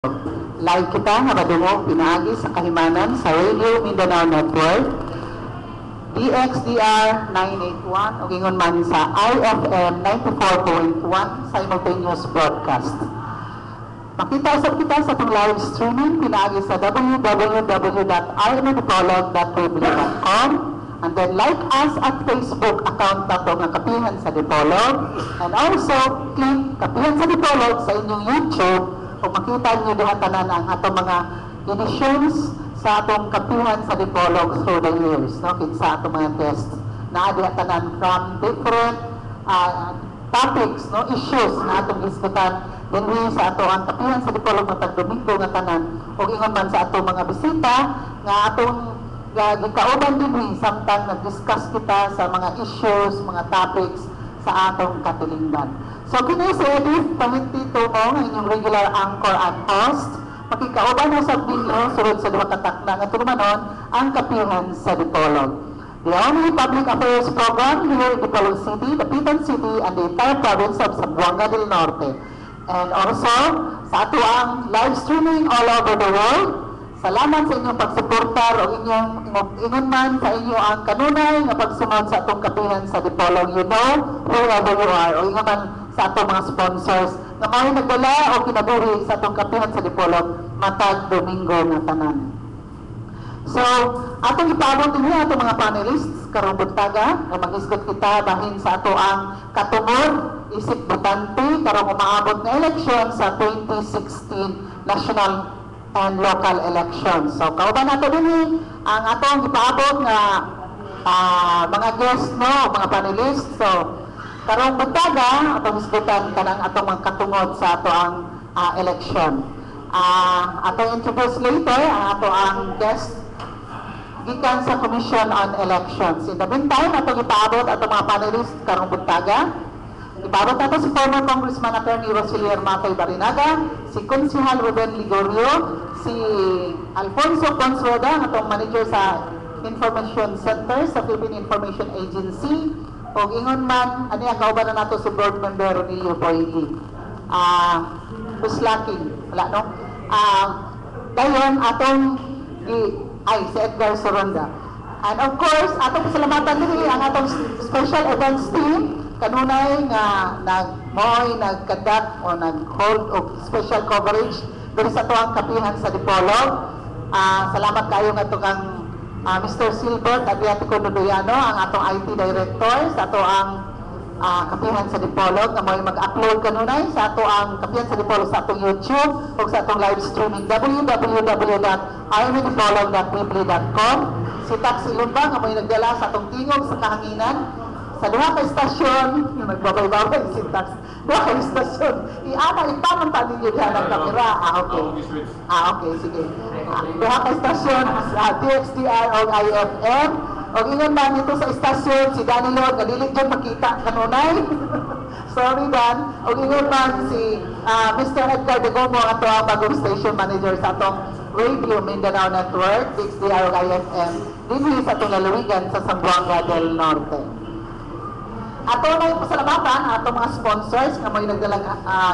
Live kita nga madungog pinaagi sa kahimanan sa Radio Mindanao Network, DXDR 981 o gingon man sa IFM 94.1 simultaneous broadcast. Makita usab kita sa itong live streaming pinaagi sa www.imdipolog.weebly.com and then like us at Facebook account nato nga Kapihan sa Dipolog, and also click Kapihan sa Dipolog sa inyong YouTube kung makita niyo diha tanan ang atong mga editions sa atong Kapihan sa Dipolog through the years, no? Kinsa atong mga guests na diha tanan from different topics, no, issues na atong diskutan dinhi sa ato ang Kapihan sa Dipolog matag Domingo nga tanan ug ingon man sa atong mga bisita nga atong gikauban dinhi samtang nag-discuss kita sa mga issues, mga topics sa atong katilingban. So kini si Edith Pahintito mo ang inyong regular anchor at host. Makikauban mo sa binyo sulod sa duha ka takna nga tumanon ang Kapihan sa Dipolog. The only public affairs program here in Dipolog City, the Pitan City, and the entire province of Zamboanga del Norte. And also, sa ato ang live streaming all over the world. Salamat sa inyong pagsuportar o inyong ingon man sa inyo ang kanunay nga pagsunod sa atong Kapihan sa Dipolog. You know, whoever you are, o ingon man sa atong mga sponsors na may nagdala o kinabuhi sa atong Kapihan sa Dipolog matag Domingo nga tanan. So, atong ipaabot din atong mga panelists karong buntaga na mag-isgot kita bahin sa ato ang katungod isip botante karong umaabot na eleksyon sa 2016 national and local elections. So, kauban nato din ang atong ipaabot nga mga guests, no, mga panelists. So, karong buntaga atong isgutan kanang atong mga katungod sa ato ang election. Atong introduce later ang ato ang guest gikan sa Commission on Elections. In the meantime, atong ipaabot atong mga panelists karong buntaga. Ipaabot nato si former Congressman Attorney Rosilier Matoy Barinaga, si Konsehal Ruben Ligorio, si Alfonso Consueda, atong manager sa Information Center sa Philippine Information Agency, o ingon man, ani ang kauban na nato si board member ni Upoidi. Uslaking, wala no? Dayon, atong si Edgar Soronda. And of course, atong pasalamatan din ang atong special events team, kanunay nga nagkadak o nag-hold of special coverage dito sa tuwang Kapihan sa Dipolog. Salamat kayo nga itong Mr. Silbert Adriatico Nuduyano, ang atong IT Director sa ato ang Kapihan sa Dipolog, na may mag-upload kanunay sa ato ang Kapihan sa Dipolog sa atong YouTube o sa atong live streaming www.imdipolog.weebly.com. Si Taxi Lumba nga may nagdala sa atong tingog sa kahanginan sa duha ka istasyon, yung nagbabay-babay si Tax, duha ka istasyon, ipamantan ninyo dyan ang kamera. Okay, sige. Duha ka istasyon, DXDR o IFM, o ingon man dito sa istasyon, si Danny Lord, nalilig dyan makita kanunay. Sorry Dan. O ingon man si Mr. Edgar De Gomo, ato ang bagong station manager sa atong Radio Mindanao Network, DXDR o IFM, dinhi sa atong lalawigan sa Zamboanga del Norte. Ato na yung pasalamatan atong mga sponsors nga may nagdalang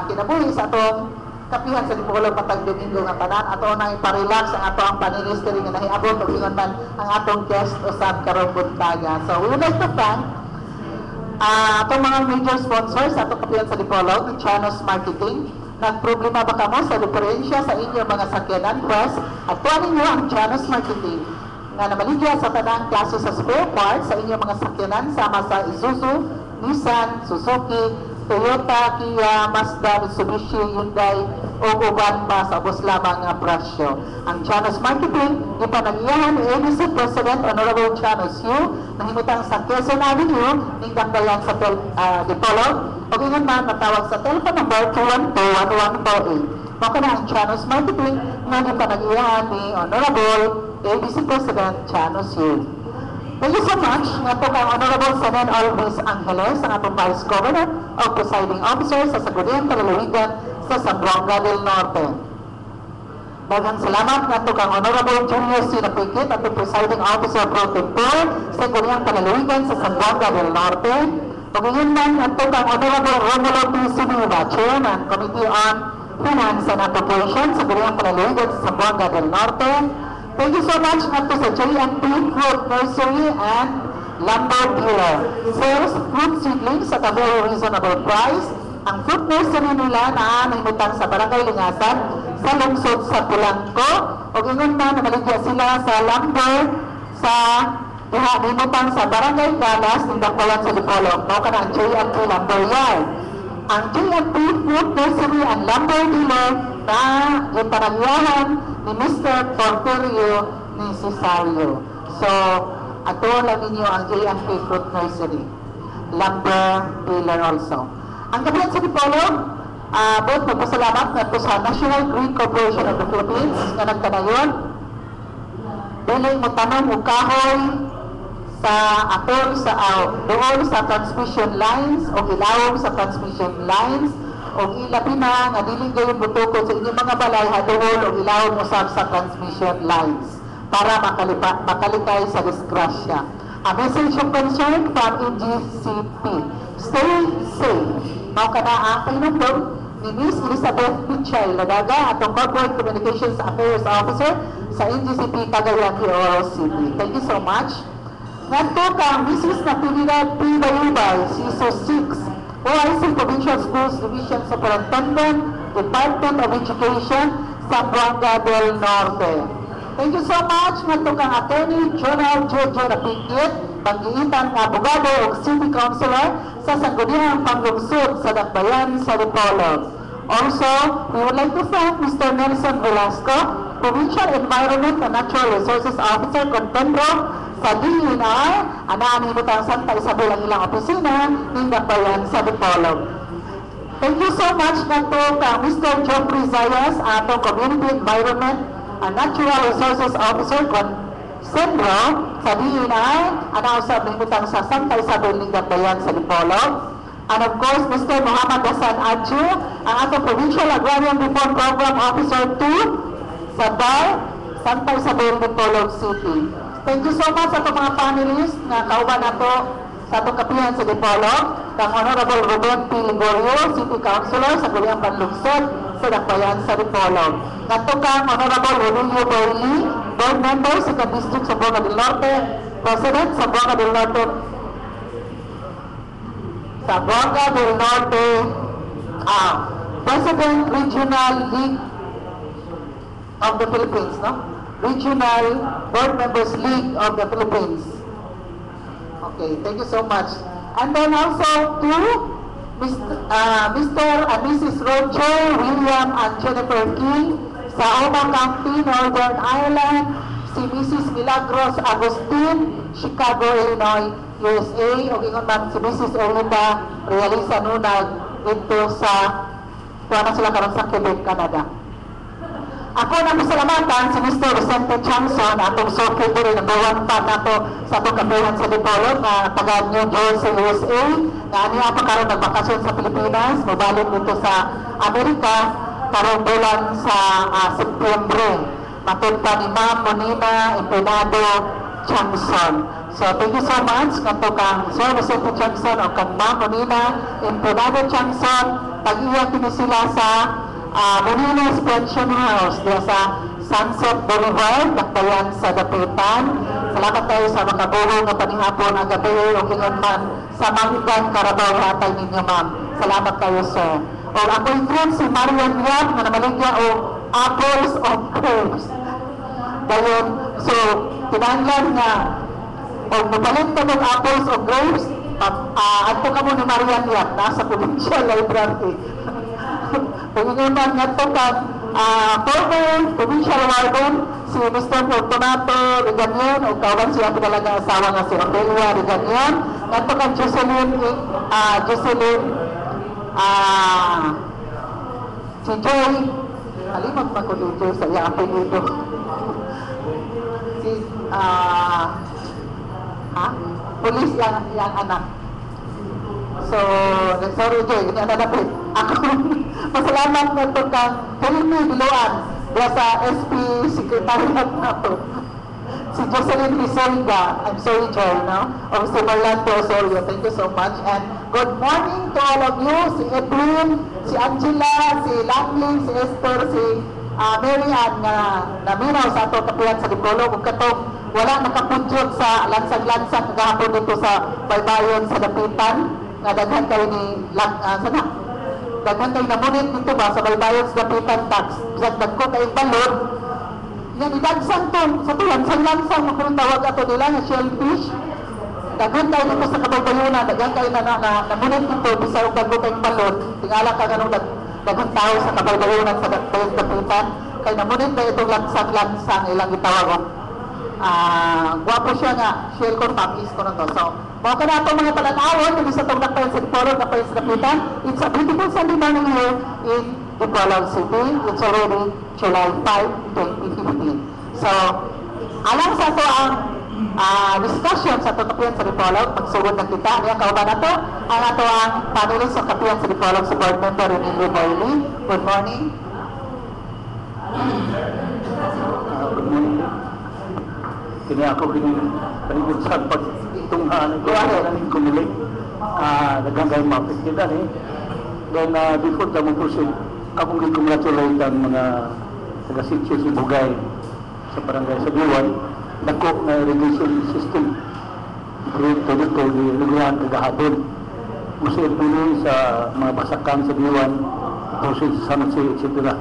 kinabuhi sa atong Kapihan sa Dipolog matag Domingo nga tanan. Ato na yung parelax ang ato ang panelist nga nahiabot o ingon man ang atong guest usab karong buntaga. So we would like to thank atong mga major sponsors sa atong Kapihan sa Dipolog, ng Chanos Marketing. Nagproblema ba kamo sa diferensya sa inyong mga sakyanan press at tuwanin nyo ang Chanos Marketing nga namaligya sa tanang klase sa spare parts sa inyong mga sakyanan sama sa Isuzu, Nissan, Suzuki, Toyota, Kia, Mazda, Mitsubishi, Hyundai o uban pa sa ubos lamang nga presyo. Ang Chanos Marketing ipanagiyahan ni ABC President Honorable Chanos Yu na himutang sa Quezon Avenue ning Dakbayan sa Dipolog o ingon man matawag sa telephone number 212-1148. Maka na ang Chanos Marketing nga ipanagiyahan ni Honorable ABC President Chanos Yu. Thank you so much. Nga po kang Honorable Senen Alves Angeles, ang atong Vice Governor o Presiding Officer sa Saguniang Kalalawigan sa Zamboanga del Norte. Daghang salamat nga po kang Honorable Junior C. Napikit, atong Presiding Officer Pro Tempore sa Saguniang Kalalawigan sa Zamboanga del Norte. Pagingin man nga po kang Honorable Romulo P. Siniba, Chairman, Committee on Finance and Appropriations sa Guriang Panaligan sa Zamboanga del Norte. Thank you so much nga to sa J&P Fruit Nursery and Lumber Dealer. Sales fruit seedlings at a very reasonable price. Ang fruit nursery nila na nahimutang sa Barangay Lingasan sa lungsod sa Pulangco. O ingon na namaligya sila sa lumber sa nahimutang sa Barangay Galas ng Dakbayan sa Dipolog. Mao ka na ang J&P Lumber Yard. Ang J&P Fruit Nursery and Lumber Dealer na yung panagyahan ni Mr. Porfirio ni Cesario. So, ato lang ninyo ang J&P Fruit Nursery. Lumber Dealer also. Ang kabilang sa Dipolog, both magpasalamat na po sa National Green Corporation of the Philippines na nagtanayon. Dili mo tanong o kahoy sa atol sa doon sa transmission lines o ilawom sa transmission lines o ilabi na nga dili gayon butukod sa inyong mga balay haduol o ilawom usab sa transmission lines para makalikay sa disgrasya. A message of concern from NGCP. Stay safe. Mao kana ang pinundong ni Miss Elizabeth Pichay Ladaga atong Corporate Communications Affairs Officer sa NGCP Cagayan de Oro City. Thank you so much. Ngadto kang Mrs. Natividad P. Bayubay, CISO 6, OIC Provincial Schools Division Superintendent, Department of Education, Zamboanga del Norte. Thank you so much. Ngadto kang Attorney General Jojo Rapinggit, panggiitan nga abogado o City Councilor sa Sangguniang Panglungsod sa Dakbayan sa Dipolog. Also, we would like to thank Mr. Nelson Velasco, Provincial Environment and Natural Resources Officer, Contendro, sa DENR, anaan himutang Santa Isabel ang ilang opisina ng Dakbayan sa Dipolog. Thank you so much ngadto kang Mr. Geoffrey Zayas, atong Community Environment and Natural Resources Officer, Sendro, sa DENR, anaan sa himutang sa Santa Isabel ng Dakbayan sa Dipolog. And of course, Mr. Muhammad Hassan Adju, ang atong Provincial Agrarian Reform Program Officer 2 sa DAR, Santa Isabel, Dipolog City. Thank you so much sa itong mga panelists na kauban nato sa itong kapihan sa Dipolog, kang Honorable Ruben P. Ligorio, City Councilor sa Guriang Panlungsod sa Dakbayan sa Dipolog. Nato kang Honorable Rodilio Bailey, Board Member sa District sa Zamboanga del Norte, President sa Zamboanga del Norte, President Regional League of the Philippines, no? Regional Board Members League of the Philippines. Okay, thank you so much. And then also to Mr. and Mrs. Roger, William and Jennifer King sa Oma County, Northern Ireland, si Mrs. Milagros Agustin, Chicago, Illinois, USA, o ingon man si Mrs. Erlinda Realisa Nunag dito sa kuha sila karon sa Quebec, Canada. Ako na masalamatan si Mr. Vicente Changson, atong Secretary number 1 pa nato sa itong kapihan sa Dipolog na taga New Jersey, USA, na niya pa karon nagbakasyon sa Pilipinas, mabalik dito sa Amerika karong bulan sa September. Matunta ni Ma'am Monina Empenado Changson. So, thank you so much kanto kang Sir Vicente Changson o kang Ma'am Monina Empenado Changson. Pag-iwan kini sila sa Monina's Pension House diya sa Sunset Boulevard, Dakbayan sa Dapitan. Salamat tayo sa makabuho nga panihapon ang gabi o kingon man sa Manggan Carabao hatay ninyo, ma'am. Salamat tayo, sir. O ako'y friend si Marian Yap na namaligya o Apples of Grapes. Dayon, so, tinanglan nga o mapalit ka ng Apples of Grapes, ato ka mo ni Marian Yap nasa Provincial Library. Pag-inuman nga ito kang former Provincial Warden, si Mr. Fortunato Riganion, o kawan siya pinalagang asawa nga si Ofelia Riganion. Nga ito kang Jocelyn, si Joy, halimag pa ko dito sa iyang apelido. Si, Police yang anak. So, sorry Joy, hindi na napit. Ako, masalamat na ito kang Helmi Biluan, sa SP Secretariat na ito. si Jocelyn Lisolga, I'm sorry, Joy, no? Of si Marlando Osorio, thank you so much. And good morning to all of you, si Edwin, si Angela, si Langling, si Esther, si Mary Ann nga naminaw sa ato kapihan sa Dipolo, kung katong wala nakapunjot sa lansang-lansang gahapon dito sa baybayon sa Dapitan, nga daghan kayo ni sana daghan kayo namunit dito ba sa baybayon sa Dapitan tax, bisag dagko kayong balod nga idagsang to sa tuwan lansang kung tawag ato nila nga shellfish, daghan kayo dito sa kabaybayonan, daghan kayo na namunit dito bisag dagko kayong balod, tingala ka ganun daghang tao sa kabaybayonan sa Dapitan kay namunit na itong lansang ilang itawag. Guwapo siya nga, shell corn papis ko na to. So, mga ka na itong mga palanawon, hindi sa itong nakpayan sa Dipolo, nakpayan sa Dapitan. It's a beautiful Sunday morning here in Dipolo City. It's already July 5, 2015. So, alang sa ito ang discussion sa itong kapiyan sa Dipolo, magsugod na kita. Ang kauban na ito, ang ito ang panelist sa kapiyan sa Dipolo sa board member Emilio Boyle. Good morning. Good morning. Kini ako pinigod sa pagtunghaan ko ang kumulik. Daghang kay mapit kita ni. Then before ta mo proceed, akong gi-congratulate ang mga taga-sitio si Bugay sa barangay sa Diwan. Dako na irrigation system. Create to dito di Liguan kagahapon. Musil puno sa mga basakan sa Diwan. Proceed sa San Jose, etc.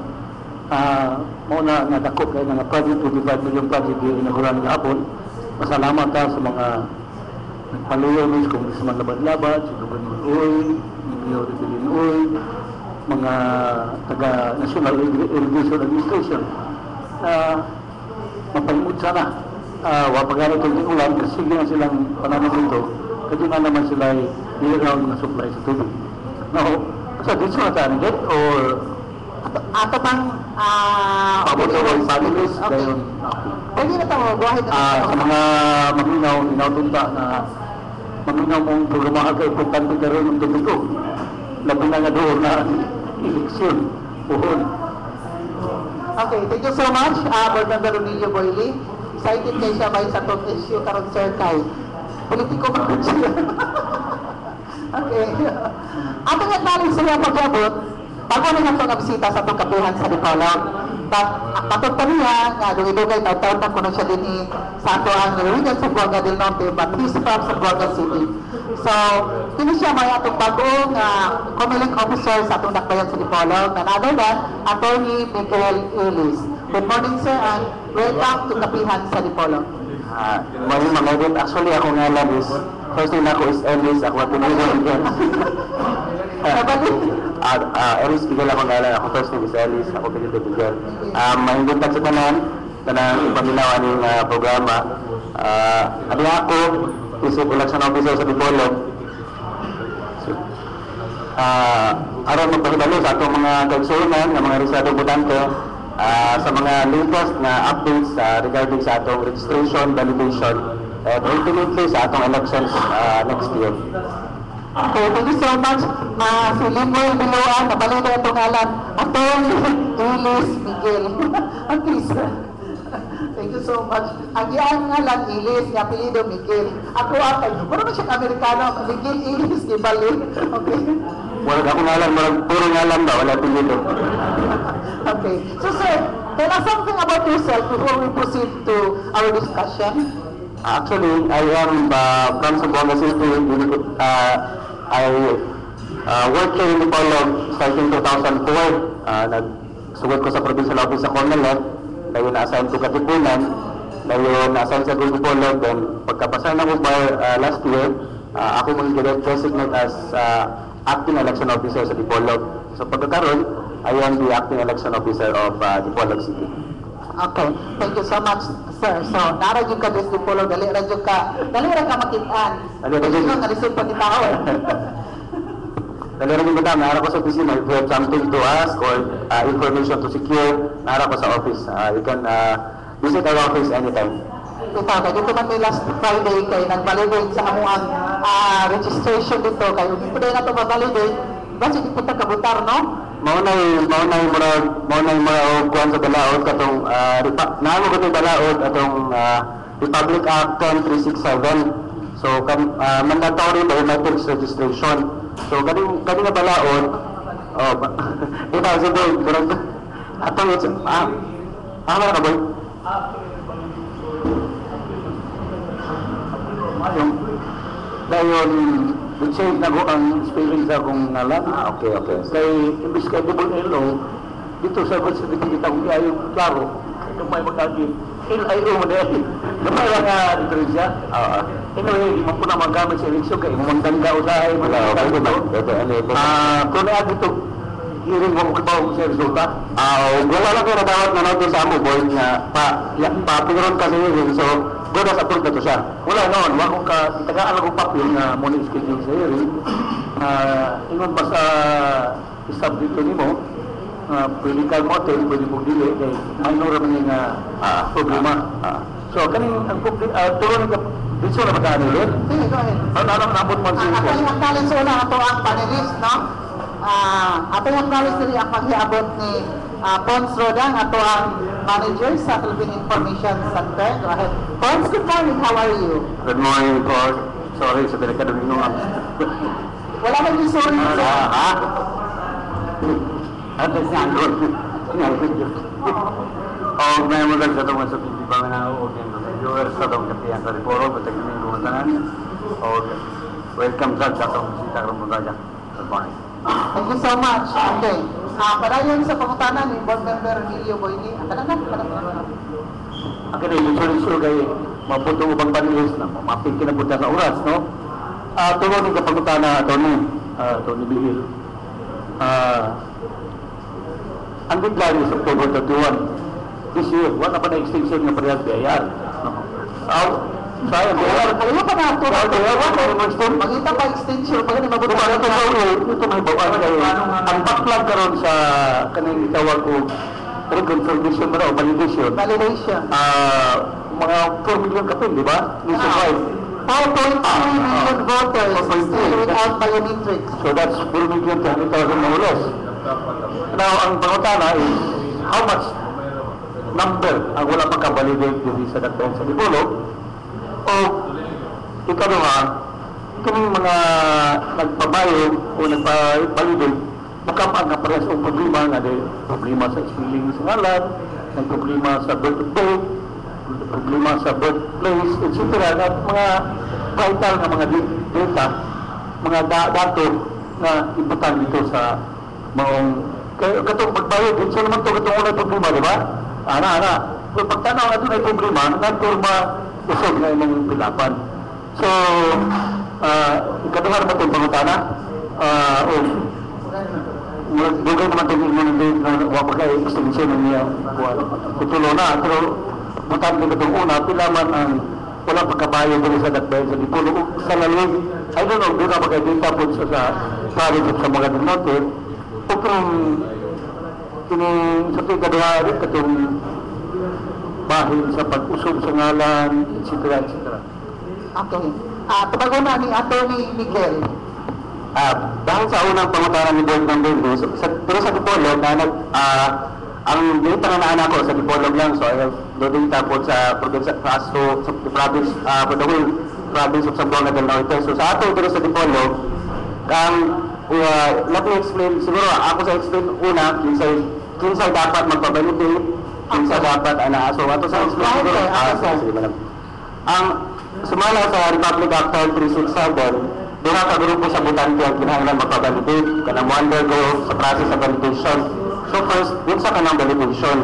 Muna nga dako kay mga project, 25 million project yung inaguran ng hapon. Masalamat ka sa mga nagpaluyon, Congressman Labad-Labad, si Gobernador Uy, Mayor Evelyn Uy, mga taga National Irrigation Administration na mapalimod sana. Wapagano itong ulan, kasi na silang panahon dito, kasi nga naman sila year-round na supply sa tubig. Now, sa dito na tayo get or ato bang pabutuhan families gayon. Pwede na ito, buhay na Sa mga maminaw, inautunta na maminaw mong programahan ka importante karoon ng tubig ko. Labi na nga doon na eleksyon. Puhon. Okay, thank you so much, Board Member Emilio Boyle. Excited kayo siya ba sa itong issue karon Sir Kai? Politiko ba siya? Okay. Atong acknowledge siya paglabot, bago na nga itong bisita sa itong kapihan sa Dipolo. Patod pa niya, nga dugay-dugay, taon na kuno siya din sa ato ang region sa Buanga del Norte, but he's from sa Buanga City. So, kini siya may atong bagong Comelec officer sa atong dakbayan sa Dipolo, na other than Attorney Miguel Ellis. Good morning, sir, and welcome to kapihan sa Dipolo. Morning mga idol. Actually ako nga lang is, first name ako is Ellis, ako at pinagawin yan. Ellis, bigyan ako nga lang, ako first name is Ellis, ako pinagawin. Mahinduntan sa tanang ipaminawan ng programa. Abi ako, isip election officer sa Dipolo. Aron magpakibalo sa atong mga kaigsunan, ng mga residong botante, sa mga latest na updates regarding sa atong registration, validation, and ultimately sa atong elections next year. Okay, thank you so much. Si Limoy Biluan, nabalik na itong ngalan. Attorney Ellis Miguel. Okay, sir. Thank you so much. Ang iyang ngalan, Ellis, yung apelido Miguel. Ako akay, puro na siyang Amerikano, Miguel Ellis, di bali. Okay. Wala ako ngalan, puro ngalan ba, wala apelido. Okay. So, sir, tell us something about yourself before we proceed to our discussion. Actually, I am from Buanga City. I worked here in Dipolo starting 2004. Nagsugod ko sa provincial office sa Comelec. Ngayon na-assign ko Katipunan. Ngayon na-assign sa Dipolo. Then pagkapasa na ko last year, ako mag-designate as acting election officer sa Dipolo. So pagkakaroon, I am the acting election officer of Dipolo City. Okay, thank you so much, sir. So, naradyo ka des Dipolo, dali ra ka makitaan. Dali nga lisod pa kita ako. Dali rin yung madam, naharap ko sa opisina. If you have something to ask or information to secure, naharap ko sa office. You can visit our office anytime. Ito, kaya dito man may last Friday kayo nag-validate sa among registration dito. Kaya dito na ito ma-validate. Basta di punta kabutar, no? Maunay kuan sa balaod katong namo ko itong balaod atong Republic Act 10367. So, mandatory biometrics registration. So, galing na balaod, ito, sige, ato yung, ano ka, boy? Dayon, change na ko ang spelling sa akong ngalan. Okay. Kay imbis kay double L-O, dito sa birth certificate akong iayon, klaro, itong may magkagi, L-I-O mo dahil. Naman lang nga diferensya. Anyway, mo po na magamit sa eleksyon kay umanggan ka usahay mo na. Kung na dito, hearing mo kibaw sa resulta. Wala lang kayo nadawat na notice sa amo, boy, nga papinron kasi yun. So, good as approved na to siya. Wala noon, wako ka, tagaan ako papel na muna schedule sa hearing. Ingon ba sa staff dito ni mo, pwede ka mo attend, pwede mo dili, kay minor naman yung problema. So, kaning ang tulong ka, dito na ba ulit? Sige, go ahead. Ano nabot mo Ako yung acknowledge una ato ang panelist, no? Ato yung acknowledge nila ang paghiabot ni Pons Rodang, ato ang manager sa Philippine Information Center. Go ahead. Pons, good morning. How are you? Good morning, Lord. Sorry sa delikado ninyo. Wala man yung sorry. At the sandal. May mga sa itong sa TV pa na audience sa viewers sa itong katiyan sa Riporo, patag namin kumatanan. Welcome sa itong bisita ng Mutaya. Good morning. Thank you so much. Okay. Padayon sa pangutanan ni Board Member Emilio Boyni. Ang Akin ay usually kay maputong ubang panelis na mapit kinapunta sa oras, no? Tulong ng kapagutan na Tony Bihil. Ang deadline is October 31. This year, wala pa na extension ng parehas BIR. Sayang, BIR. Kaya pa na ito. Magita pa extension. Pag hindi mabuti. Ito may bawaan kayo. Ang backlog karon sa kanang itawag ko reconfirmation mo na o validation. Mga 4 million kapin, di ba? Nationwide. 4.3 million voters still without biometrics. So that's 4 million to 100,000 more or less. Now, ang pangutana is how much number ang wala pagka-validate dito sa Dagdagan sa Dipolo o ikaduha, kaming mga nagpabayo o nagpa-validate makapag na parehas ang problema nga problema sa spelling sa ngalan, may problema sa birth date, problema sa birthplace, etc. At mga vital na mga data, mga dato na ibutan dito sa maong katong pagbayad, so naman ito katong unang problema, di ba? Kung pagtanaw na ito na problema, nagturma usog na imong pilapan. So, ikaduhar ba itong pangutana? Dugay naman itong immunity na wapagka-extension ng niya. Tutulo na, pero butan din itong una, pilaman ang walang pagkabayo dito sa Dagdagan sa Dipolo. Sa lalim, I don't know, doon na magka-data po sa project sa mga dinote. O kung sa ikaduhar, katong bahil sa pag-usog sa ngalan, etc. Okay. Tabago na ni Atty. Miguel. Dahil sa unang pangutaran ni Board Member Luz, pero sa Dipolog, ang data na naanak ko sa Dipolog lang, so I have the data po sa province for the whole province of Zamboanga del Norte. So sa ato pero sa Dipolog, let me explain, siguro ako sa explain una, kinsay dapat magpabalidate, kinsay dapat so ato sa explain siguro, sige madam. Ang sumala sa Republic Act 10367, doon ka grupo sa butante ang kinahanglan magpabalidate, kanang undergo sa process sa validation. So first, dun sa kanang validation.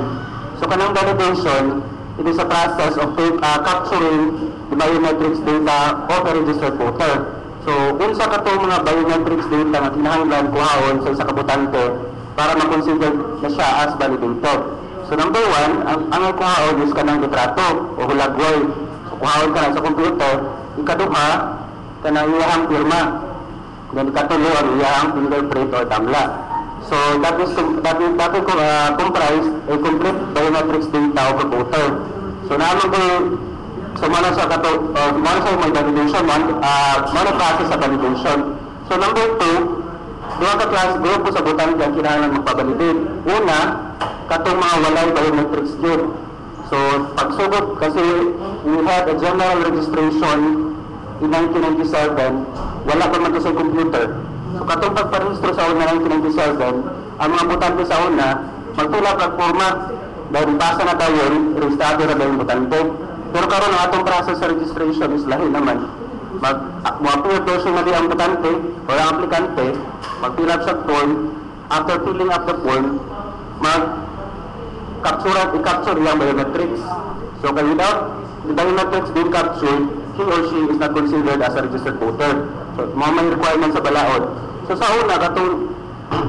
So kanang validation, it is a process of capturing the biometrics data of a registered voter. So, unsa ka itong mga biometrics data na kinahanglan kuhaon sa isa ka botante para ma-consider na siya as validated. So, number one, ang kuhaon is kanang litrato o hulagway. So, kuhaon ka na sa computer, ikaduha, kanang iyahang pirma. Then, ikatulo, ang iyahang fingerprint or tamla. So, that is comprise a complete biometrics data of a voter. So, naman ko so, mana sa may validation, mana process sa validation. So, number two, doon ka class grupo sa butante ang kinahanglan magpabalidate. Una, katong mga walay biometrics yun. So, pagsugod, kasi we had a general registration in 1997, wala pa man to sa computer. So, katong pagparehistro sa una 1997, ang mga butante sa una, magpila pag format, dahil pasa na tayo, registrado na dahil butante. Pero karon ang atong process sa registration is lahi naman. Mag-appear daw siya na ang butante o ang aplikante, mag-fill up sa form, after filling up the form, i-capture yung biometrics. So, without the biometrics being captured, he or she is not considered as a registered voter. So, mga may requirements sa balaod. So, sa una, katong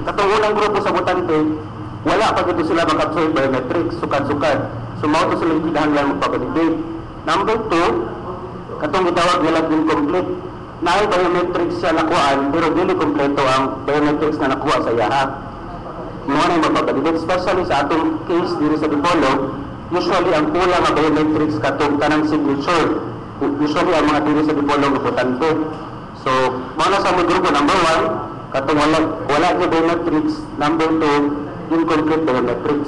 unang grupo sa butante, wala pa dito sila mag-capture biometrics, sukat-sukat. So, mao to sila kinahanglan magpabalidate. Number 2, katong gitawag nila incomplete. Naay biometrics siya nakuhaan, pero dili kompleto ang biometrics na nakuha sa yaha. Mga na yung magpabalidate, especially sa atong case dito sa Dipolog, usually ang kulang na biometrics katong tanang signature. Usually ang mga dito sa Dipolog butante. So, mga sa mga grupo, number 1, katong wala yung biometrics. Number 2, incomplete biometrics.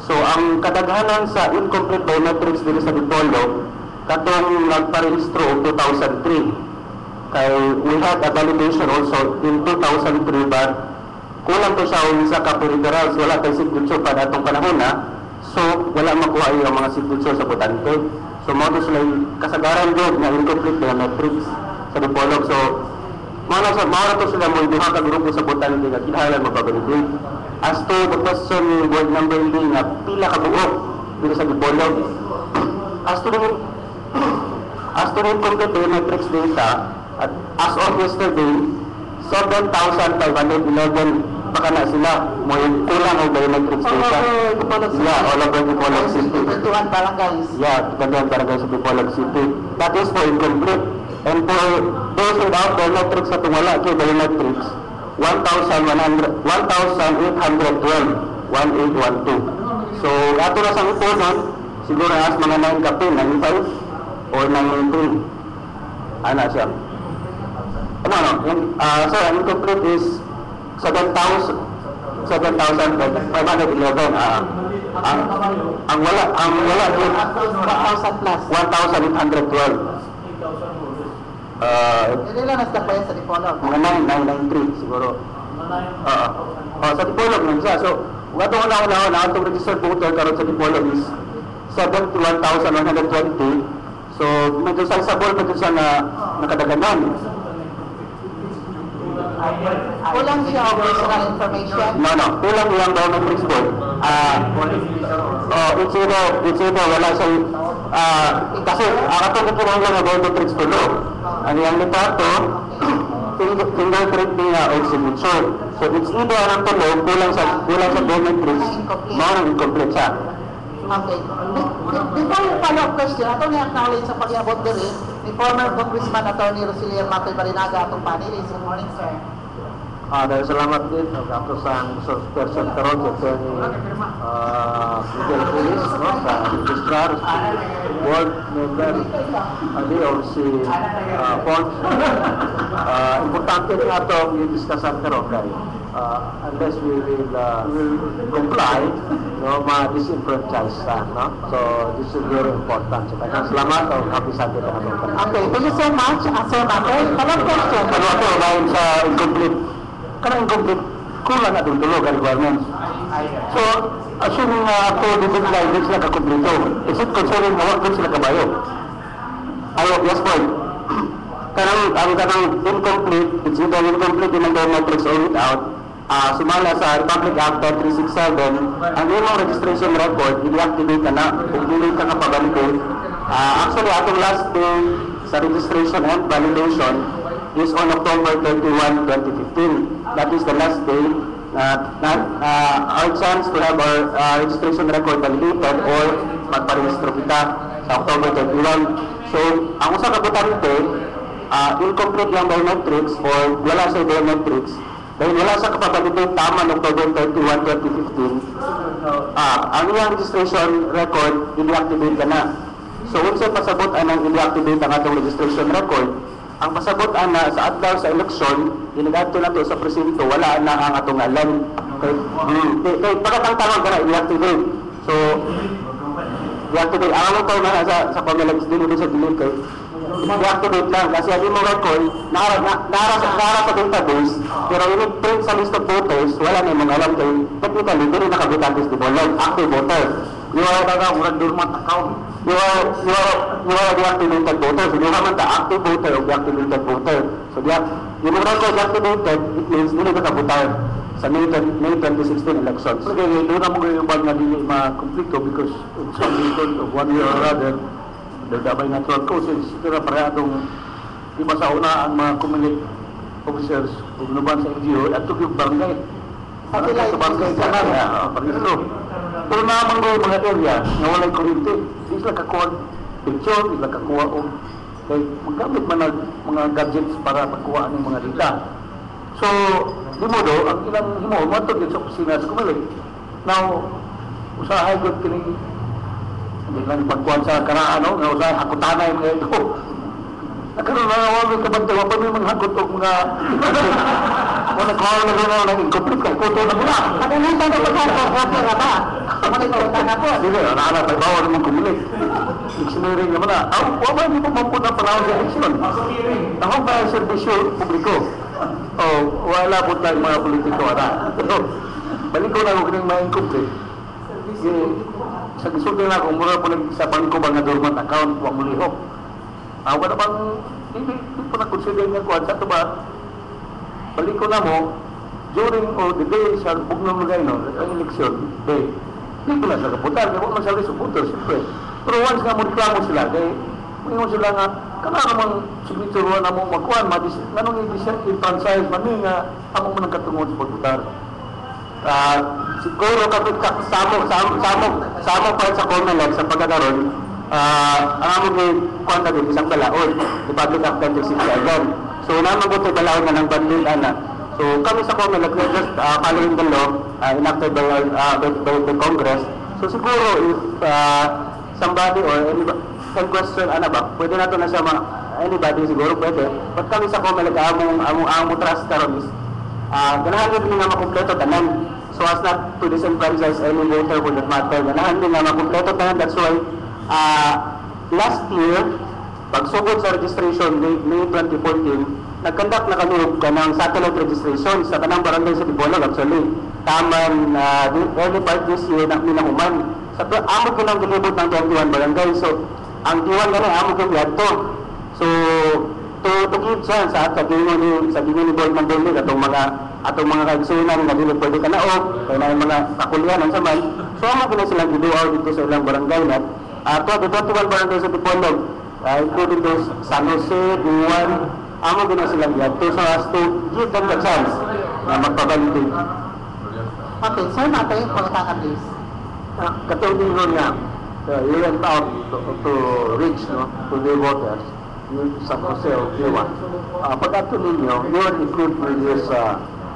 So, ang kadaghanan sa incomplete biometrics dito sa Dipolog, katong nagparehistro 2003. Kaya we had a validation also in 2003, but kulang to siya sa ka-peripherals, wala tayo signature pa datong panahon na. So, wala makuha yung mga signature sa butante. So, mo to sila kasagaran doon na incomplete biometrics sa Dipolog. So, mauna to sila mo duha ka grupo sa butante na kinahanglan mapabalidate. As to the question, word number hindi na pila ka buok dito sa Dipolog. As to the incomplete biometrics data, at as of yesterday, 7,511 baka na sila. Mo yung kulang ang biometrics data. Yeah, all over Dipolog City. 21 barangays. Yeah, 21 barangays sa Dipolog City. That is for incomplete. And for those without biometrics at wala kay biometrics, 1,812. 1812. So, ato na sa iponon, siguro as mga 9 kape, 95 or 93. Ano siya? So, ang incomplete is 7,511. Ang wala din 1,000 plus. 1,812. Hindi lang nasa pa yan sa Dipolog. Mga 993 siguro. Sa Dipolog lang siya. So, watong una-una na itong registered voter karon sa Dipolog is 71,120. So, medyo sizable pa siya na nakadaganan. Kulang siya o personal information. No. Kulang yung biometrics board. It's either wala siya, kasi akatong kinahanglan na biometrics tulo. Ano yung litrato, fingerprint niya o signature. So it's either ang tulo, kulang sa biometrics, mga incomplete siya. Okay. Before yung follow-up question, ato ni-acknowledge sa pag-iabot diri ni former Congressman Attorney Rosilier Matoy Barinaga atong panelist. Good morning, sir. Dahil salamat din ako sa person karon sa Attorney Miguel Pulis, no, sa registrar, board member, o si Pons. Importante nga ito i-discussan karon dahil unless we will comply, no, ma-disenfranchise no? So this is very important. So salamat o happy Sunday na naman. Okay, thank you so much. Sir Matoy, follow-up question. Ano ako, dahil sa incomplete, karang incomplete, kulang na itong tulog ang requirements. So, assuming ako dito sila, hindi sila kakomplito, is it concerning na wag sila kabayo? Yes, point. Ang kanang incomplete, it's either incomplete in ang biometrics or without, sumala sa Republic Act 367, ang imong registration record, i-deactivate ka na, kung hindi ka kapabalito. Actually, atong last day sa registration and validation is on October 31, 2015. That is the last day our chance to have our registration record validated or magparehistro kita sa October 31. So, ang usa ka butante, incomplete yung biometrics or wala sa biometrics, dahil wala sa kapabalidate tama ng October 31, 2015, ang iyang registration record, i-deactivate ka na. So, unsay pasabot anang i-deactivate ang atong registration record, ang pasabot ana sa adlaw sa eleksyon, inigadto na to sa presinto, wala na ang atong alam. Kay pagkatang tawag ka na i-deactivate. So, deactivate. Ang ano na sa Comelec dito sa delete kay deactivate lang kasi ang mo record nara sa database pero yung print sa list of voters wala na mga alam kay technically dili nakabutantes di bolog active voter. You are murag dormant account. You are deactivated voter. So, you haman ta active voter o deactivated voter. So, yung mga ko deactivated, it means dili ka voter sa May 2016 elections. Okay, doon na mo yung bag na dili ma-complete because in some reason of one year or other, by natural causes, kaya parehadong iba sa una ang mga Comelec officers o ginuban sa NGO at yung barangay. Sa barangay ka na, parehado. Pero naman ko yung mga area na walay kuryente, di sila kakuha picture, di sila kakuha o maggamit man ng mga gadgets para pagkuha ng mga data. So, di mo do, ang ilang himo, matod yun sa opisina sa Comelec. Now, usahay ko kining hindi lang pagkuhan sa karaan, no? Nga usahay, hakutanay mga ito. Nagkaroon na naman may kabantay, wapag may mga hakot o mga kung nagkaroon na gano'n na incomplete ka, ikuto na muna. Nakalimutan ko ba sa kote nga ba? Nakalimutan na po. Hindi, nakalap ay bawal naman Comelec. Dictionary naman na. Wala hindi po mampun ang panahon sa eleksyon. Ako ba ang servisyo publiko? Wala po tayong mga politiko. Pero, balik ko na ako kining mga incomplete. Sa gisulti na ako, mura po sa bangko ba nga dormant account, huwag mo lihok. Wala bang, hindi po na-consider niya kuhan. Sa ito ba, balik ko na mo, during the day sa bugnong lugay, no, ang eleksyon, day, hindi ko na sa kaputan, kaya huwag masabi sa puto, siyempre. Pero once nga mo reklamo sila, kaya mayroon sila nga, kana namang signature na mo magkuhan, nanong i-franchise, mani nga, among manang katungod sa pagputar. Siguro kapit samok pa sa Comelec sa pagkakaroon, ang among kuwan na din, isang balaod, Republic Act 2067. So, naman ko ito balaod na ng banditan na. So, kami sa Comelec, we're just following the law enacted by the Congress. So, siguro if somebody or anybody can question, pwede na ito na sa anybody siguro pwede. But kami sa Comelec, among trust karon is, ganahan din nga makumpleto tanan. So as not to disenfranchise any voter for that matter, ganahan din nga makumpleto tanan. That's why, last year, pagsugod sa registration, May 2014, nag-conduct na kami ng satellite registration sa kanang barangay sa Dipolog. Actually, taman early part this year na minahuman. Sa amo ko nang gilibot ng 21 barangay. So, ang diwan nga na amo ko yadto. So, to give chance sa gingon ni Boy Mandolig atong mga kaigsunan nga dili pwede ka naog, kaya na yung mga kakulyanan sa man. So, amo ko na silang giduaw dito sa ilang barangay na. The 21 barangay sa Dipolog, including those San Jose, Duwan, amo ko na silang yadto. So, as to give them the chance na magpabalito. Okay, sir, natin yung pangitanga, please. Katulad nun nga, you went out to reach to the voters sa Jose o Diwan. Pag-ato ninyo, you will include with this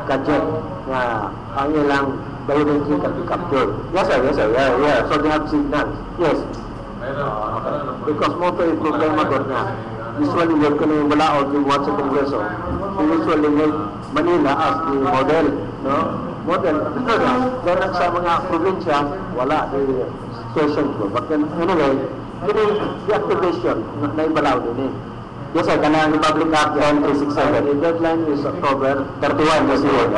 gadget na ang ilang biometric can be captured. Yes, sir. Yeah. So they have signals. Yes. Because mo ito yung problema doon nga. Usually, you're going to balaod yung Watsa Congreso. You usually make Manila as the model. No? Model. Then sa mga probinsya, wala the situation ko. But then, anyway, the activation na ibalaw din eh. Yes, sir. Kanang Republic Act 1367. The deadline is October 31 this year.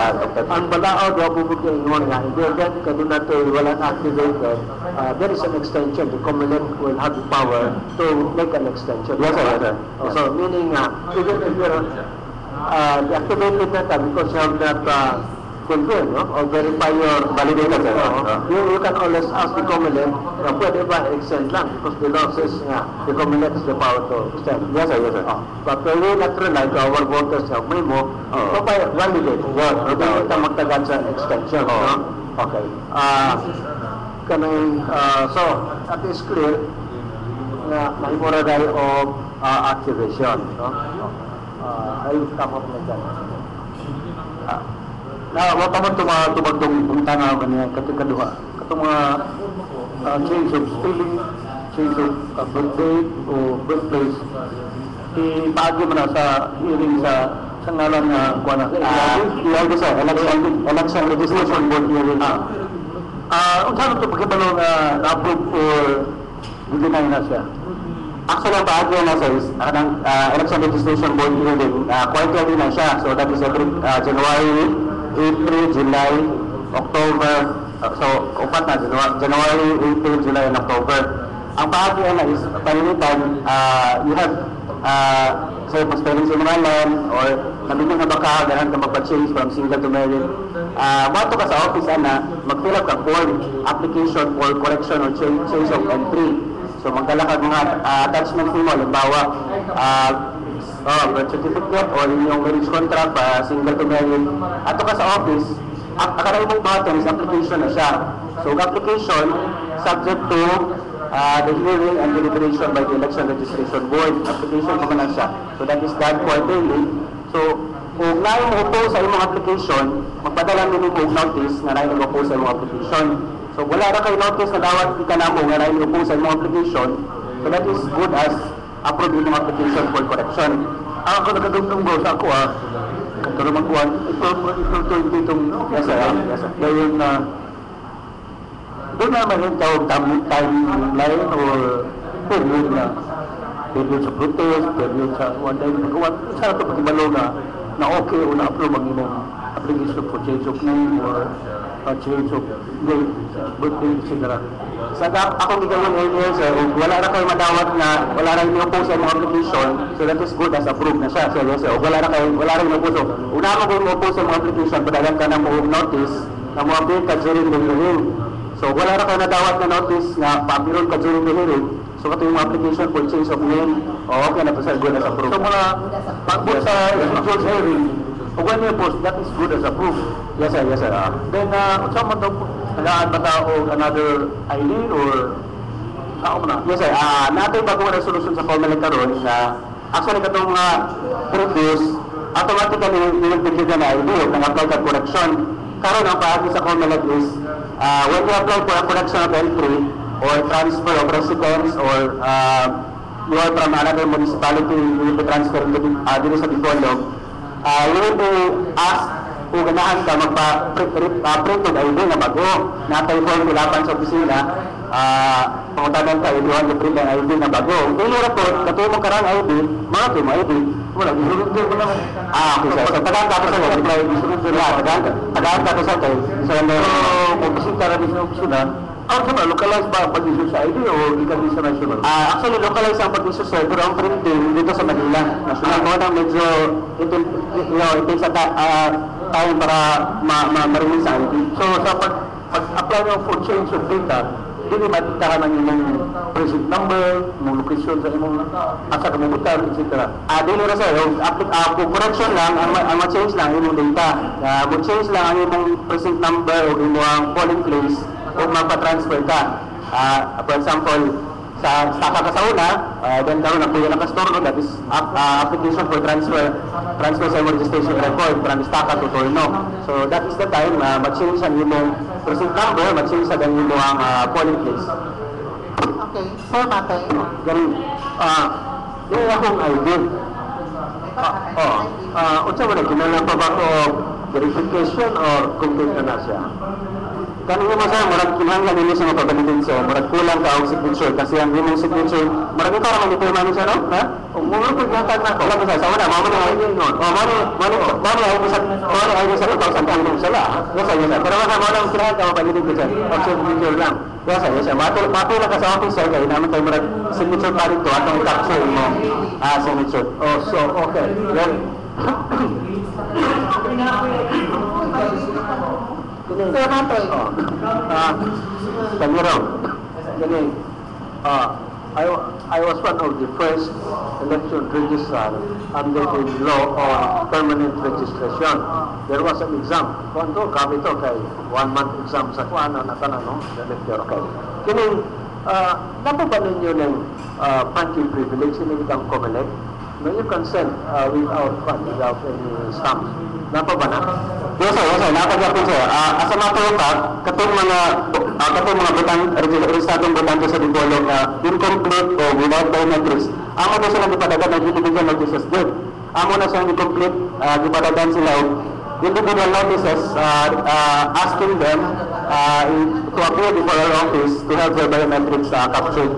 Ang balaod, wapubot yung ingon nga. If you're dead, kadun na ito, walang activated, there is an extension. The Comelec will have the power to make an extension. Yes, sir. So, meaning, even if you're deactivated na because you have not confirm, or verify your Validated, sir. you can always ask the Comelec, pwede ba extend lang? Because the law says the Comelec has the power to extend. Yes, sir. But we will not rely to our voters na may mo, so by validate. Hindi kita magtagan sa extension. Okay. So, that is clear na mahimura dahil of activation. I'll come up like that. Wala pa man tumagtong tanaw kaniya katikaduha. Katong mga change of spelling, change of birthday o birthplace. Ipaagi mo na sa hearing sa ngalan na kuha na. Ilalgo sa election registration board hearing. Unsa ito pagkabalo na na-approve for Hindi na siya. Actually, ang bahagi na sa ng election registration board hearing, quarterly na siya. So that is every January, April, July, October. So, upat na, January, April, July, and October. Ang bahagi na is, palilitan, you have, say, spelling sa mga land, or nabigyan na baka, ganahan ka magpa-change from single to married. Bato ka sa office, mag-fill up ka form, application for correction or change of entry. So magdala ka mga attachment mo, halimbawa, birth certificate or yung marriage contract, single to married. Ato ka sa office, akala mong button is application na siya. So application, subject to the hearing and deliberation by the election registration board. Application pa na siya. So that is done quarterly. So kung nain mo po sa imong application, magpadala nyo po notice na nain mo po sa imong application. So wala na kayo notice na dawat ka na mo nga nain mo po sa imong application. So that is good as approved yung application for correction. Ako nakadumdum ko sa ako katulad magkuhan, ito itong Yes sir, yes sir. ngayon na doon naman yung tawag timeline or period sa protest, period sa one day magawa. Sana ito pagkibalo na okay o na-approve ang imong application for change of name or change of date, birthday, etc. Sa akong gigawin earlier sir, wala na kayo madawat na wala na yung po sa mga application, so that is good as approved na siya. So yes sir, wala rin yung po. So una mo kung po sa mga application, padagan ka na mo notice na mo update ka during the hearing. So wala na kayo nadawat na notice na pa-upload ka during the hearing. So ito yung application for change of name, okay na po sir, good as approved. So mga pagbot sa scheduled hearing, when you post, that is good as approved. Yes sir, yes sir. Then, saan man daw, nagaan ba tao another ID or saan mo na? Yes sir, natin bagong resolution sa COMELEC karon na actually katong previous, automatically nilagpigyan na ID ng apply ka correction. Karon ang paagi sa COMELEC is when you apply for a correction of entry or transfer of residence or you are from another municipality, you will be transferred to dito sa Dipolog, you will be asked kung ganahan ka magpa-print of ID na bago. Natay form ilapan sa opisina, pangutanan ka, iluhan yung print ng ID na bago. Kung yung report, katuloy mo karang ID, mga kayo mo ID. Wala, gisulod ko lang. Okay sir. So tagaan ka to sa reply, gisulod ko lang. Tagaan ka to sa kay. So Kung bisita na din sa opisina, sa localized ba pag-issue sa ID o ikan din sa national? actually localized ang pag-issue sir, pero ang printing dito sa Manila. National ko na medyo it takes a time para ma-release sa ID. So sa pag-apply mo for change of data, hindi matitahan ang imong precinct number, imong location sa imong asa ka mabutan, etc. Dili na sir, kung correction lang, ang ma-change lang imong data. Mag-change lang ang imong precinct number o imong polling place o magpa-transfer ka. For example, sa staka ka sa una, then karon ang pila ka store no, that is application for transfer sa imong registration record from staka to Torno. So that is the time ma-change ang imong precinct number, ma-change sa imong polling place. Okay, Sir Matay. Ganun. Yung akong ID. Unsa man kinala pa ba ko verification or complete na siya? Kanina mo sir, murag kinahanglan nila sa mga pabalitin sir, murag kulang ka og signature kasi ang imong signature, murag ikaw ra man ipirma ni sir, no? Ha? O mo ra pagkatag na ko. Wala ko sir, sa una, mamo na ID no. Mamo ay sa 2000 sala. Yes sir, yes sir. Pero wala mo lang kinahanglan ka pabalitin ko sir. Og signature lang. Yes sir, yes sir. Matula ka sa office sir, kaya naman tayo murag signature pa rin to atong capture mo. Signature. Oh, so okay. Then Sir Matay. Kanyero. Gani, I was one of the first election registrar under the law on permanent registration. There was an exam. Kuanto kami to kay 1 month exam sa kuana na tanan no, the elector kay. Kini napo ba ninyo ng banking privilege ni itang COMELEC? No, you can send without fund, without any stamps. Napo ba na? Yes sir, yes sir. Nakagapon sir. Asa matulog ka, katong mga butang, registradong butante sa Dipolog na incomplete o without biometrics, amo na sila gipadagan ng individual notices good. Amo na sila gicomplete, gipadagan sila og individual notices asking them to appear before our office to have their biometrics captured.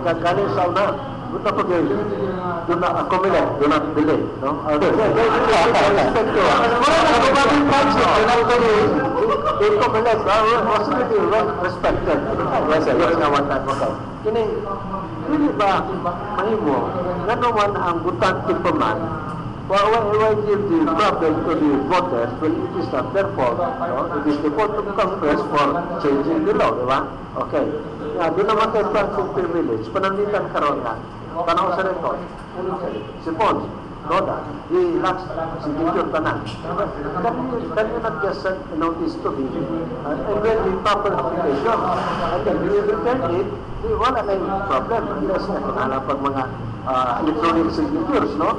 Kagaling sa una, doon ako din. Doon na accumulate, doon na delay. No? Respect to. Wala na kumabing budget. Doon accumulate. Was really well respected. Yes, sir. Yes, nawantan mo ka. Kini, hindi ba mahimo, nga naman ang butante pa man, why give the problem to the voters when it is not their fault? No? It is the fault of Congress for changing the law, di ba? Okay. Doon naman tayo practice privilege. Pananitan karon nga. Panahon sa record. Si Pons, Roda, the last signature tanan. Can you not just send a notice to him and when the proper application and then we return it, wala na yung problem unless nakinala pag mga electronic signatures, no?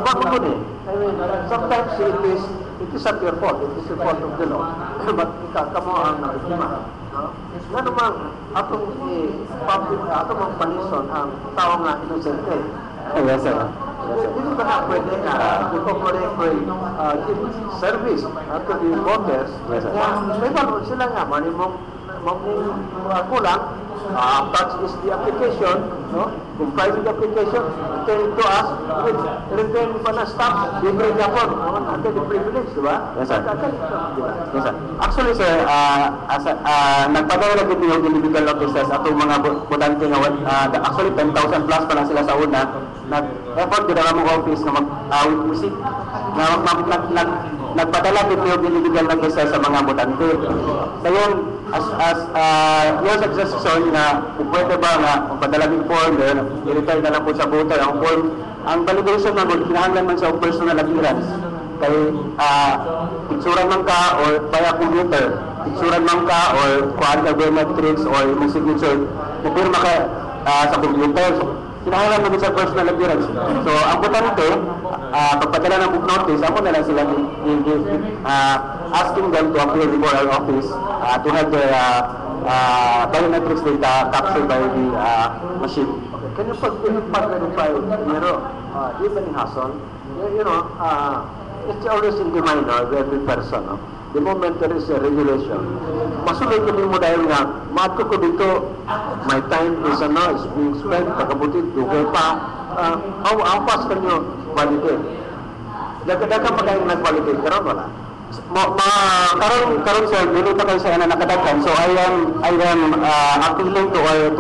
Bago mo eh. I mean, sometimes it is not your fault. It is the fault of the law. But kamo ang nakikima. No? Nga naman, atong atong panison ang tao nga inosente. Yes, sir. Hindi ba na pwede nga give service to the voters? Yes, sir. May bago sila nga, manimong kulang, touch is the application, no? Kung private application, return it to us, with return pa na staff, libre niya po, under the privilege, di ba? Yes, sir. Yes, sir. Actually, sir, nagpadala na dito yung individual officers at yung mga butante nga, actually 10,000 plus pa lang sila sa una, nag-effort din ang mga office na mag-visit, nagpadala dito yung individual officers sa mga butante. So yun, as yung suggestion na kung pwede ba na magpadala ng form, i-retire na lang po sa voter ang form, ang validation na kinahanglan man sa personal appearance. Kay picturean man ka or via computer, picturean man ka or kuhaan ka biometrics or yung signature, mapirma ka sa computer. So, kinahanglan mo sa personal appearance. So, ang butante, pagpadala ng book notice, ako na lang sila asking them to appear before our office to have their biometrics data captured by the machine. Okay. Can you pag-verify, do you have any hassle? You know, it's always in the mind of every person. No? The moment there is a regulation, masulit ko din mo dahil nga, mato ko dito, my time is being spent, pagkabutit, dugay pa. How fast can you validate? Daga-daga pa kayo nag-validate, karon wala? Karon sir, dili pa kayo sa nakadagan. So I am appealing to our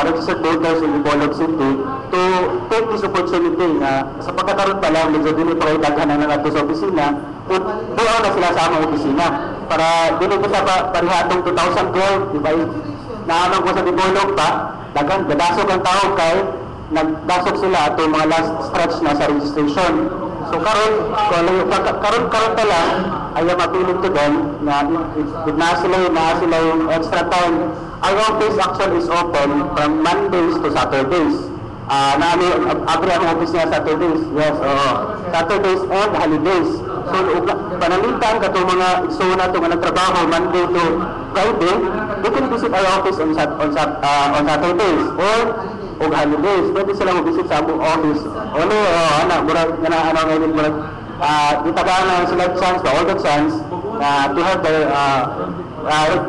registered voters in Bacolod City to take this opportunity na sa pagkakaroon pa lang, medyo dili pa kayo daghanan na nato sa opisina, doon na sila sa among opisina. Para dili ko sa parihatong 2012, di ba, naaman ko sa Bacolod pa, dadasok ang tao kay nagdasok sila ato mga last stretch na sa registration. So karon ta lang, I am appealing to them na if na sila yung extra time. Our office actually is open from Mondays to Saturdays. Agree ang office niya Saturdays. Yes, Saturdays and holidays. So panalitan kato mga igsuna to nga nagtrabaho Monday to Friday, they can visit our office on Saturdays or holidays. Pwede sila mag-visit sa among office. Ano, itagaan na sila chance, all the chance to have their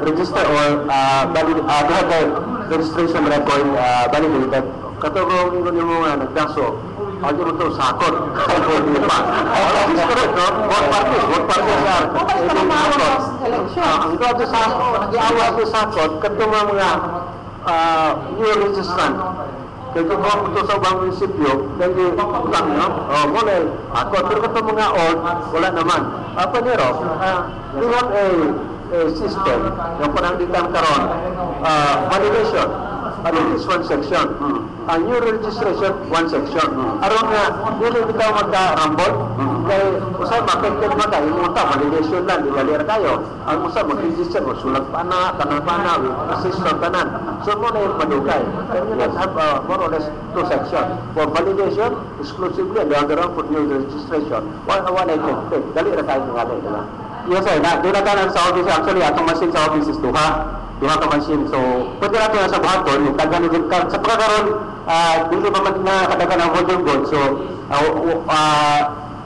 register or to have their registration record validated. Katulong ingon mo nga nagdaso, hindi mo ito sakot. Hindi pa. This is correct, no? Both parties are. Okay, sa mga election. Ang grabe sa sakot, katulong mga new registrant. Kaya kung ako ito sa ubang munisipyo, dahil lang, no? Muna, ako, pero katulong mga old, wala naman. Panero, we have a system, yung pananglitan karon, validation. It is one section. A new registration, one section. Aron nga, dili bitaw magka-rambol. Kaya, usay makikita mo tayo, yung validation lang, ilalira tayo. Ang usay, mag-register mo, sulat pa na, tanan pa na, assistant tanan. So, muna yung padugay. Kaya you not have more or less two sections. For validation, exclusively, and the other one for new registration. One I can take. Dali ra tayo nga tayo, Yes sir, doon na tayo sa office. Actually, atong machine sa office is duha ka machine. So, pwede natin na sa buhaton, yung tagan din ka. Sa pagkakaroon, dili pa nakadagan ang volume gold. So,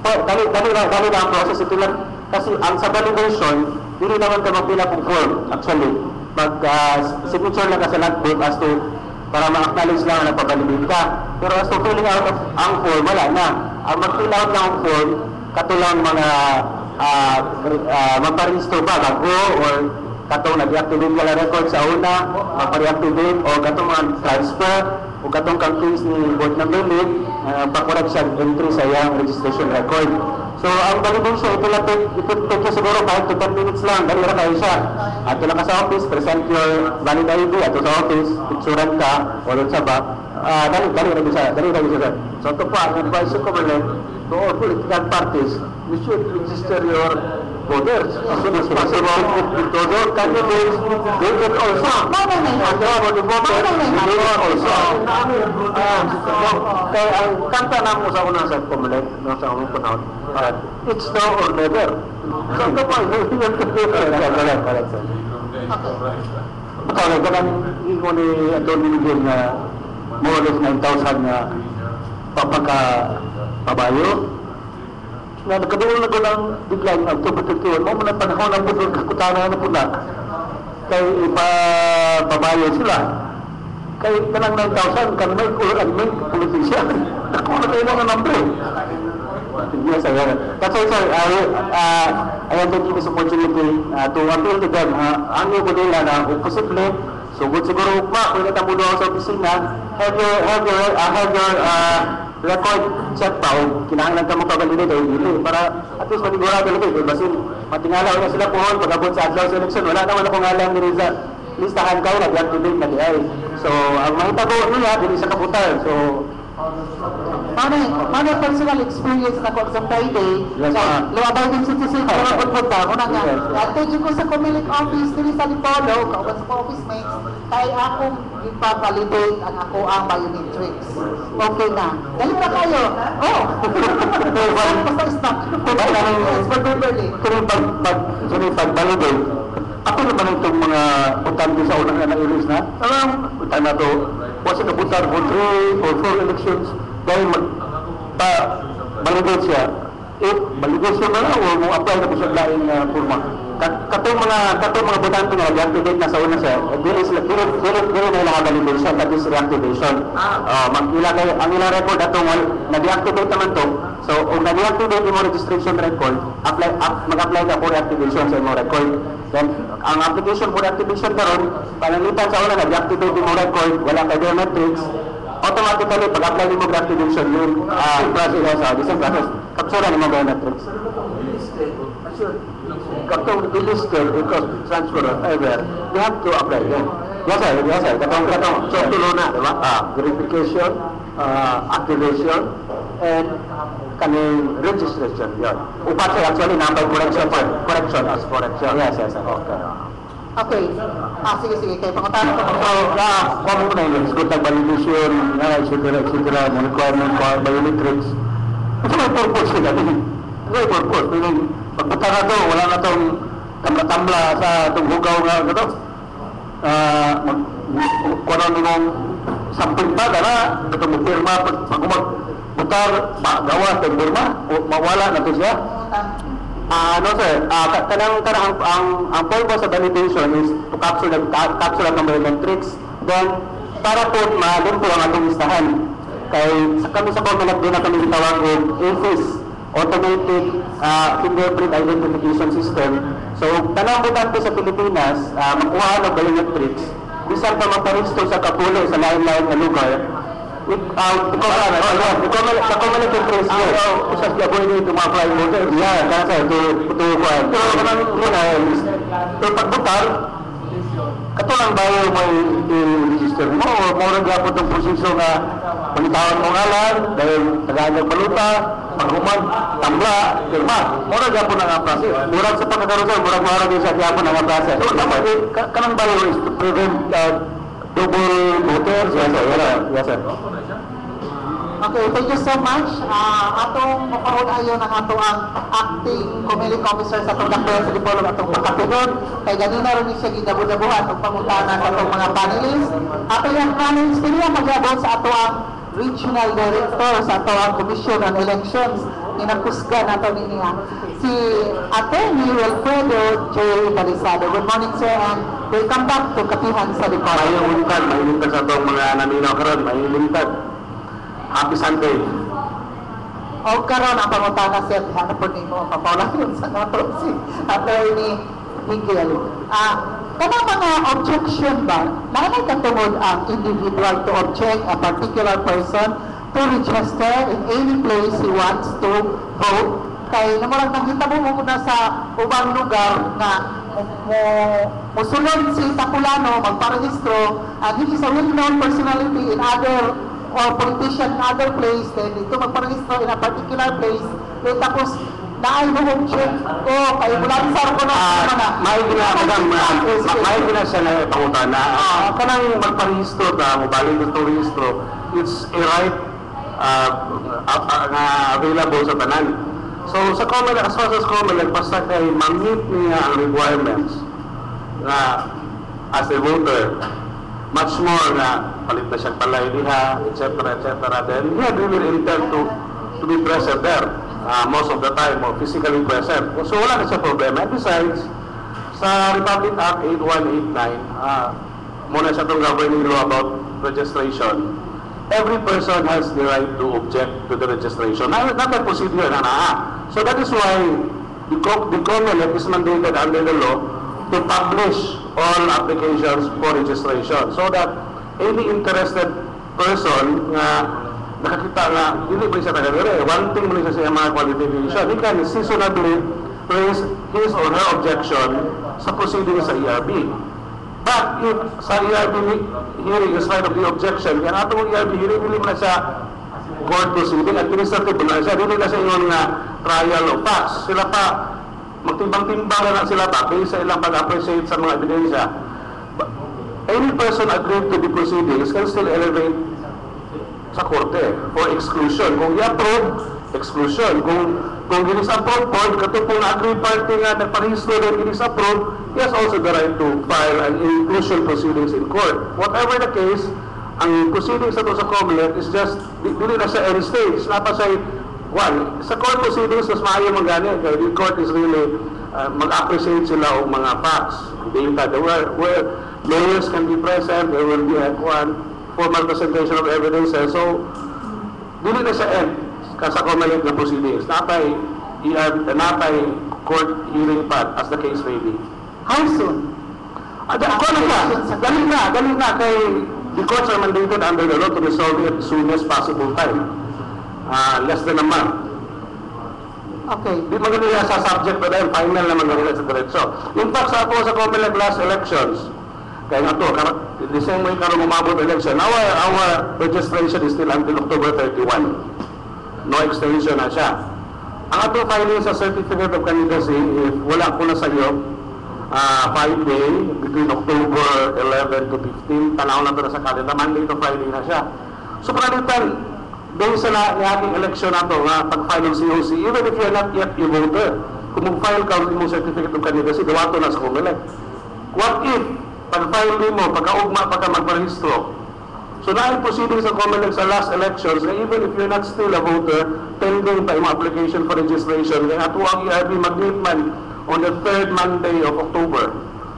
dali na ang process ito lang. Kasi ang sa validation, dili naman ka magpila kung form, actually. Mag-signature lang ka sa logbook as to para ma-acknowledge lang na nagpabalibid ka. Pero as to filling out ang form, wala na. Ang mag-fill out ng form, katulang mga magpa-register ba bago or katong nag-deactivate ka na record sa una, magpa-reactivate o katong mga transfer o katong kang case ni board ng Believe, pakurag siya entry sa iyang registration record. So, ang validation, ito take siguro 5 to 10 minutes lang, dali na kayo siya. Ato lang ka sa office, present your valid ID, ato sa office, picturean ka, o doon sa back, dali na siya. So, ito pa, ang advice ko mali, to all political parties, you should register your voters as soon as possible. So, those candidates, they can also, and they are the voters, they are also. Kaya ang kanta na mo sa unang sa Comelec, sa unang panahon, it's now or never. So, ito pa, correct, sir. Kaya ganang iko ni Atty. Miguel na more or less 9,000 na papagka-pabayo. Na nagkadulo na ko ng biglang October 31, mo na panahon na po doon kakutana na po na. Kaya ipapabayo sila. Kaya kanang 9,000, kan may politician. Ako na kayo mga number. Yes, sir. That's why, sir, I am taking this opportunity to appeal to them. Ano ko nila na kung posible, sugod siguro kung natamo doon sa opisina, have your record check pa o kinahanglan ka mo pabalidate o hindi para at least manigurado nito. Basin, matingala na sila po pag-abot sa adlaw sa election, wala naman akong alam ni Riza. Listahan kayo, nag-activate na di-ay. So, ang mahitabo nila, hindi sa kaputar. So, Mana personal experience na ko sa Friday, Yes, ma'am. law-abiding citizen ko na punta ko na nga. Attejo ko sa Comelec office, dili sa Dipolo, kauban sa office mates, kay akong ipavalidate ang ako ang biometrics. Okay na. Dali na kayo. Oh! Basta stop. Yes, for Beverly. Kung pag-validate, ako naman itong mga utang sa unang na na-release na. Alam, utang na ito, kasi nabutan for 3 or 4 elections, dahil validate siya. Validate siya na o mo apply na po siya laing forma. Katong mga butante nga, deactivate na sa una siya, dili na ilang validation, that is reactivation. Ang ilang record atong na-deactivate naman to, so kung na-deactivate yung registration record, mag-apply ka for reactivation sa imong record. Then, ang application for reactivation karon, panalitan sa una, na-deactivate yung record, wala kay biometrics, automatically, pag-apply mo reactivation yung process, the same process, kapsura ni mo biometrics. Katong delisted because transfer of ever, they have to apply then. Yes, sir. Katong. So, tulo na, di ba? Verification, activation, and kaning registration, yun. Upat sir, actually, number correction. Yes, sir. Okay. Sige. Kaya pangutangan ko. So, kung muna yung discount ng validation, etc. requirement for biometrics. Ito may purpose sila. May purpose. Pagpunta na ito, wala na itong tamla-tamla sa itong hugaw nga ito. Kung ano mong samping pa, na itong magpirma, pag magbutar, gawa itong pirma, mawala na ito siya. No sir, ang purpose sa validation is to capture ang biometrics. Then, para po malimpo ang atong listahan. Kami sa Comelec din na kami itawag ng AFIS, Automated Fingerprint Identification System. So, tanang butante sa Pilipinas, makuha ng biometrics, bisan pa magpa-register sa kapulo sa lain-lain na lugar, sa Comelec interest yun. Usas niya po yung tumapay mo. Yeah, kasi ito muna pagbutar, katulang bayo mo i-register mo o mura niya po itong posisyon na panitawan mo ngalan dahil tagaanyag baluta, paghuman, tambla, firma. Mura niya po na nga process. Murag sa pagkakaroon, murag din sa niya po na nga process. So, kanang bayo is to prevent double voters. Yes, sir. Okay, thank you so much. Atong makaroon ayon ang ato ang acting Comelec officer sa itong dakbayan sa Dipolo atong pagkapinod. Kay ganina rin siya gidabu-dabuhan ang pangutana sa itong mga panelists. Ato yung panelists, kaya mag-abot sa ato ang regional director sa ato ang Commission on Elections Ninakusga na ito niya. Si Attorney Wilfredo J. Balisado. Good morning, sir, and welcome back to Kapihan sa Dipolo. Mahilintad sa itong mga naminaw karon, mahilintad. Happy Sunday. O karon ang pangutana siya, ano po ni mo, papaulan yun sa nato si Attorney Miguel. Kanang mga objection ba, naanay katungod ang individual to object a particular person to register in any place he wants to vote? Kay namurang nakita mo muna sa ubang lugar na musulod si Taculano magparehistro and he is a well-known personality in other or politician in other place, then ito magparehistro in a particular place, then tapos naay mo object ko, kay bulansar ko na May gina siya na pangutan na kanang magparehistro ta, mabaling ng rehistro, it's a right na available sa tanan. So sa COMELEC, as far as COMELEC, basta kay ma-meet niya ang requirements na as a voter, much more na palit na siyang palay diha, etc., then he had really intent to be present there most of the time, or physically present. So wala na siya problema. And besides, sa Republic Act 8189, muna siya itong governing law about registration. Every person has the right to object to the registration. Not a procedure na So that is why the COMELEC is mandated under the law to publish all applications for registration so that any interested person na nakakita na hindi ba siya taga-dire, wanting mo siya sa mga qualification, he can seasonably raise his or her objection sa proceeding sa ERB. But if sa ERB hearing is right of the objection, kaya nato mong ERB hearing, hindi mo na siya court proceeding, administrative na siya, hindi na siya yung trial o facts. Sila pa, magtimbang-timbang na sila pa, based sa ilang pag-appreciate sa mga ebidensya. Any person agreed to the proceedings can still elevate sa korte for exclusion. Kung i-approve, exclusion. Kung ginis-approve po, katupong na-agree party nga nagparehistro na ginis-approve, he has also the right to file an inclusion proceedings in court. Whatever the case, ang proceedings na to sa COMELEC is just, dili na sa end stage. Napa siya, one, sa court proceedings, mas maayo magani. The court is really, mag-appreciate sila o mga facts. Data, where lawyers can be present, there will be one formal presentation of evidence. So, dili na sa end sa COMELEC na proceedings. Napay court hearing pa as the case may be. How soon? Ako na siya. Dali na kay the courts are mandated under the law to resolve it soonest possible time. Less than a month. Okay. Di maganda sa subject na dahil final naman nila sa diretso. In fact, sa ako sa COMELEC last elections, kaya nga to, the same way karon umabot election, our registration is still until October 31. No extension na siya. Ang ato filing sa certificate of candidacy, if wala ko na sa iyo, 5-day, between October 11 to 15, tanaw na to na sa kalenda, Monday to Friday na siya. So panalitan, based sa ating election na to, pag-file ng COC, even if you're not yet a voter, kung mag-file ka ng certificate of candidacy, dawato na sa COMELEC. What if, pag-file mo, pagka-ugma, pagka magparehistro, so na proceeding sa COMELEC sa last elections, na even if you're not still a voter, pending pa yung application for registration, kaya ato ang ERB mag-meet on the 3rd Monday of October.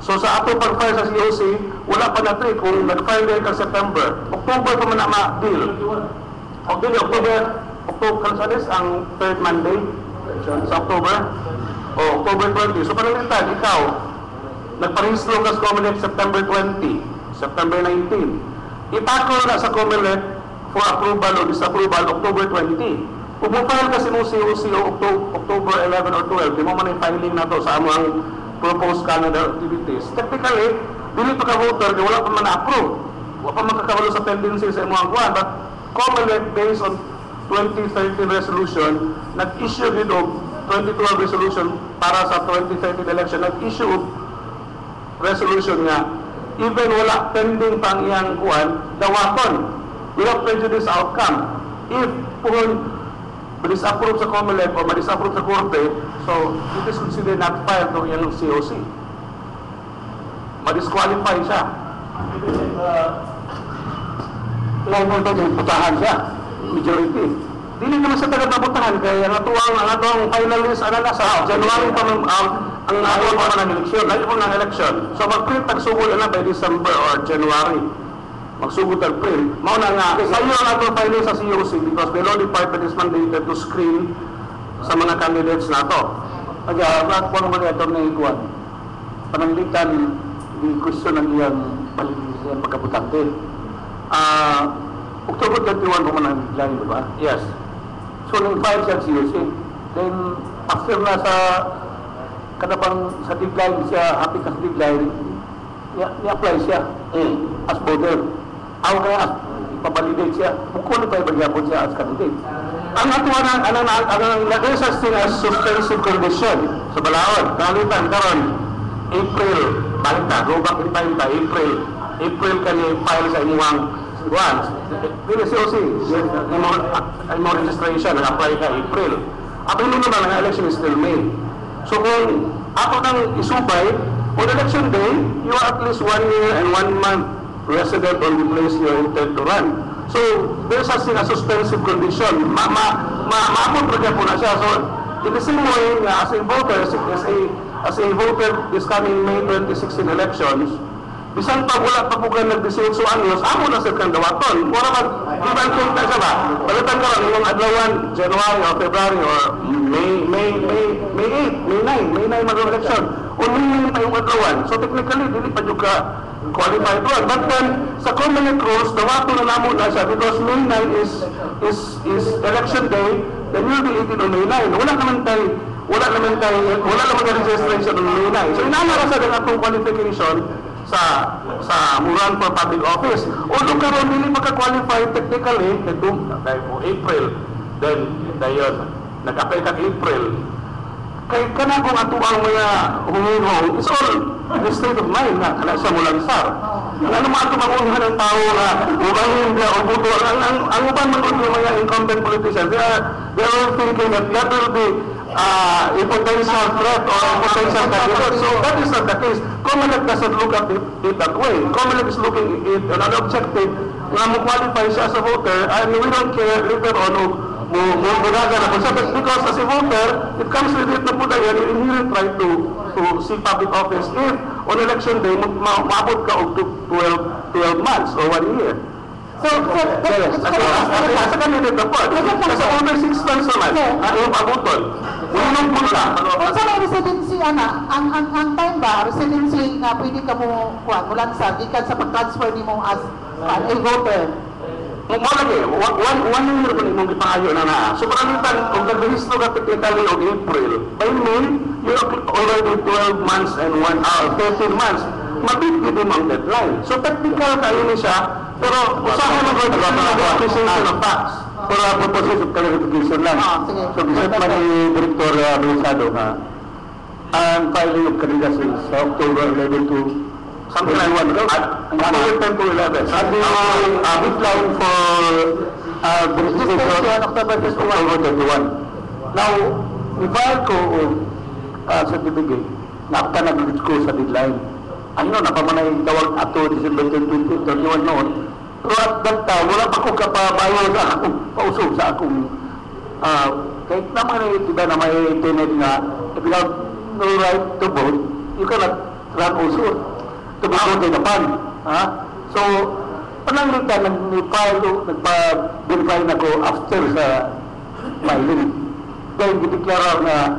So sa ato pag-file sa COC, wala pa na ito kung nag-file din ka September. October pa man na ma-deal. October, kalis ang 3rd Monday sa October. O October 20. So panalitan, ikaw, nagparehistro ka sa COMELEC September 20, September 19. Itakol na sa COMELEC for approval o disapproval October 20. Kung mo-file kasi mo COC October 11 or 12, di mo man yung filing na to sa among proposed calendar activities. Technically, dili pa ka-voter, di wala pa man na-approve. Wala pa magkakawalo sa tendency sa imong kuwan. But COMELEC, based on 2013 resolution, nag-issue din of 2012 resolution para sa 2013 election, nag-issue of resolution nga, even wala pending pang iyang kuwan, dawaton, without prejudice outcome. If kung ma-disapprove sa COMELEC o ma-disapprove sa Korte, so it is considered not filed to iyang COC. Ma-disqualify siya. Kailangan mo ito yung putahan siya, majority. dili naman sa taga-nabutahan kaya ang atuang finalist ana na sa January pa ang atuang pa ng eleksyon, lahi po ng eleksyon. So mag-print tagsugod na by December or January. Magsugod ang print. Mao na nga sayo ang atong filing sa COC because the law department is mandated to screen sa mga candidates nato. Kaya ako naman ito na ikuan. Pananglitan di question ang iyang palilisan pagkabutante. October 31 po man ang deadline, di ba? Yes. So, nag-file siya COC. Then, after na sa kanapang sa deadline siya, happy ka sa deadline, i-apply siya as voter. Ako kaya, ipabalidate siya. Qualify ba niya po siya as candidate? Ang atuwa ang nag-resisting as suspensive condition sa Balaod. Kalitan, karon April, balik na, go back in time ta, April kani file sa inyong once. Dili COC, imo registration, nag-apply ka April. Ako yun naman, ang election is still May. So kung ako nang isubay, on election day, you are at least 1 year and 1 month resident on the place you intend to run. So, there's a suspensive condition. Maapot rin po na siya. So, in the same way, as a voter, this coming May 2016 elections, bisan pa wala pa po ka nag-18 anyos, ako na sa kang dawaton. Wala mag, ibang think na siya ba? Balitan ka lang, yung adlawan, January or February or May 9 mag-election. O May pa yung adlawan. So technically, dili pa yung ka qualified one. But then, sa common rules, dawaton na namo na siya because May 9 is election day, then you'll be 18 on May 9. Wala naman tayo registration on May 9. So inamara sa din atong qualification sa Muran for Public Office. Although karon dili maka-qualify technically nitong April, then dayon nag-apply ka April. Kay kana kung ato ang mga humihong, it's all the state of mind na kana siya mulansar. Ano man ato mangunhan ng tao na ubahin niya o buto ang uban man yung mga incumbent politicians, they are thinking that will be a potential threat or a potential candidate. So that is not the case. Comelec doesn't look at it that way. Comelec is looking at it on an objective na mo-qualify siya as a voter and we don't care later on mo-bunaga na po siya. Because as a voter, it comes with it na po na yan, yung inherent right to see public office if on election day, maabot ka og 12 months or 1 year. So, sa candidate na po. Kasi over 6 months naman, ang iyong abuton. Unang punta. Kung sa may residency, ang time ba, residency na pwede ka mo, mulansar, di ka sa pag-transfer ni mo as a voter. Mo lagi, 1 year ko ni mong ipaayo na. So, paramitan, kung nag-register ka technically on April, by May, you're already 12 months and 1 hour, 13 months. Mabigit din ang deadline. So, technical kayo ni siya, pero usahan mo ba ito appreciation of facts? For purposes of clarification lang. So, bisip man ni Director Belisado nga, ang filing of candidacy sa October 11 to something like 1 ago. October 10 to 11. At the deadline for verification October 21. Now, i-file ko certificate na ako nag-reach ko sa deadline. Ano, napamanay tawag ato December 20, 31 noon. Pero at that time, wala pa ko kapabayo sa akong pausog sa akong kahit naman iba na may tenet nga if you have no right to vote, you cannot run also to be voted upon. So, pananglitan, nagpa-verify na ko after sa filing. Dahil gideklara na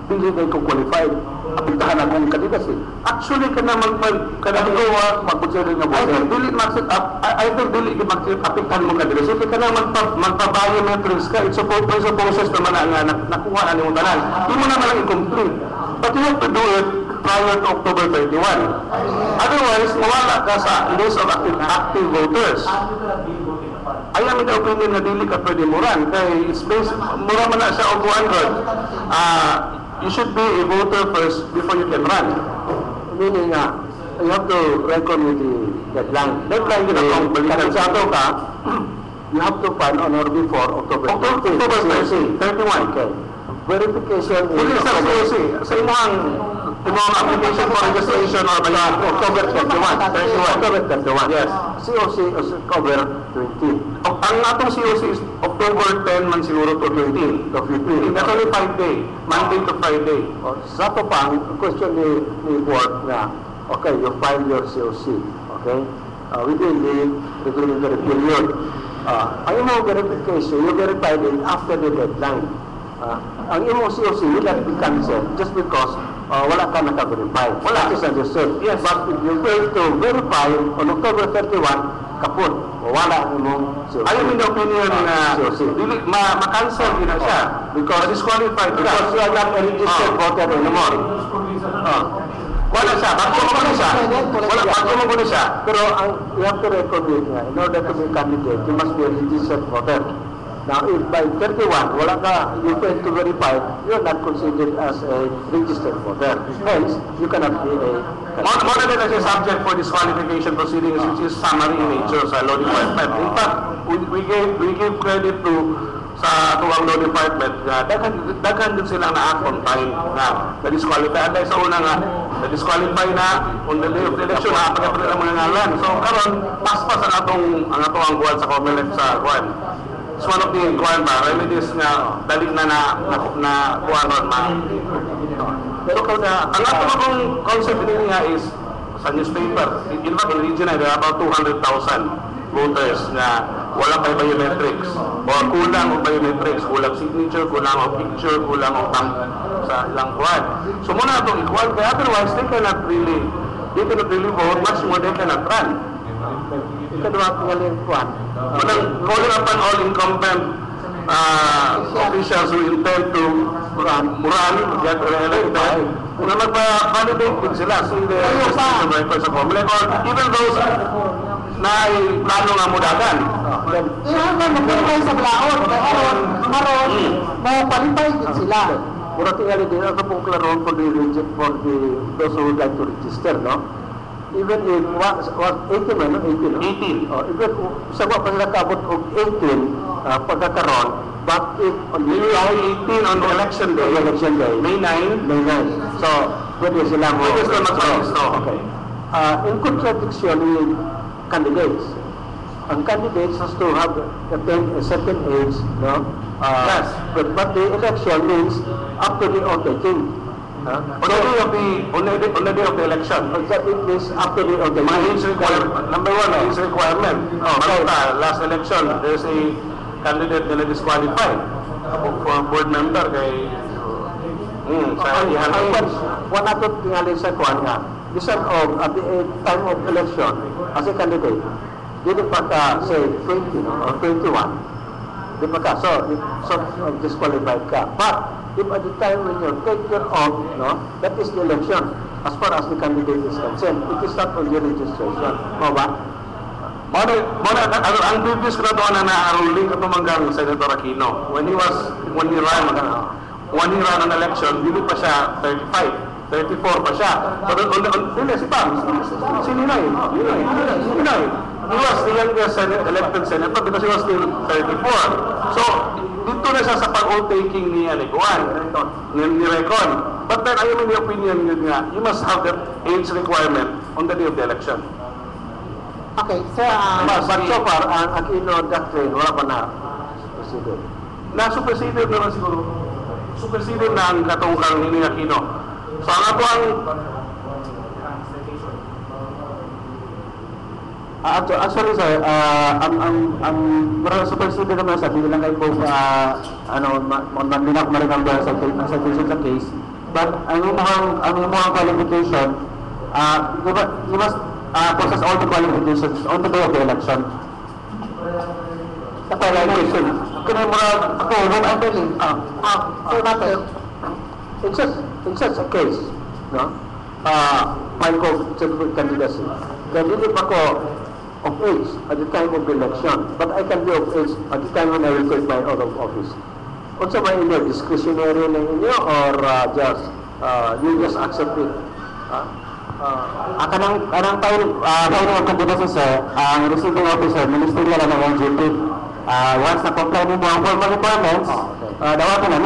hindi na ko qualified. Apitahan akong kandidacy. Actually, mag-consider nga voter. I think dili apitahan mo kandidacy. Kaya na magpa-biometrics ka. It's a process naman na nakuha na yung tanan. Hindi mo naman lang i-complete. But you have to do it prior to October 31. Otherwise, mawala ka sa list of active voters. I am in the opinion na dili ka pwede muran. Kaya it's based, mura man na siya o 200. You should be a voter first before you can run. Meaning, you have to reckon with the deadline. Deadline yun akong balikan sa ato ka, you have to file on or before October 31. Okay. Verification is sa COC. Sa imong Yung application for registration or by October 31. October 31. Yes. COC is October 20. Ang atong COC is October 10 man siguro to 15. To 15. That's only 5 days. Monday to Friday. Sa to pa, ang question ni board na, okay, you file your COC. Okay? Within the regulatory period. Ang imong verification, you verified it after the deadline. Ang imong COC will not be cancelled just because wala ka naka-verify. Wala is understood. Yes. But if you fail to verify on October 31, kaput. Wala ang imong COC. Ayaw in the opinion na ma-cancel din na siya because disqualified because you are not a registered voter anymore. Wala siya. Bago mo na siya. Bago mo na siya. Pero you have to record it nga. In order to be a candidate, you must be a registered voter. Now, if by 31, wala ka, you fail to verify, you're not considered as a registered voter. Hence, you cannot be a candidate. More than as a subject for disqualification proceedings, which is summary in nature sa law department. In fact, we give credit to sa tuwang law department na daghan din silang na-act on time na na-disqualify. At sa una nga, na-disqualify na on the day of the election, nakapagkat nila mga ngalan. So, karon paspas ang atong buwan sa COMELEC sa Juan. It's one of the remedies nga dali na kuwanon pero ang atong concept niya is sa newspaper. In fact, in region there are about 200,000 voters na wala pa biometrics o kulang o biometrics, kulang signature, kulang o picture, kulang o thumb sa ilang kuwan. So muna itong ikuan, kaya otherwise they cannot really vote, much more they cannot run. Ikaduha tingaling kuwan. Calling upon all incumbent officials who intend to run, get re-elected, na magpa-validate din sila sa system records sa COMELEC or even those na plano nga mudagan. Iyan na magpapay sa blaon. Karon, mo palipay din sila. Pero tingali din, ako pong klaron for those who would like to register, no? Even if 18 man, no? 18, no? 18. Even sa mga pa sila kabot og 18 pagkakaroon, but if on the 18 on the election day, May 9, so pwede sila mo. Pwede sila mag-register. Okay. In contradiction with candidates, ang candidates has to have attained a certain age, no? Yes. But the election means up to the taking. On the day of the election. That it means up to the My age requirement. Number one, age requirement. Last election, there's a candidate na disqualified for board member kay sa iyan. One ato tingali sa kuan nga. Bisan og at the time of election as a candidate, dili pa ka say 20 or 21. Di pa ka so disqualified ka. But if at the time when you take your oath, no, that is the election. As far as the candidate is concerned, it is not on the registration. Mo ba? Ang previous ko na doon na na-ruling katumanggang Senator Aquino, when he ran an election, hindi pa siya 35, 34 pa siya. Pero si Pam, si Ninoy. He was the youngest elected senator because he was still 34. So, dito na siya sa pag-oath taking ni Juan, ni Recon. But then, ayaw mo yung opinion yun nga, you must have that age requirement on the day of the election. Okay, sir, But so far, ang Aquino doctrine, wala pa na superseded. Na-superseded naman siguro. Superseded na ang katungkang ni Aquino. So, ang ako actually sir, ang superseded naman sa hindi lang kayo po manlinak ma-remember sa citation sa case. But ang imong qualification, you must process all the qualifications on the day of the election. Sa question. Kaya mo ako, actually, Sir Mateo, in such a case, no? File ko certificate candidacy. Then hindi pa ko of age at the time of the election, but I can be of age at the time when I will take my oath of office. Unsa may inyo, discretionary na inyo or you just accept it? Kanang file ng candidacy sir, ang receiving officer, ministerial na ng NGP. Once na-comply mo ang formal requirements, dawatin na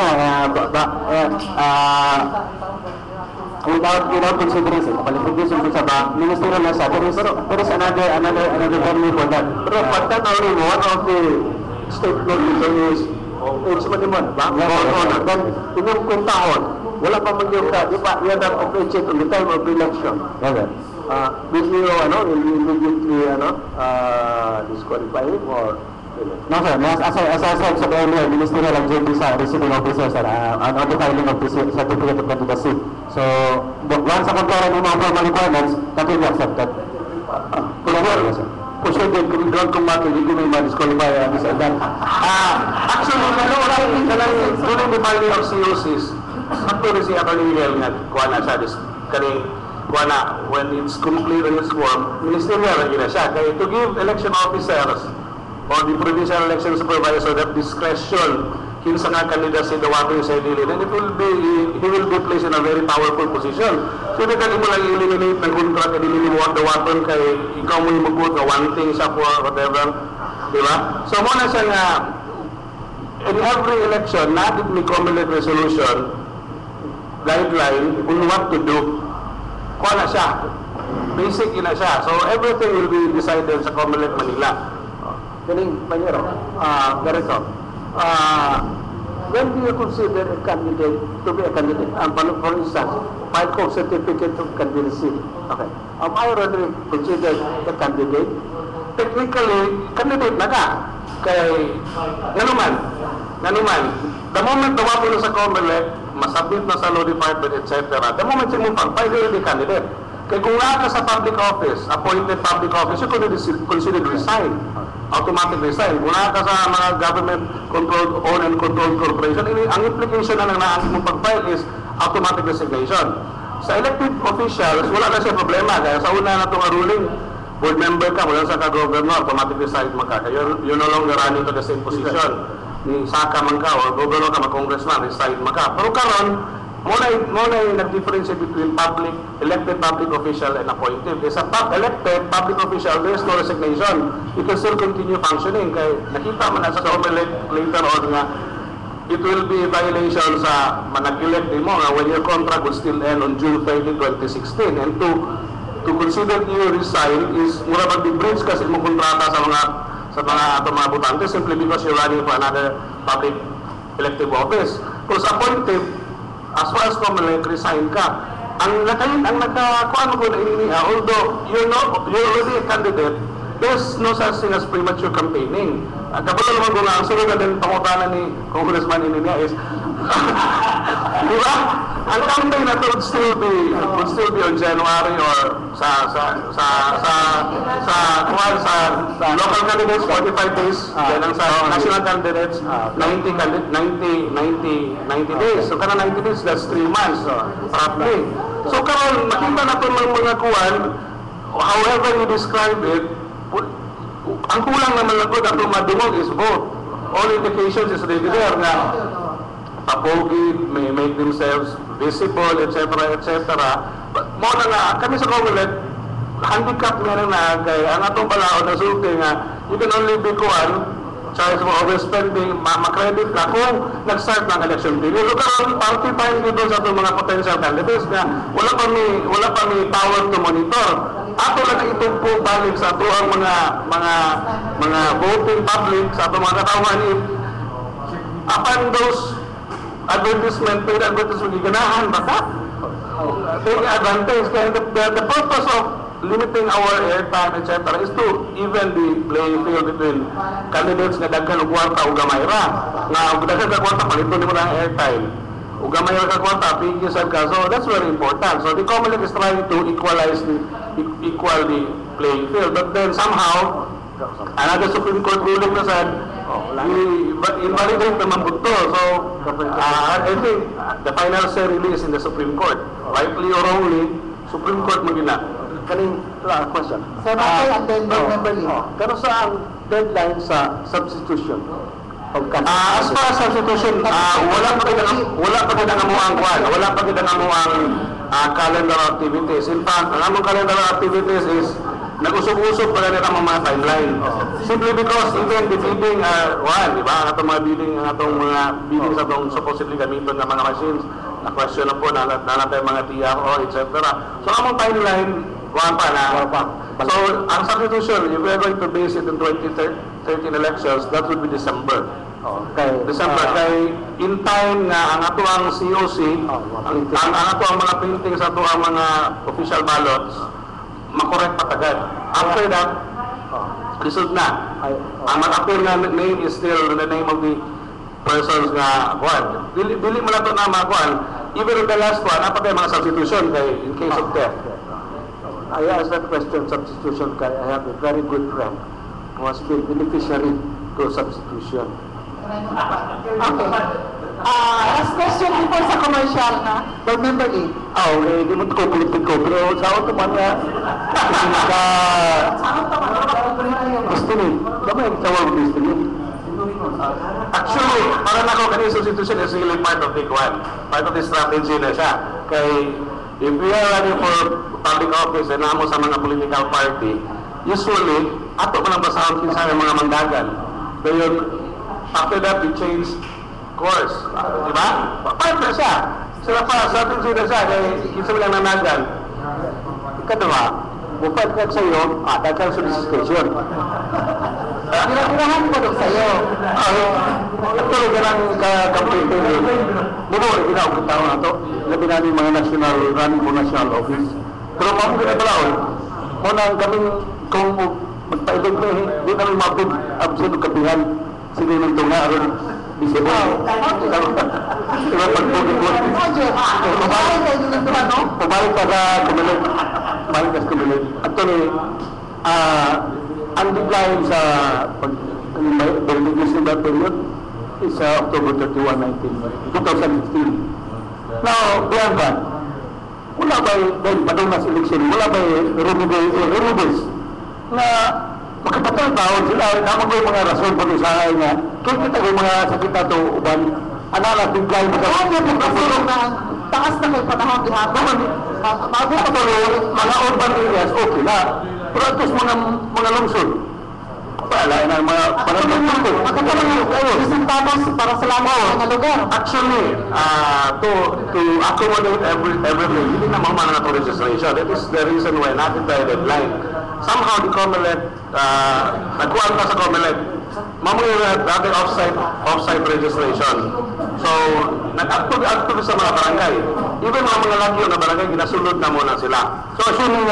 without considering sa qualification sa ba, ministerial na siya, there is another venue for that. Pero pagkataon mo, one of the statement ito is, age mo naman, ba? Then, inyong kwentahon, wala pa man yung ka, di ba, yan ang appreciate on the time of election. Yes, sir. Will you immediately, disqualify him or? No, sir. As I said earlier, ministerial ang duty sa receiving officer, sir, on the filing of the certificate of candidacy. So, once na comply ng mga formal requirements, that will be accepted. Yes, sir. Proceeded, kung hindi ko may ma-disqualify this and that. Actually, during the filing of COCs, actually si Atty. Miguel nga, kuha na siya, kuha na, when it's complete in its form, ministerial na gina siya. Kaya to give election officers or the provincial election supervisor that discretion kinsa nga candidacy dawato yung sa dili, then he will be placed in a very powerful position. So di ka mo lang eliminate ng contract na dili mo dawaton kay ikaw mo yung magbuot na one thing siya for whatever, di ba? So muna siya nga in every election, natin may common resolution guideline on what to do. Kuha na siya. Basic na siya. So everything will be decided sa Comelec Manila. Galing, Panyero. Ganito. When do you consider a candidate to be a candidate? For instance, file ko certificate of candidacy. Okay. Am I already considered a candidate? Technically, candidate na ka. Kay, nganuman. The moment nawapo na sa Comelec, masabit na sa law department, etc. The moment siya mong pag-file, you're the candidate. Kaya kung nga ka sa public office, appointed public office, you could consider resign. Automatic resign. Kung nga ka sa mga government-controlled, owned and controlled corporation, ang implication na nang mong pag-file is automatic resignation. Sa elected officials, wala na siya problema. Kaya sa una na itong ruling, board member ka, wala sa ka-governor, automatic resign mo ka. Kaya you're no longer running to the same position. Ni Saka man ka, o governor ka, mag-congressman, resign man ka. Pero karon, muna yung nag-differentiate between elected public official and appointed. Sa elected public official, there is no resignation. You can still continue functioning. Kaya nakita man na sa Comelec later on nga, it will be a violation sa manag-elect mo nga when your contract will still end on June 30, 2016. And to consider you resign is mura mag-breach kasi mo kontrata sa mga butante simply because you're running for another public elective office. Kung sa appointed, as far as Comelec, resign ka. Ang nakakuan ko na iniha, although you're already a candidate, there's no such thing as premature campaigning. Kapag naman ko nga, ang sunod na din pangutanan ni Congressman Ininia is, di ba? Ang campaign na to would still be on January or sa local candidates, 45 days, then ang sa national candidates, 90 days. So kana 90 days, that's 3 months, roughly. So karon makita na ito ng mga kuwan, however you describe it, ang kulang naman lang ko dapat madungog is vote. All indications is already there na papogi, may make themselves visible, etc. But mo na nga, kami sa Comelec, handicap nga na kay ang atong balaod na sulti nga, you can only be kuwan, charge mo overspending, makredit ka kung nag-start ng election period. So karon party time dito sa itong mga potential candidates na wala pa may power to monitor. Ato lang itugpo balik sa ato ang mga voting public sa ato mga katawan upon those advertisement, paid advertisement, ganahan ba ka? Take advantage. Kaya the purpose of limiting our airtime, etc. is to even the playing field between candidates na daghan og kwarta o gamay ra. Nga daghan ka kwarta, palito nimo na ang airtime. O gamay ra ka kwarta, pigisan ka. So that's very important. So the Comelec is trying to equal the playing field. But then somehow, another Supreme Court ruling na said, invalidate naman buto. So, I think the final say release in the Supreme Court. Rightly or wrongly, Supreme Court mo gina. Kaning question. Sir Michael and then Member Lee. Pero sa ang deadline sa substitution of candidates? As far as substitution, wala pa kita nga mo ang calendar activities. In fact, ang among calendar activities is nag-usog-usog pa rin ang mga timeline. Simply because even the bidding are di ba? Ang atong mga bidding sa itong supposedly gamiton ng mga machines, na-question na po, tayo mga TRO, etc. So, among timeline, wala pa na. So, ang substitution, if we're going to base it in 2013 elections, that would be December. December, kay in time na ang ato ang COC, ang ato ang mga printing sa ato ang mga official ballots, makorek patagad. After that, result na. Ang mag-appear na name is still the name of the persons nga kuan. Dili mo na ito na makuan. Even in the last one, apa tayo mga substitution kay in case of death. I asked that question, substitution, kay I have a very good friend who has been beneficiary to substitution. Okay. Last question before sa commercial na. Board Member Lee. Okay, di mo ito kukulitin ko, pero sa ako naman nga, gusto ni, damay ang tawag gusto ni. Actually, para na ako kanina substitution is really part of the kuan. Part of the strategy na siya. Kay if we are running for public office and namo sa mga political party, usually, ato pa lang basahon kinsa ng mga mandagan. Ngayon, after that, we change course. Diba? Part na siya. Sila pa, strategy na siya. Kaya kinsa lang nanagan. Ikadwa, bukal ka sa iyo, dagang solicitation. Pinapirahan ko doon sa'yo. Ito rin ang kampito ni Bumo, ginawag ang tao na ito. Labi na yung mga national, running for national office. Pero mga pinapalaon, muna kaming, kung magpaibig mo, di namin mapid absent ng kapihan. Sininong ito nga, aron, bisebo. Diba, pagpugin mo. Pumalik ka sa kumilig. Pumalik ka sa kumilig. At ito ang deadline sa verification that period is October 31, 2016. Now, Bianca, wala ba dahil padunas election, wala ba renewables na makapatang taon sila, naman ko yung mga rason po sa akin nga, kaya kita yung mga sakit na ito, uban, anala, deadline mo Kaya niya pagkasulong na taas na may panahon di hapon. Bago pa ito, mga urban areas, okay na. Pero at mga lungsod, wala na mga panagpapagod. Magkakaroon kayo. Resultados para sa lamang mga lugar. Actually, to accommodate everything, hindi na mamana na registration. That is the reason why natin tayo deadline. Somehow, the COMELEC, nagkuhan pa sa COMELEC, mamuyo na natin off-site registration. So, nag-active sa mga barangay. Even mga lagyo na barangay, ginasulod na muna sila. So, assuming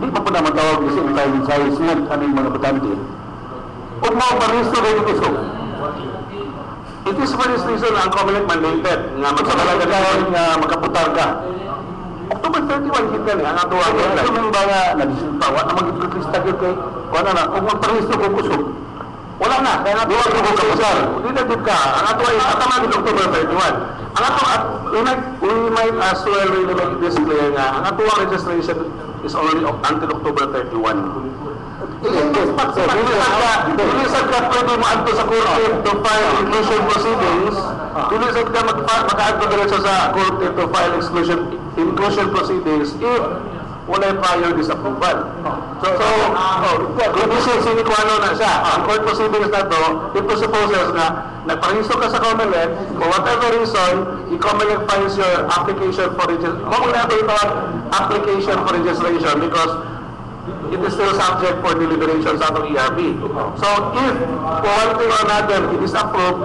di pa po na matawag kasi time sa isnet aming mga butante, huwag mo paristo rin ito so. It is for this reason ang COMELEC mandated nga magsalaga Kaya nga makaputar ka. October 31 kita ni ang atuwa Kaya deadline. assuming ba nga, nabisinta, wala na mag-iprotesta yun kay, wala na, huwag magparisto kung kusog. Wala na, kaya nga tuwa ko kapusar. Hindi na dip ka. Ang atuwa is ataman ng October 31. Ang atuwa, we might as well really make this clear nga, ang atuwa registration is only until October 31. Bilisag ka pwede mo adto sa korte to file inclusion proceedings. Bilisag ka maka-adto diretso sa korte to file inclusion proceedings if wala prior disapproval. So, condition sine qua non na siya. Ang court proceedings na to, it presupposes na nagparehisto ka sa COMELEC, for whatever reason, i-COMELEC files your application for registration. Mamuna ito itawag application for registration because it is still subject for deliberation sa atong ERB. So, if for one thing or another, it is approved,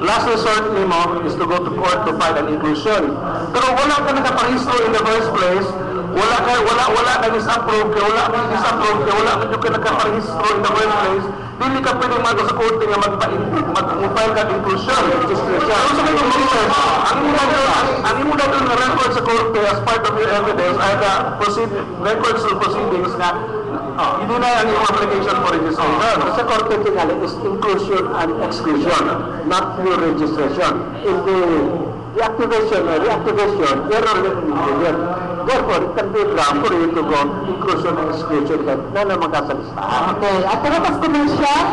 last resort nimo is to go to court to file an inclusion. Pero wala ka nakaparehistro in the first place, wala ka dis-approve, wala ka nakaparehistro in the first place, dili ka pwede mag sa korte nga mag-file ka inclusion. Pero sa kanyang research, ang imo na doon na record sa korte as part of your evidence ay the records of proceedings nga hindi na ang iyong application for registration. Sa korte tingali is inclusion and exclusion, not pure registration. In the reactivation, error yun. Therefore, it can be a ground for you to go inclusion and exclusion na magkasalista. Okay. At tapos commercial,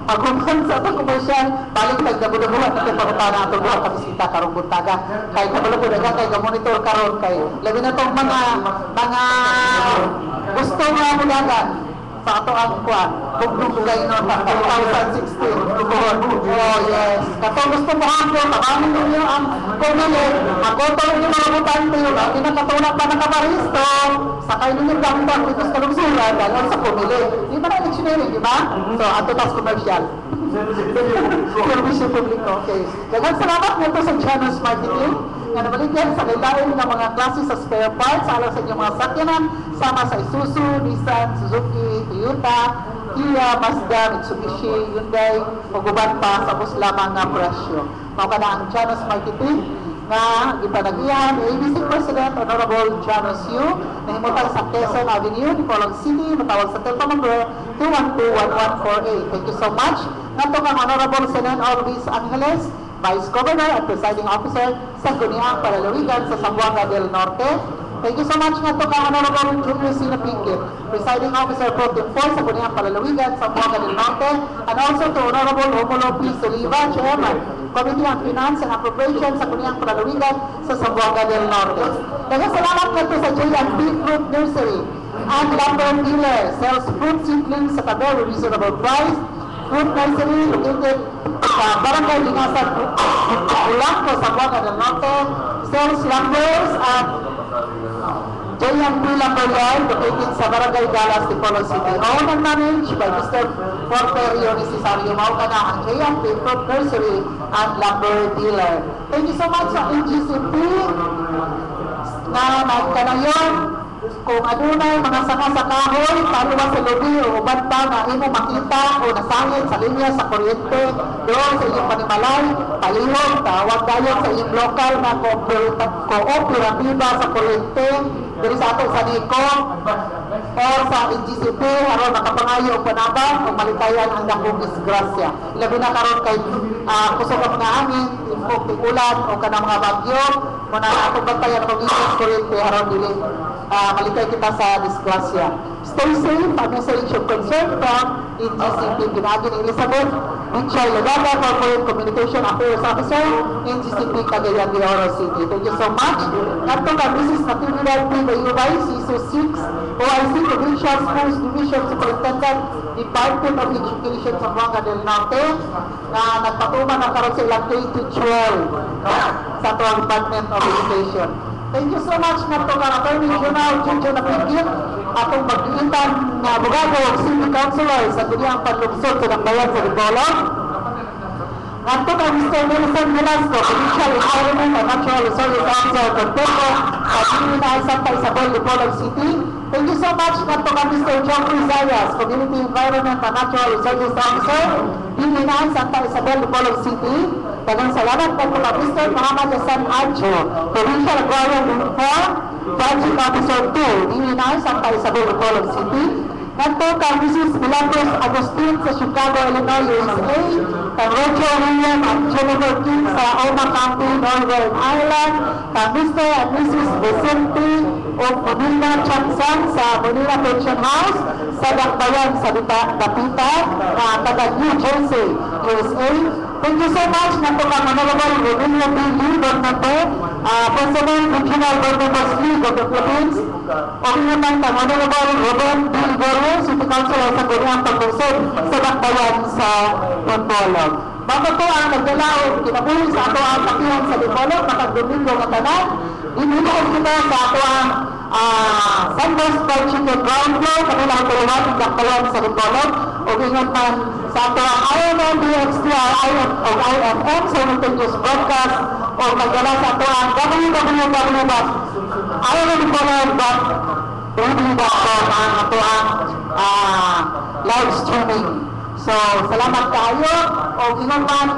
pagkumpun sa itong commercial, balik nagdabudabuhan natin pagkutana ang itong buhat tapos kita karong buntaga. Kaya kabalagbudaga, kaya ka-monitor karon kay labi na itong mga gusto nga mulagan. sa ato ang kuan bugdugay no 2016. Oh yes, kato gusto mo ako tawanin ninyo ang pumili makoto ninyo mga butante ang kinakatulak pa ng kabaristo sakay ninyo gambang dito sa lungsura dahil sa pumili di ba na electioneering di ba? So ato tas commercial service publiko. Okay, daghang salamat nito sa Janus Marketing nga nabaligyan sa kailain ng mga klase sa spare parts alang sa inyong mga sakyanan sama sa Isuzu, Nissan, Suzuki, Toyota, Kia, Mazda, Mitsubishi, Hyundai o guban pa sa bus lamang nga presyo. Mao ka na ang Janus Marketing nga ipanagihan ni ABC President Honorable Janus Yu na himutan sa Quezon Avenue, Dipolog City, matawag sa telephone number 212-1148. Thank you so much. Nato kang Honorable Senan Alvis Angeles, Vice Governor at Presiding Officer sa Guniang Palalawigan sa Zamboanga del Norte. Thank you so much nga to kang Honorable Julio Sina Pinkit, Presiding Officer Pro Tem 4 sa Guniang Palalawigan sa Zamboanga del Norte, and also to Honorable Romulo P. Soliva, Chairman, Committee on Finance and Appropriations sa Guniang Palalawigan sa Zamboanga del Norte. Daghang salamat nga to sa J&B Fruit Nursery and Lumber Dealer, sells fruit seedlings at a very reasonable price. Fruit Nursery located sa Barangay Lingasan, Ulanco, Zamboanga del Norte, sells lumbers at J&B Lumber Yard located sa Barangay Galas, Dipolog City. Owned and managed by Mr. Porterio Necesario. Mao ka na ang J&B Fruit Nursery and Lumber Dealer. Thank you so much sa NGCP na nagkanayon kung adunay mga sanga sa kahoy, paluwa sa lubi o uban pa na imo makita o nasangit sa linya sa kuryente doon sa inyong panimalay, palihog, tawag dayon sa inyong lokal na kooperatiba sa kuryente diri sa ato sa NICO o sa NGCP aron makapangayo og panabang o malikayan ang dakong disgrasya. Labi na karon kay kusog ang mga hangin, timpok, tigulan o kanang mga bagyo, muna atong bantayan og inyong kuryente aron dili malikay kita sa disgrasya. Stay safe, a message of concern from NGCP Pinagi ni Elizabeth Mitchell Lagada, Corporate Communication Affairs Officer, NGCP Cagayan de Oro City. Thank you so much. Nato ka Mrs. Natividad P. Bayubay, CISO 6, OIC Provincial Schools Division Superintendent, Department of Education sa Zamboanga del Norte, na nagpatuman na karon sa ilang K-12 sa ato Department of Education. Thank you so much nga to kang Attorney General Junjun Napigil, atong mag-iintan na abogado o City Councilor sa Guniang Panlungsod sa Dakbayan sa Dipolog. Nganto kang Mr. Nelson Velasco, Provincial Environment and Natural Resources Officer of Conteco sa Guniang Santa Isabel, Dipolog City. Thank you so much nganto kang Mr. Jeffrey Zayas, Community Environment and Natural Resources Officer, Guniang Santa Isabel, Dipolog City. Daghang salamat po kay Mr. Muhammad Hassan Adjo, Provincial Agrarian Reform Project Officer 2, Illinois, Santa Isabel, Dipolog City. Nganto kang Mrs. Milagros Agustin sa Chicago, Illinois, USA. Kang Roger William at Jennifer King sa Oma County, Northern Ireland. Kang Mr. and Mrs. Vicente o Bonilla Chansan sa Bonilla Pension House sa Dakbayan sa Dapita, taga New Jersey, USA. Thank you so much nganto kang Honorable Rodilio B. Lee Bernate, President Regional Governors League of the Philippines, o naman kang Honorable Ruben B. Igoro, City Councilor sa Guniang Panlungsod sa Dakbayan sa Dipolog. Bago po ang nagdalaw, kinabuhi sa ato ang takihan sa Dipolog, makag-Domingo nga tanan, inilihon kita sa ato ang Sunburst Fried Chicken Ground Floor, kanilang tuluhan ng Dakbayan sa Dipolog, o ingon man sa ato ang IMM, DXTR, IFM, simultaneous broadcast, o magdala sa ato ang www.IMMDipolog.tv.com ang ato ang live streaming. So, salamat kayo, o ingon man,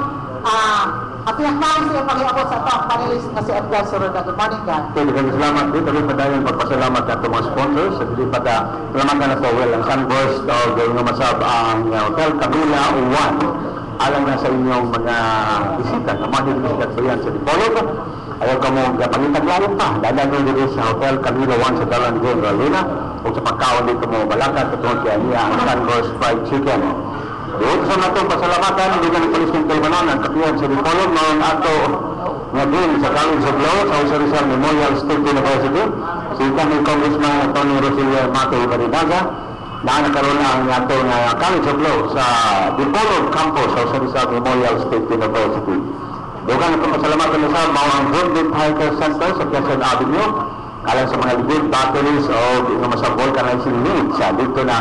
Apiyak namin siya pag-iabot sa top panelist na si Edgar Soroda. Good morning, God. Salamat din. Tabi pa tayo pagpasalamat at mga sponsors. Sa dili pa salamat na sa well ang Sunburst o gawin nga masab ang Hotel Camila 1. Alang na sa inyong mga bisita na mga bisita sa yan sa Dipolog. Ayaw ka mo pangitaglayan pa. Dadaan nyo sa Hotel Camila 1 sa Dalan General Luna. O sa pagkaon dito mo balakan katulad kaya niya ang Sunburst Fried Chicken. Doon sa nato pasalamatan, hindi ka nagpalis ng Taymanon ang kapihan sa Dipolog noong ato nga din sa College of Law sa Jose Rizal Memorial State University. Si kami Congressman Antonio Rosilio Mateo Barinaga, na nagkaroon ang atong College of Law sa Dipolog Campus sa Rizal Memorial State University. Dugang itong pasalamatan sa mga Goodwood Hiker Center sa Quezon Avenue, alang sa mga ligid batteries o sa vulcanizing needs dito na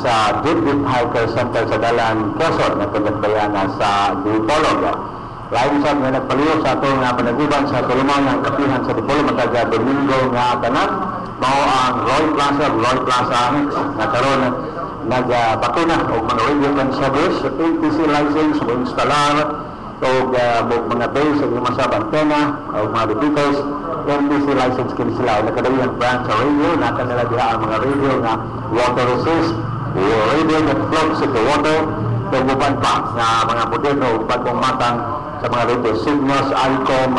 sa Goodwood Hiker Center sa Dalan Quezon na tagatbayan sa Dipolog. Lain sa mga nagpaliw sa atong panaguban sa tulumaw ng kapihan sa Dipolog matag Domingo nga kanan mao ang Roy Plaza Annex na karon nagbakuna og mga radio service, ATC license o instalar o mga base sa mga antena o mga repeaters, ATC license kini sila nakadali ang branch sa radio na kanila diha ang mga radio nga water resist, radio that floats in the water, tuguban pa na mga moderno o bagong matang sa mga radio signals, ICOM,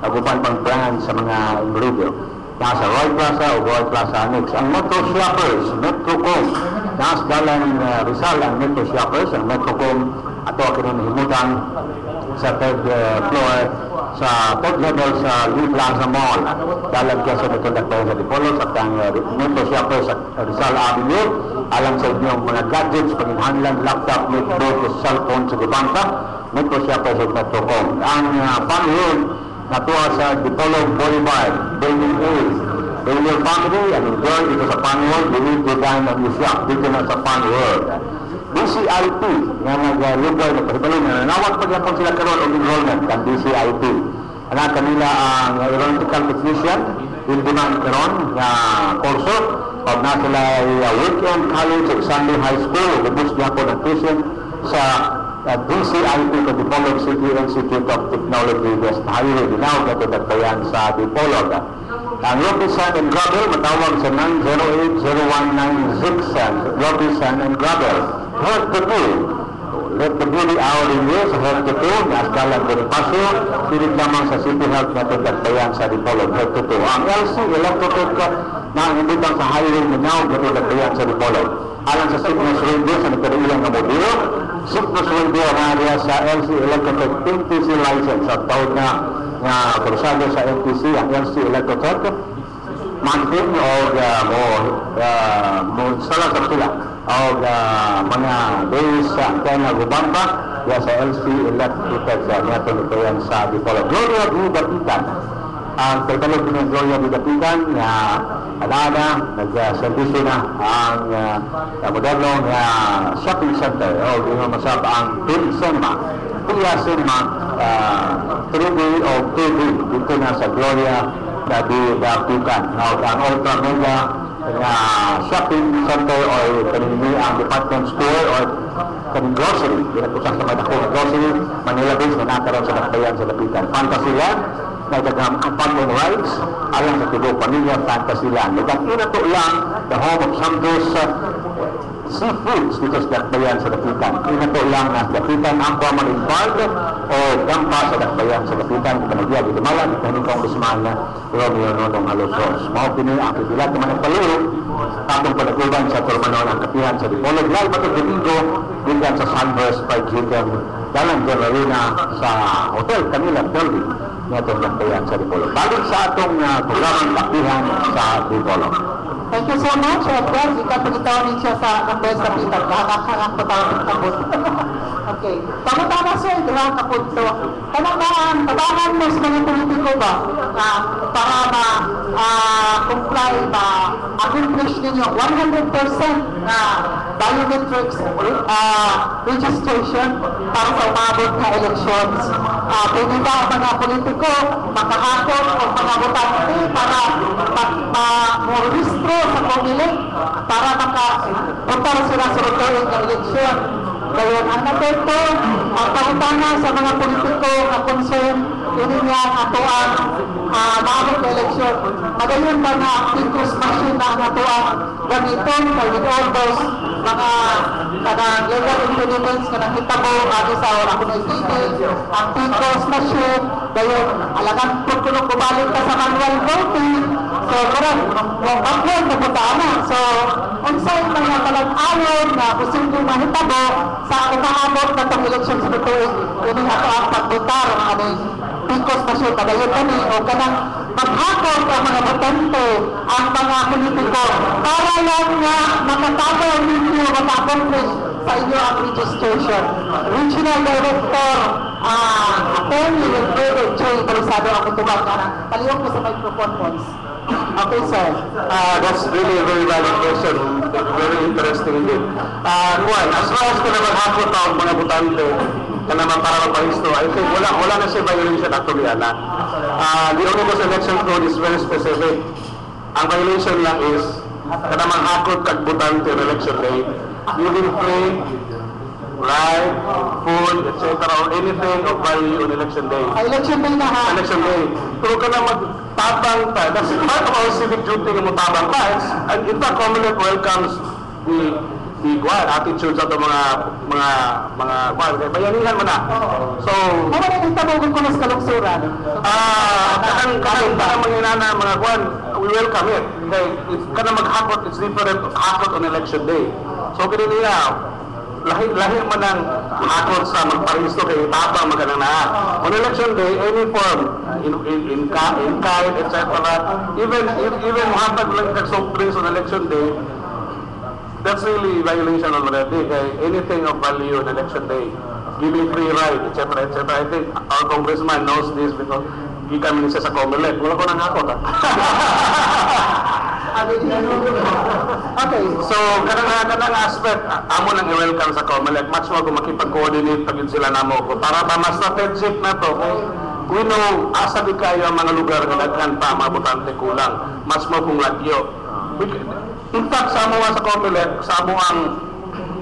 tuguban pang brand sa mga radio. Nasa Roy Plaza o Roy Plaza Annex. Ang Metro Shoppers, Metrocom, nasa Dalan Rizal ang Metro Shoppers, ang Metrocom, ato kinanihimutan sa third floor, sa third level sa Lee Plaza Mall. Dalan Quezon ito nagtayo sa Dipolog at ang Metro Shoppers sa Rizal Avenue. Alang sa inyong mga gadgets, paninhanlan, laptop, notebook, cellphone sa Dibangka, Metro Shoppers at Metrocom. Ang panahon natuwa sa Dipolog Boulevard, Building A. Bring your family and enjoy dito sa Fun World. You need to dine on your shop dito na sa Fun World. DCIP nga nag-lugar na pahibalo na nanawag pa gyapon sila karon og enrollment ang DCIP. Ana kanila ang aeronautical technician in demand karon nga kurso pag na sila weekend college at Sunday high school ubos gyapon ang tuition sa DCIP sa Dipolog City Institute of Technology West Highway dinaw kato dagbayan sa Dipolog. Ang Rocky Sand and Gravel matawag sa 908-0196 Rocky Sand and Gravel. Health to do. Let the beauty out in you sa Health to do. Naskalan Bonifacio, pilit lamang sa City Health na dagbayan sa Dipolog. Health to do. Ang LC, Electrotech na imbitang sa highway minaw kato dagbayan sa Dipolog. Alang sa Cygnus Radio sa nagkarilang na modelo, Cygnus Radio na sa LC Electrotech NTC license sa taon na kursado sa NTC ang LC Electrotech mantin o instala sa sila o mga base sa antena gubamba sa LC Electrotech sa natulutuyan sa Dipolog. Gloria di Dapitan ang pagtalog ng Gloria di Dapitan na alada, nag-servisyo na ang moderno na shopping center o masab ang Pia Cinema 3D o 2D dito na sa Gloria di Dapitan. Ang ultra mega na shopping center o kanini ang department store o kaning grocery pinagkusang sa madako na grocery Manila base na nakaroon sa Dakbayan sa Dapitan. Fantasyland nagdaghang ang pag-on rides alang sa tibok pamilya Fantasyland. Nagdang-ina to lang the home of Santos seafoods dito sa Dakbayan sa Dapitan. Ina to lang na Dapitan Aqua Marine Park o Dampa sa Dakbayan sa Dapitan. Kanagya dito malam ito kong bismana Romeo Nodong Alosos. Mao kini ang pipila naman ang paluro atong panaguban sa Turmanon ang kapihan sa Dipolog. Live at Domingo dingan sa Sunburst Fried Chicken Dalang Generalina sa Hotel Camila Building nga itong Dakbayan sa Dipolog. Balik sa atong programang kapihan sa Dipolog. Thank you so much, Edgar. Ika pagitawin siya sa Ambes sa Pitan. Kakakakak patawin kabut. Okay. Tama-tama siya, diha kapunto. Tabangan mo sa mga politiko ba para ma-comply, ma-accomplish ninyo 100% na biometrics registration para sa umabot na elections. Pwede ba ang mga politiko makahakot o mga botante para ma-registro sa pumili para makapunta sila sa rotating ng eleksyon. Ngayon, ang nato ang pangutana sa mga politiko na concern, yun niya ato ang maabot na eleksyon. Magayon ba na Pintus machine na ato ang gamiton with all those mga legal impediments na nakita mo sa oras ko na ang Pintus machine, ngayon, alagang pagkulong bumalik ka sa manual voting. So, parang, bakit naputana. So, unsay mga talag-awon na posibleng mahitabo sa umaabot na itong eleksyon sa tutuin. Yun ang ato ang pagbutar ang aming Picos masyon, padayon kami, o kanang maghakot ang mga botante, ang mga politiko, para lang nga makatabaw ninyo, maka-accomplish sa inyo ang registration. Regional Director, Attorney Wilfredo J. Balisado ang kutuban nga na. Palihog ko sa microphone, Pons. Okay, sir. That's really a very valid question. Very interesting indeed. Juan, as far as ka naman hapon ang mga butante ka naman para magpahisto, I think wala na siya violation actually, Ana. The Omnibus Election Code is very specific. Ang violation lang is ka naman hakot kag butante on election day, giving free, right, food, etc. or anything of value on election day. Election day na ha. Election day. Pero ka na magtabang ta. That's part of our civic duty nga magtabang ta. And in fact, Comelec welcomes the attitudes of the mga kaya bayanihan mo na. So, Ano na yung tabugon ko ng kalungsuran? kanang manginana mga kwan, we welcome it. Okay, kana maghakot, it's different hakot on election day. So, kini niya, lahi man ang hakot sa magparisto kay tabang magkanang na. On election day, any form, in kind, etc. Even muhatag lang kag soft drinks on election day, that's really violation already. Okay? Anything of value on election day, giving free ride, etc. etc. I think our congressman knows this because kita man siya sa Comelec. Wala ko nang hakot. Okay. So, kanang aspect, amo nang i-welcome sa Comelec. Much more kung makipag-coordinate pag yun sila namo ko. Para ba mas strategic na to, kung we know, asa di kayo ang mga lugar na daghan pa, mga butante kulang. Mas more kung lagyo. In fact, sa amo sa Comelec, sa amo ang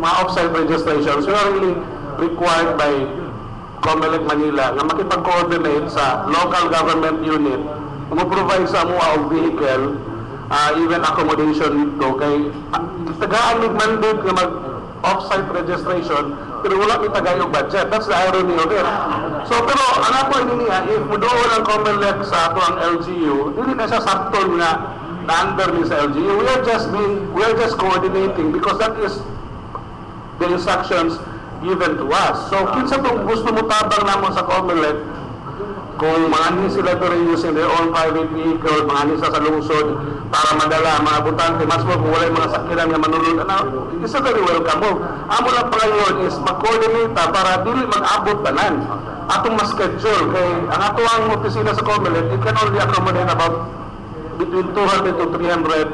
mga off-site registrations, we are really required by Comelec Manila na makipag-coordinate sa local government unit, mag-provide sa amo ang vehicle, even accommodation dito kay tagaan mig mandate nga mag off-site registration pero wala mi tagayong budget. That's the irony of it. So pero ang ako niya, if mudoon ang Comelec sa ato ang LGU, dili na siya sakto nga na under ni sa LGU. We are just coordinating because that is the instructions given to us. So kinsa tong gusto mo tabang namon sa Comelec, kung mga sila to using their own private vehicle, mga sa lungsod para madala mga butante, mas mo kung wala yung mga sakiran nga manunod, isa very welcome mo. Amo lang pala yun is mag-coordinate para dili mag-abot tanan. Atong mas-schedule, kay ang ato ang opisina sa Comelec, it can only accommodate about between 200 to 300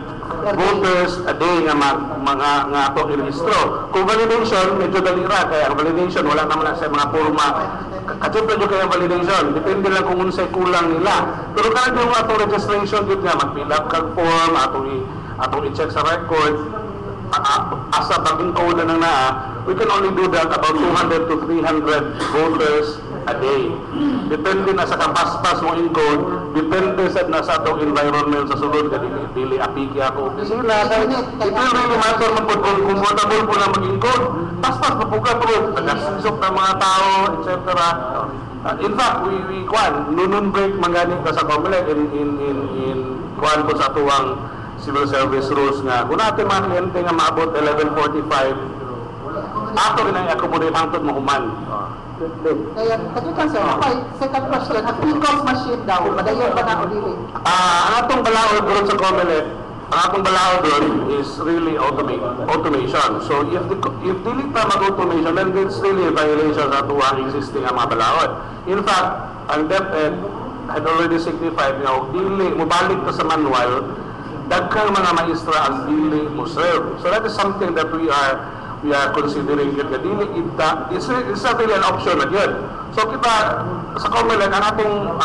voters a day nga nga ato i-registro. Kung validation, medyo dalira, kaya ang validation, wala naman sa mga forma. Katsipla nyo kayo ang validation. Depende lang kung unsay kulang nila. Pero kaya yung ato registration, yun nga, mag-fill up kag form, atong i-check sa record, asa bagong code na na, we can only do that about 200 to 300 voters a day. Depende na sa kapaspas mo in code, depende sa nasa atong environment sa sulod, dili apiki ako opisina. It will really matter mo po kung comfortable po na mag-in code. Paspas po ka po, tagasisok ng mga tao, etc. In fact, we noon break mangani ka sa Comelec in kwan po sa tuwang civil service rules nga. Kung natin mga kliyente nga maabot 11:45, ato rin ang accommodate hangtod mo human. Kaya, kagitan sir, okay, second question, ang PCOS machine daw, madayon ba na o dili? Ang atong balaod doon sa Comelec, ang atong balaod doon is really automation. So if dili pa mag-automation, then it's really a violation sa tuwang existing ang mga balaod. In fact, ang DepEd had already signified nga dili mubalik to sa manual, dagkang mga maestra ang dili mo serve. So that is something that we are considering yun. It's not really an option na yun. So kita sa Comelec, ang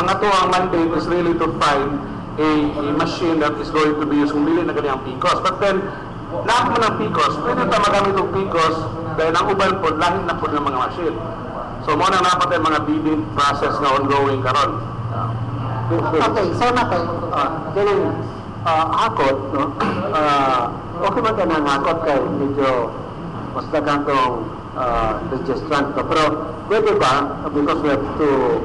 atong mandate is really to find a machine that is going to be used kung dili na ganyan ang PCOS. But then, lahat mo ng PCOS, pwede ta magamit ng PCOS dahil ang uban po, lahit na po ng mga machine. So muna napat yung mga bidding process na ongoing karon. Okay, sir na kayo. Galing, hakot, no? Okay man ka ng hakot kay medyo mas dagang tong registrant, no? Pero pwede ba, because we have two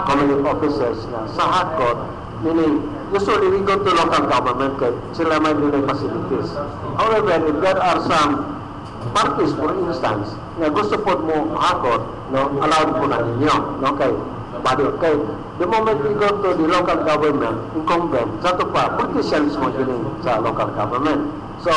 community officers na sa hakot, meaning usually we go to local government kaya sila may nilay facilities. However, if there are some parties, for instance, na gusto po mo hakot, no, allowed po na ninyo, no? Kay body. Okay, the moment we go to the local government, incumbent, sa ito pa, politicians mo yun sa local government. So,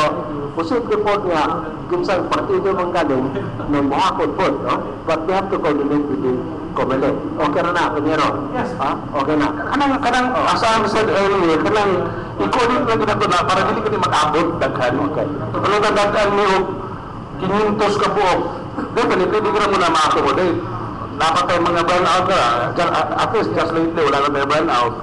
posible po niya, kinsang partido mong galing, may muakot po, no? But we have to coordinate with the COMELEC. Okay na, Pinero? Yes. Ha? Okay na. Kanang, as I said earlier, kanang i-connect lang kita na para hindi ka ni mag-abot daghan. Okay. Ano na daghan mo, 500 ka po. Definitely, hindi ka na muna ma-accommodate. Dapat tayo mga burnout ka. At least, just lately, wala na tayo burnout.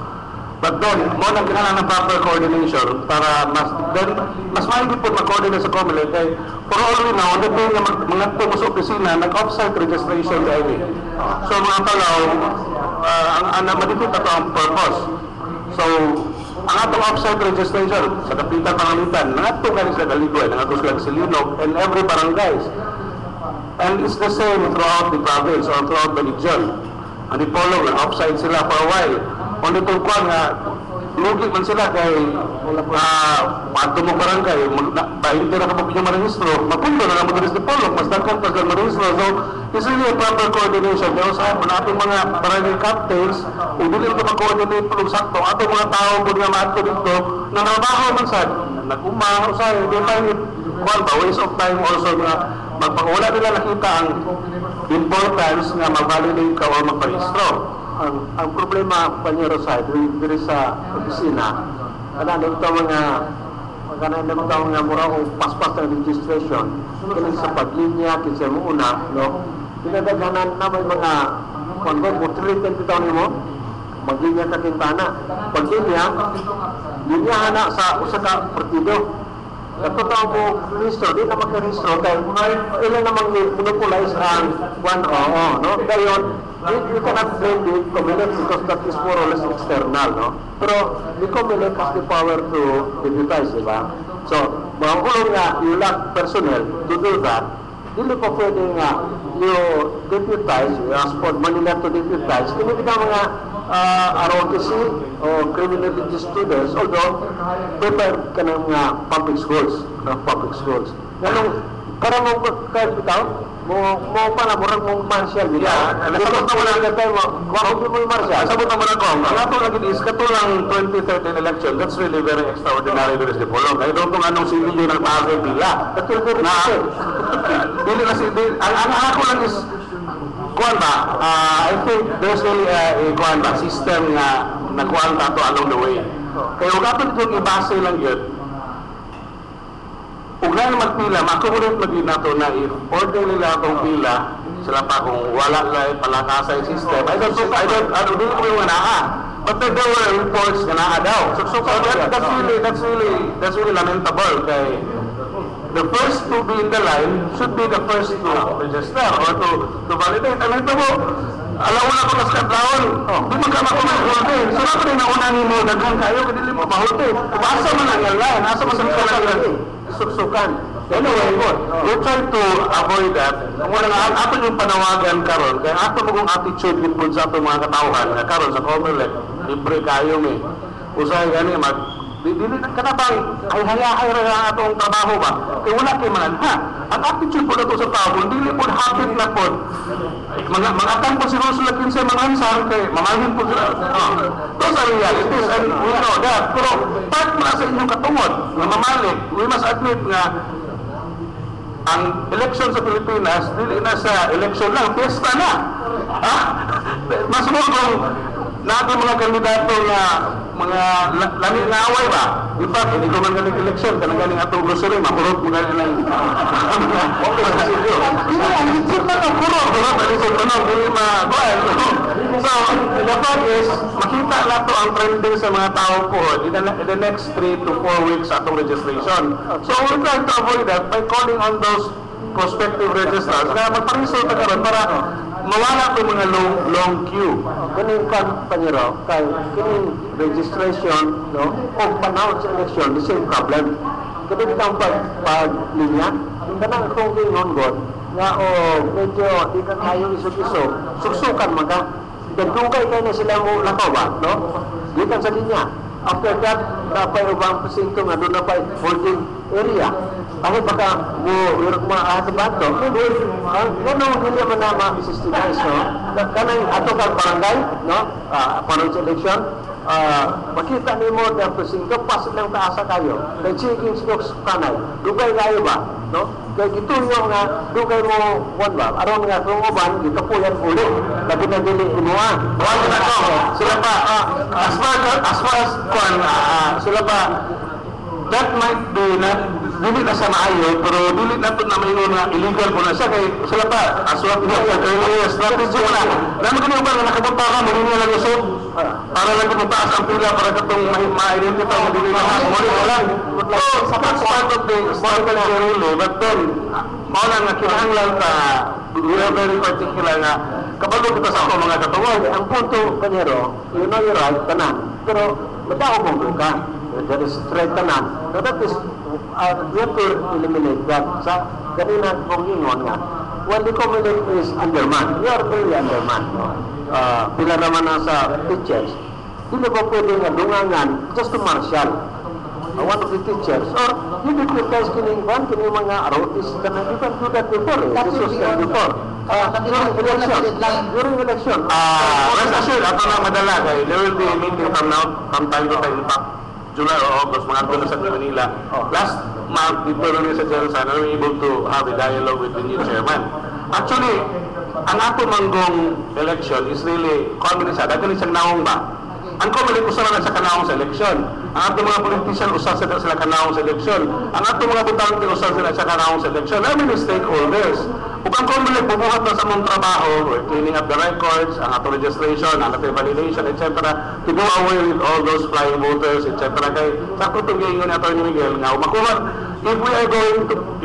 But then, mo nang kailangan ng proper coordination para mas maigit po mag-coordinate sa COMELEC kay for all we know, hindi na mga tungo sa opisina, nag-offsite registration sa ini. So mga palaw, ang madikit ito ang purpose. So, ang atong offsite registration sa kapitan pangalitan, nangatong ka sa Galigway, nangatong sila sa Linog, and every barangays. And it's the same throughout the province or throughout the region. Ang Dipolog, nag-offsite sila for a while. Kung itong kuwan nga, lugi man sila kay pato mo barangay, bahindi na kapag yung marehistro, mapunto na naman sa Dipolog, mas dagkan pa sa marehistro. So, it's really a proper coordination. Kaya usahan mo na ating mga barangay captains, ubilin ko mag-coordinate po sakto. Atong mga tao po nga maato dito, nangabaho man sa nag-umang, usahan, hindi pa kuwan ba, waste of time also na magpakawala nila nakita ang importance nga mag-validate ka o magparehistro. Ang problema, Panyero side, diri sa opisina, kanang mga mura o paspas ng registration, kining sa paglinya, kinsa mo una, no? Pinadaghanan na may mga kongon mo, trilitin bitaw nimo, maglinya ka kintana. Paglinya, linya na sa usa ka partido. Ito tao mo registro, di na magka-registro kaya ilan namang monopolize ang one no? Gayon, you cannot blame the COMELEC because that is more or less external, no? Pero the COMELEC has the power to deputize, di ba? So, mahulong nga, you lack personnel to do that. Dili pa pwede nga, you deputize, you ask for Manila to deputize, hindi ka mga ROTC o criminality students, although prepare ka ng public schools, ganun, karang mo kahit bitaw, mo pa na murang mong martial bitaw. Nasabot na muna agad tayo mo, kung mo yung martial. Nasabot na muna ko, ang ato lagi is katulang 2013 election, that's really very extraordinary with the Dipolog. I don't know anong sili yun ang taas ay pila. Katulad na, dili na sili, ang ako lang is, kuwan ba, I think there's really a kuwan ba, system nga nagkuwan tato along the way. Kaya huwag ato dito ibase lang yun. Huwag na magpila, makukulit magin nato na if order nila itong pila, sila pa kung wala lang palakasa yung system. I don't ko yung naa. But there were reports na naa daw. So that's really lamentable kay the first to be in the line should be the first to register or to validate. Ano ito mo? Alauna ko mas kadlaon. Di magkamakumahulti. So na rin nauna ni mo, daghan kayo, kadili mo mahulti. Asa man ang line? Asa man ang line? Suksukan. Anyway, we try to avoid that. Muna nga, ato yung panawagan karon kaya ato mo kong attitude din po sa ato mga katauhan, karon sa COMELEC, libre kayo may. Usay gani, dili kanabang ay hayahay ra ang atong trabaho ba kay wala kay man ang attitude po nato sa tao dili po habit na po mga kan po si Rosa lakin sa mga ansar kay mamahin po sila those are realities and we know that pero part na sa inyong katungod na mamalik we must admit nga ang election sa Pilipinas dili na sa election lang piyesta na mas mo kung nato mga kandidato nga mga lami na away ba? In fact, hindi ko man galing election, galing atong grocery, makurot mo galing lang. Okay, kasi yun. Hindi, ang legit na ang kurot. Kurot, alisod ko nang, hindi ma-goal. So, the fact is, makita nato ang trending sa mga tao po in the next 3 to 4 weeks atong registration. So, we're trying to avoid that by calling on those prospective registrars. Kaya magparisol na karon para mawala ko mga long queue. Kunin kan Panyero, kay kunin registration, no, o panahon sa election, the same problem. Kunin kang paglinya, kanang kung gingon god, nga medyo di ka kayo iso-iso, suksukan maga. Then dugay kayo na sila mo lakaw ba, no? Di kan sa linya. After that, napay ubang presinto nga doon napay holding area. Ako baka mo wirok maahasabat to. Ano hindi man na ma-systemize, no? Kanang ato kang barangay, no? Upon election, makita ni mo na presinto, pasok lang kaasa kayo. Kaya checking stocks kanay. Dugay kayo ba? No? Kaya gito yung nga, dugay mo, one ba? Aron nga, kung uban, dito po yan ulit. Labi na dili inuwa. Wala na to. Sila pa, as far as sila pa, that might be na dili na sa maayo, pero dili na ito na may nga illegal po na siya. Kaya sila pa, as what we have earlier strategy mo na. Naman kami ba na nakapunta ka, marini lang usog. Para lang kung taas ang pila para katong ma-identify na dili na muli ko lang. So, that's part of the rule, but then, mawala nga kinahanglan ka, we are very particular nga, kapag kita sa ako mga katungod, ang punto, kanyero, you know you're right, tanan. Pero, madao mong ka. There is threat tanan. So that is, we have to eliminate that. Sa kanina kong ingon nga, when the community is undermined, you are really undermined. No? Pila naman na sa teachers, hindi ba pwede nga dungangan just to martial one of the teachers, or you deputize kining mga arotis ka na, you can do that before. This was done before. During election. Rest assured, ato na madala kay there will be a meeting from time to time, in fact, July or August, mga doon sa Manila. Last month, dito rin sa Jensen, we were able to have a dialogue with the new chairman. Actually, ang ato manggong election is really combination. Dati siyang naong ba? Ang common usa na sa kanawong sa eleksyon. Ang ato mga politician usa sila kanawong sa eleksyon. Ang ato mga botante usa sila sa kanawong sa eleksyon. I mean, stakeholders. Ug ang common bubuhat na sa mong trabaho, we're cleaning up the records, ang ato registration, ang ato validation, etc. To do away with all those flying voters, etc. Kay sa kutong gayon ni Atty. Miguel nga makuha, if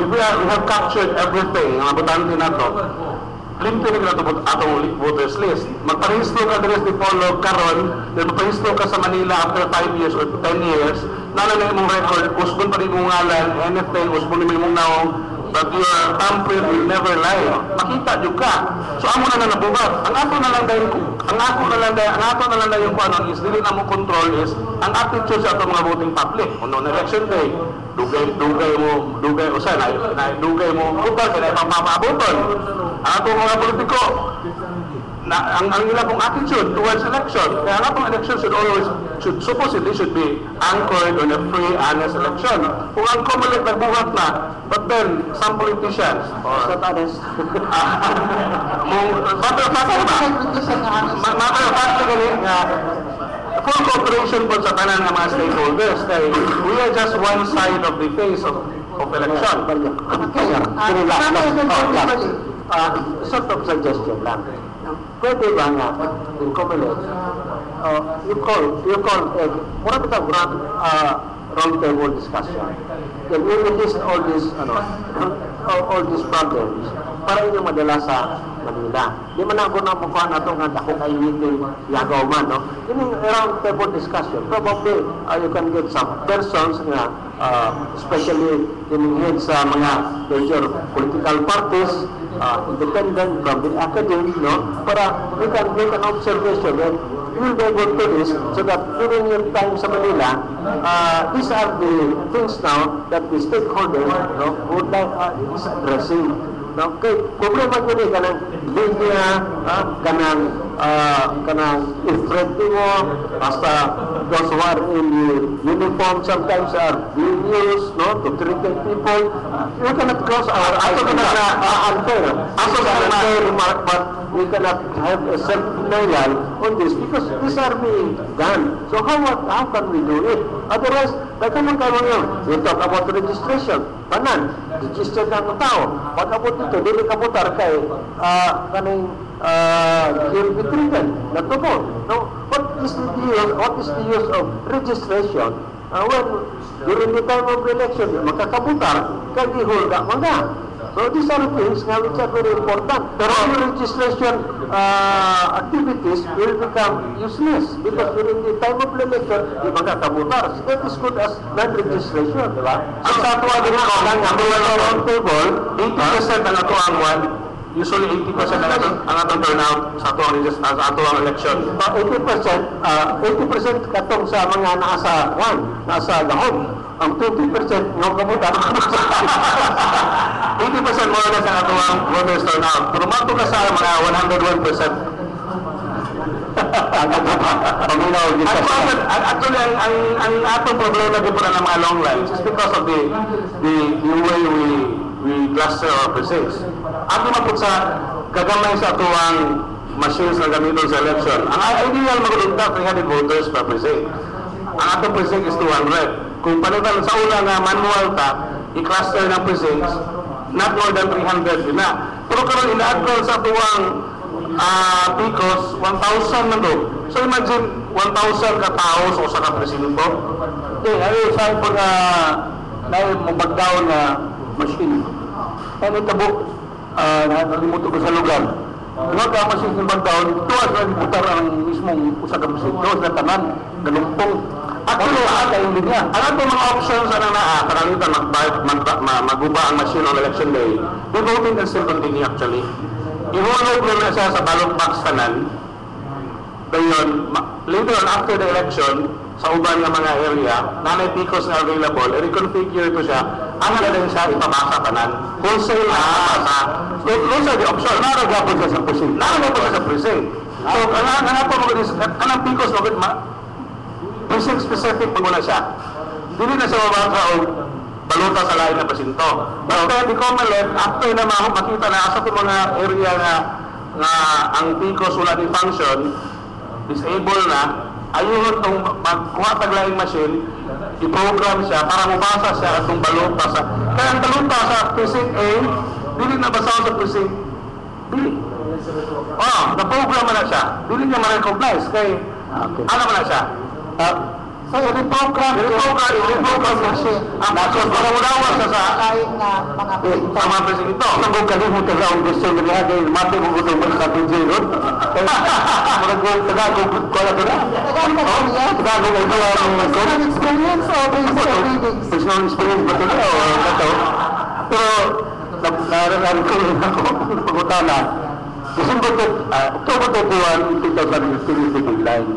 we have captured everything, ang botante nato, Clinton na ito atong voters list. Magparehistro ka din sa Dipolog karon, then magparehistro ka sa Manila after 5 years or 10 years, nala na imong record, usbon pa rin mong ngalan, anything, usbon rin mong naong, but your thumbprint will never lie. Makita nyo ka. So amo na nabuhat. Ang ato na lang dahil kung ano is, dili na mo control is, ang attitude sa atong mga voting public. Kung noong election day, dugay mo, butal, kaya ipapamabuton. Ang atong mga politiko, ang nila pong attitude towards election. Kaya ang atong election supposedly should be anchored on a free, honest election. Kung ang common nagbuhat na, but then, some politicians, or matter of fact nga, full cooperation po sa tanan ng mga stakeholders. Kaya we are just one side of the face of election. Sort of suggestion lang. Pwede ba nga, in Comelec, you call, mura kita round table discussion. Then you will list all these problems para inyong madala sa Manila. Di man ako na mukha na ito nga ako kainitin yagaw man, no? In round table discussion, probably you can get some persons nga, especially in head sa mga major political parties, independent from the academy, no? Para we can make an observation and you will be able to this so that during your time sa Manila, these are the things now that the stakeholders, no, would like is addressing. No, kay problema ko ni kanang linya, kanang ifredi mo, basta those who are in the uniform sometimes are being used, no, to treat people. We cannot close our eyes to that unfair. Remark, but we cannot have a self-denial on this because these are being done. So how can we do it? Otherwise, like naman kayo yun, we talk about registration, panan, register ng tao. Pag abot ito, dili kaputar kay kaning you'll be treated, not to vote. No? What is the use of registration when during the time of election, makakaputar, kay gihulga mga. So these are things now which are very important. Pero your registration activities will become useless because during the time of election, di makakabutar. That is good as non-registration, di ba? Ang sa atuwa din ako, ang round table, 80% ang atuang one, usually 80% ang atong turnout sa atuang election. 80% katong sa mga nasa gahom. ang 20% ng kamuta. 80% more or less ang atong voters turnout. Pero mato ka sa mga 101%. Paminaw, Actually, ang atong problema din po na ng mga long lines is because of the way we cluster our precincts. Ato na po sa gagamay sa atuang machines na gamiton sa election. Ang ideal magulunta 300 voters per precinct. Ang atong precinct is 200. Kung palitan sa una nga manual ta, i-cluster ng precincts, not more than 300 yun na. Pero karon ina-add sa atuang PICOS, 1,000 man doon. So imagine, 1,000 ka tao sa ka presinto. Ay, saan po na mabagdaw na machine. Ano tabo, nalimuto ko sa lugar. Mga ka machine ng bagdaw, tuwas na diputar ang mismong usa ka machine. Tuwas na tanan, galumpong. Actually, yung linya. Alam po mga options na karamitan maguba ang machine on election day. The voting can still continue actually. Ihulog na siya sa ballot box tanan. Dayon, later on after the election, sa uban ng mga area, na may PICOS na available, i-reconfigure ito siya, ang na din siya ipabasa tanan. Wholesale na ipabasa. So, those are the options. Naragapon siya sa precinct. Naragapon siya sa precinct. So, kanang PICOS, precinct specific muna siya. Dili na siya mabasa o baluta sa lain na pasinto. Basta di ko malit, after na makita na asa itong mga area nga ang PICOS wala di function, disable na, ayun itong magkuha taglaing machine, i-program siya para mabasa siya at itong baluta sa... Kaya ang baluta sa precinct A, dili na basa sa precinct B. Na-program na siya. Dili niya ma-recognize kay ano na siya. So, i-reprogram na siya. Ang kasos, para mulawa siya sa Kain na mga presinto. mga precinct ito. Ang kong kalimutan sa ang gusto nila dahil mati mo gusto mo sa PJ Road. Tagagog ko na doon. Tagagog ito ang Personal experience o basic readings? personal experience ba ito o ito? Pero nararamdaman ko rin ako pagkutana. October 21, 2015 deadline.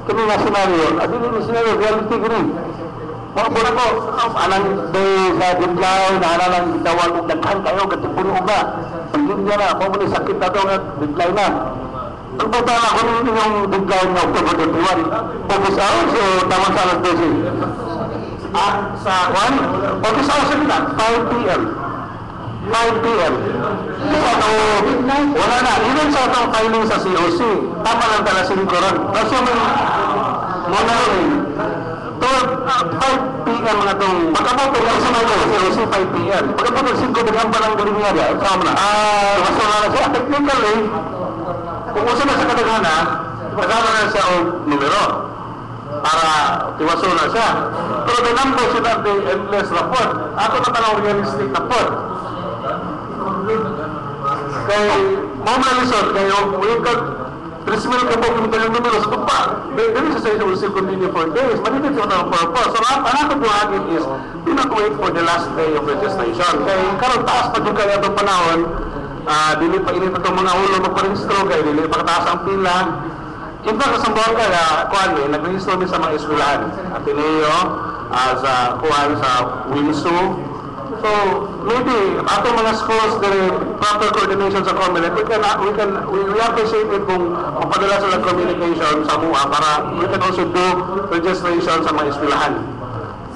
Kami nga senaryo, at hindi na senaryo, reality ko rin. Mga pura ko, anang day sa deadline, anang tawag kong daghan kayo, katipuno ba? Pag-yun niya na, kung muli sakit na ito, deadline na. Ang punta na ako nito yung deadline na October 21. Focus out, so tama sa alas 12. Sa kwan, focus hours na 5 p.m. 5 p.m. Wala na. Even sa itong filing sa COC, tama lang tala sinikuran. Assuming, muna rin. 5 p.m. na itong, pagkaboto lang sa mga COC, 5 p.m. Pagkaboto 5 p.m. pa lang galing nga niya. Sama na. Kaso na siya. Technically, kung uso na sa kadagana, kasama na siya o numero. Para tiwaso na siya. Pero the number should not be endless report. Ako na tanong realistic report. Kay Mama Lison, kayo, we can Trismil ka po kung tayo numero sa tupa. Dili sa sa'yo will still continue for days. Manitid yung tanong purpose. So, ang ako buhagin is, do not wait for the last day of registration. Kay karon taas pa yung kaya itong panahon, dili pa init itong mga ulo magparehistro, kaya dili pa kataas ang pila. In fact, sa Sambuanga, kuhan nag-register din sa mga eskwelahan. Ateneo, sa kuhan sa WINSU. So, maybe, ato mga schools, the proper coordination sa COMELEC, we appreciate it kung mapadala sila communication sa MUA para we can also do registration sa mga eskwelahan.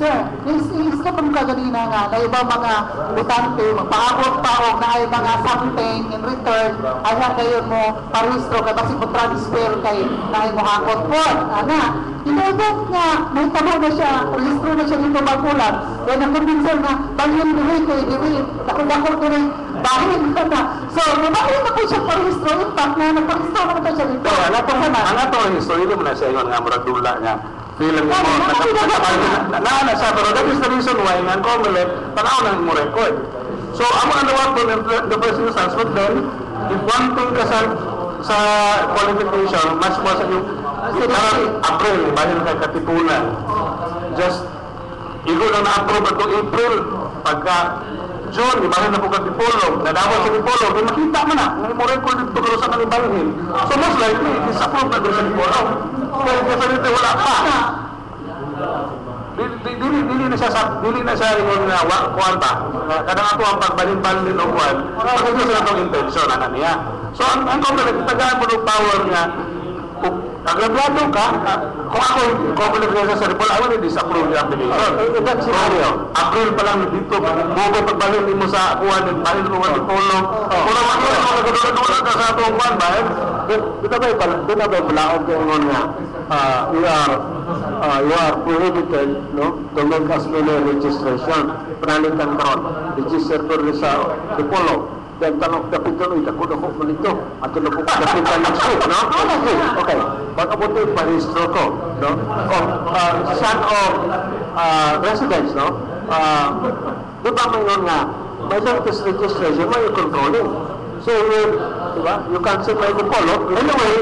Sir, is ka pang kaganina nga na iba mga butante, magpaabot pa o na ay mga something in return, ay ngayon mo parehistro kay basi mo transfer kay na ay mo hakot po. Ana, inubot nga, may tamo na siya, rehistro na siya dito magulang. Kaya nakumbinsan na, bahin diwi ko, diwi, nakudakot ko rin, bahin ka na. So, mabahin na po siya parehistro, impact na nagparehistro na po siya dito. So, ang atong history mo na siya yun nga, muradula niya. Feeling mo, na siya, pero that is the reason why nga COMELEC, tanaw na mo record. So, amo ang nawag po the first instance, but then, if one thing ka sa qualification, mas mo sa yung April, bahin kay katipunan. Just, igo lang na-approve ito April, pagka June, ibahin na po katipulog, nadawat sa tipulog, ay makita mo na, may mo record dito karo sa kanibalhin. So most likely, it is approved na doon sa tipulog. Kaya definitely wala pa. dili na siya yung kuwan ba? Kadang ako ang pagbalin-balin o kuwan, pagkakita sa itong intention, niya. So, ang Comelec, tagaan mo ng power niya, kung agrabyado ka, kung ako yung Comelec niya sa report, I will disapprove the application. That's scenario. April pa lang dito, buko pagbalin mo sa kuwan, balin mo ang Dipolo. Kung naman yun, kung nagdulad ka sa itong kuwan ba, Dito ba palaog yung nga, you are prohibited, no, to make as many registration, panalitan karon, register to sa Dipolo. Dan tanong kapitulo, ako na ko manito, at na ko kapitan next week, no? Okay, pag-abutin, parehistro ko, no? Son of residents, no? Di ba mayroon nga, may latest registration, may controlling. So, you can't say may Dipolo. Anyway,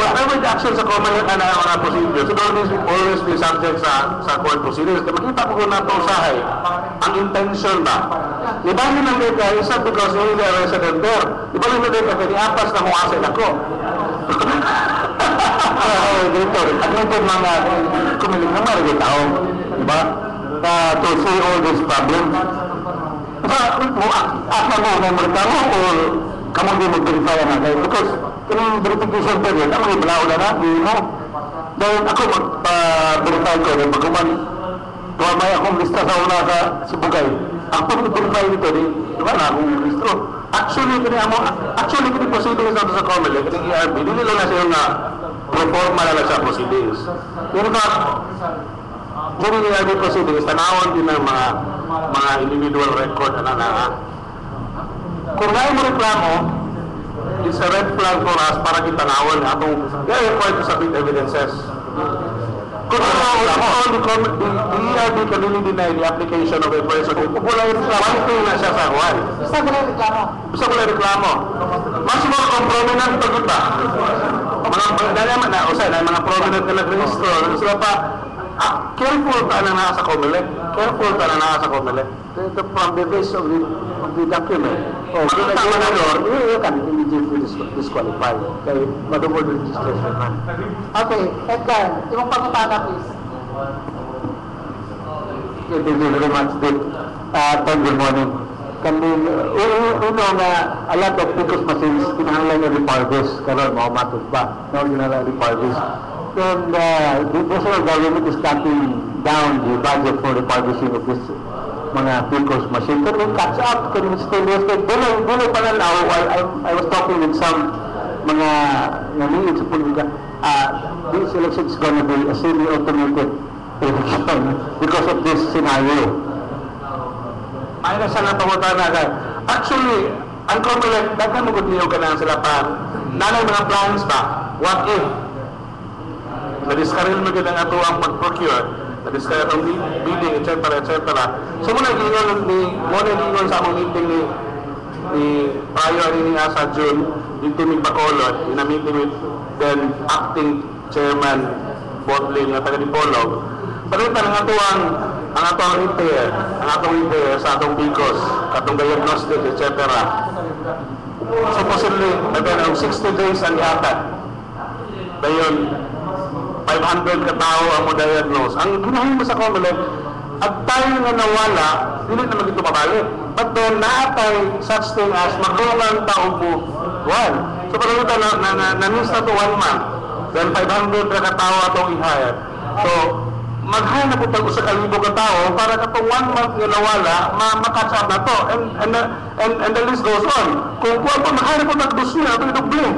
whatever the action sa Comelec na mga procedures, should always be subject sa court procedures. Makita ko na ito usahay, ang intention ba? Di ba nyo nang dito, isa because you're a resident there. Di ba nyo dito, kaya apas na huwasin ako. Dito, at nito mga Comelec na mga tao, di ba? To see all these problems. Asa mo na magtamo o kamu di mag-verify na kayo? Because yung verification period, ang mga balaw na di mo. Dahil ako mag-verify ko, dahil magkuman, kung may akong lista sa una sa Sibugay, ang pag-verify nito, di ba na akong listro. Actually, kini proceedings nato sa Comelec, kini ERB, hindi lang na siya nga proforma na siya proceedings. In fact, during the ERB proceedings, tanawon din ng mga individual record na kung ngayon mo reklamo, it's a red flag for us para kita nawon atong kaya required to submit evidences. Kung the ERB can really deny the application of a person, kung wala yung reklamo, ito na siya sa Hawaii. Gusto ko lang reklamo. Mas more comprominant pag iba. Mga prominent na nag-register, sila pa, careful ka na nasa Comelec. From the base of the document. Makita na doon, you can immediately disqualify. Kaya madumol registration na. Okay, Edgar, yung pangutana please. Thank you very much, Dick. Good morning. We know na a lot of PCOS machines kinahanglan yung reparvis. Karoon, mga matos ba? No, yun na reparvis. And the national government is cutting down the budget for refurbishing of this mga PCOS machine. Can we catch up? Can we still use it? Dulo pa na now, I was talking with some mga naniid sa politika. This election is going to be a semi-automated election because of this scenario. Ay na siya napamutan na agad. Actually, ang Comelec, daghan mo niyo ka na sila pa. Nanay mga plans ba? What if? Na-discarrel mo kita nga ito ang pag-procure, na-discarrel ang bidding, etc. So muna gingon sa among meeting ni prior ni sa June, dito ni Bacolod, in a meeting with then acting chairman Botlin nga taga Dipolog. Palitan ang atong repair sa atong PCOS, atong diagnostic, etc. Supposedly, mayroon 60 days ang ihatag. Dayon, 500 katao ang mo-diagnose. Ang ginahin mo sa Comelec, at tayo nga nawala, hindi na magito mabalik. But then, naatay such thing as magdungan taong mo, So, parang ito, na-miss na to 1 month. Then, 500 na katao atong i-hire. So, mag-hire na po tayo sa kalibo katao para katong 1 month nga nawala, makatch up na to. And the list goes on. Kung mag-hire po nag-2 na, ito i-double.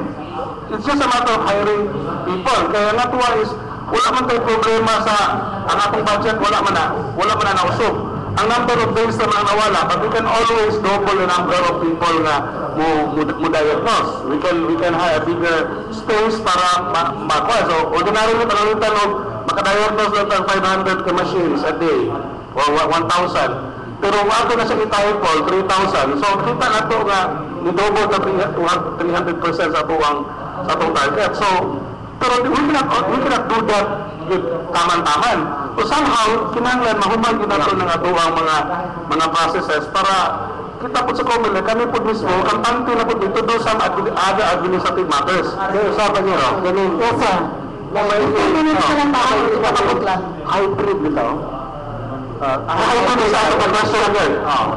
It's just a matter of hiring people. Kaya nga tuwa is, wala man tayo problema sa ang atong budget, wala man na nausog. Ang number of days na mga nawala, but we can always double the number of people na mo diagnose. We can hire bigger space para makuha. So, ordinary na panalitan o makadiagnose lang ng 500 ka machines a day or 1,000. Pero wato na siya i-typol, 3,000. So, kita na ito nga, ni-double na 300% sa atong target. So, pero we cannot do that with taman-taman. So, somehow, kinanglan, mahuman kita ito ng atuang mga processes para kita po sa Comelec, kami po mismo, kampante na po dito do some other administrative matters. Kaya usapan niyo, ganun. Yes, sir. minutes na lang tayo, ipapaglan. Hybrid nito. Hybrid sa ato pag-question girl.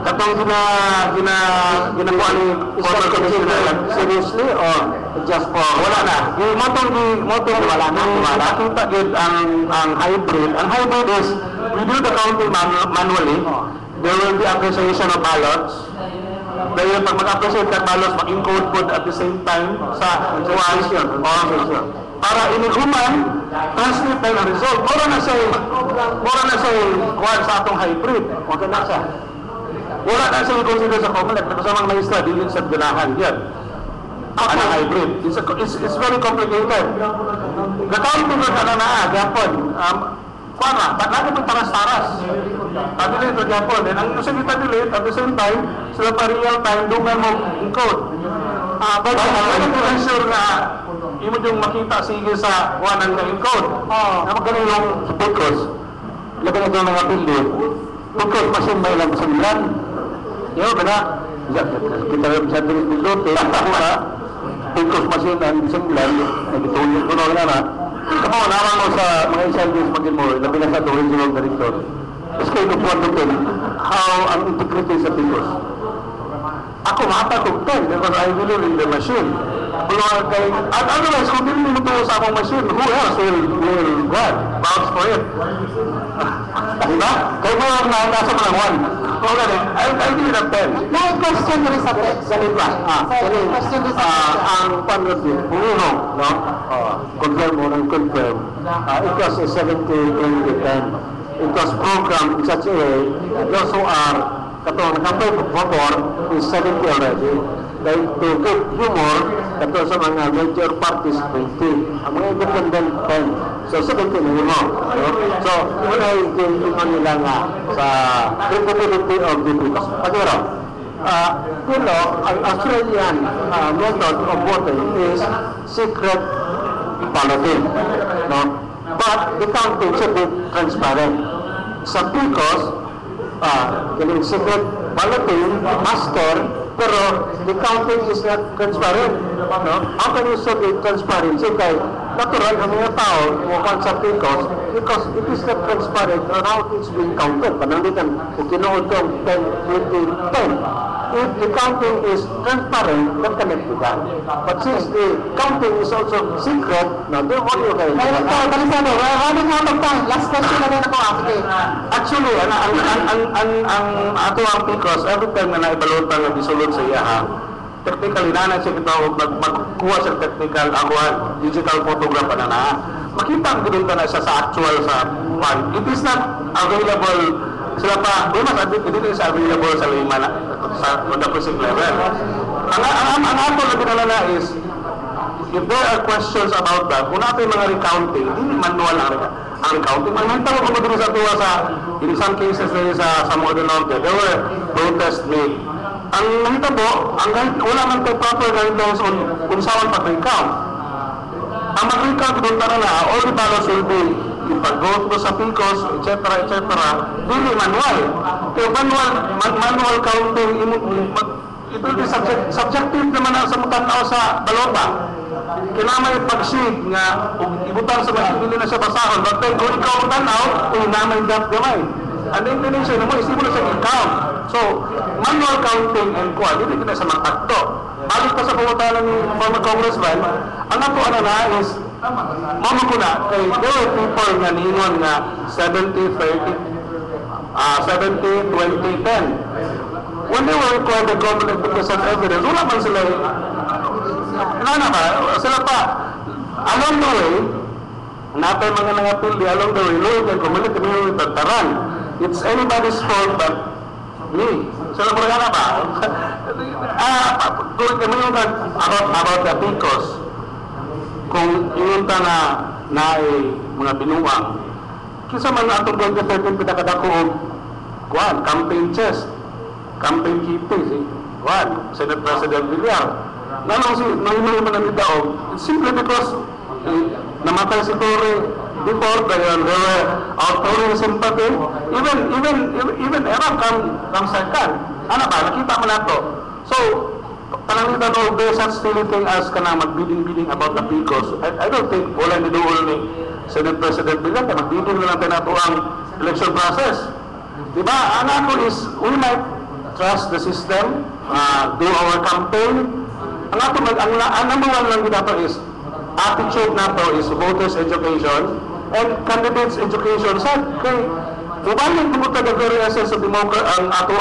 Katong ginagawa ni former commissioner. Seriously or just for... Wala na. Yung motong wala na. Nakita yun ang hybrid. Ang hybrid is, we do the counting manually. There will be appreciation of ballots. Dahil pag mag-appreciate ka ballots, mag-encode code at the same time sa coalition. Para iniguman, translate tayo ng result. Mura na siya kuhan sa atong hybrid. Okay na siya. Wala na siya i-consider sa COMELEC. Kasi mga maestra, dilin sa ganahan yan. Ano hybrid? It's very complicated. Gagawin ko na gapon. Kuwara, ba't natin pang taras-taras? Delete o gapon. And ang isa kita delete, at the same time, sila pa real time, dungan mo encode. But ano ko ensure na imo yung makita sige sa kuhanan ng encode. Na magkano yung PICOS. Labi na itong mga pilid. PICOS machine may lang sa Milan. Yo, ba kita rin sa pilote. PICOS machine ang sa Milan. Nagituloy ko na. Kamu naman mo sa mga insiders magin mo, labi na sa original director. Is kayo kupuan doon how ang integrity sa PICOS. Ako matatog 10 because I believe in the machine. At otherwise, kung hindi mo ito sa akong machine, who else will vouch for it? Diba? Kaya mo ang nasa mo lang 1. Okay, I'll give it a 10. May question rin sa text. Ganit ba? Question rin sa text. Ang panlapit, pumulong, no? Confirm mo ng confirm. It was a 70-20-10. It was programmed in such a way that those who are katong nakampay before is 70 already. Dahil to get humor, katong sa mga major parties 20. Ang mga independent 10. So 70 na yun mo. So, yun ay ginagawa nila nga sa credibility of the people. Pagkiro, ang Australian method of voting is secret balloting. No? But the counting should be transparent. Sa PICOS, kining secret balloting, master, pero the counting is not transparent. No? How can you say it transparency? Kaya natural ang mga tao mukhang sa PICOS because it is not transparent on how it's being counted. Panandikan, kung kinuod kong 10, 20, 10. If the counting is transparent, that cannot be done. But since the counting is also secret, now then what you guys? Ayun ito, Balisano, running out of time. Last question na rin ako, Afike. Actually, ang ato ang PICOS, every time na naibalutan na disulod sa iya, technically, nanan siya kita magkuha sa technical, digital photograph na. Makita ang gudunta na siya sa actual sa fund. It is not available. Sila pa, mas adit, hindi is available sa lima na, sa the present level. Ang ato na pinalala is, if there are questions about that, kung natin mga recounting, hindi manual ang recounting. Magmenta ko kung sa tuwa sa, in some cases na sa Samoa del Norte, there were protests made. Ang nakita po, wala man tayo proper guidelines on kung saan pag-recount. Ang mag-recount doon na all the ballots will be ipag-vote mo sa PICOS, etc. Dili manual. Kaya manual counting, it will be subjective naman sa matanaw sa balota. Kinamay pag-sheet nga, ibutang sa machine, hindi na siya basahon. But then, kung ikaw matanaw, kinamay dat gamay. And the inclination mo, isip mo na siya i-count. So, manual counting and quality, hindi na sa matakto. Balik pa sa pumunta ng former congressman, ang nato na is, mama ko na, kay there were people nga ningon nga 70-30, 70-20-10. When they were required the government to present evidence, wala man sila, sila pa, along the way, natay mga nangapildi, along the way, Lord and community may tagtaran. It's anybody's fault but me. Sila mo rin ba? Kung kami yung about the PICOS, kung inunta na ay mga binuang, kisa man atong 2013 pinakadako kuan campaign chest, campaign kitty, kuan Senate President Villar. Nang man ang daog, simply because namatay si Torre before there were outpouring sympathy, even era come second. Ano ba? Nakita mo na to. So, panangitan o there's such feeling kay as ka na magbidding-bidding about the PCOS. I don't think wala ni doon ni Senate President Villar kaya magbidding na lang tinato ang election process. Diba? Ang ako is, we might trust the system, do our campaign. Ang ato, ang number one lang dito is, attitude na to is voters education and candidates education. Sa kay Mubalik pumunta the very essence of ang ato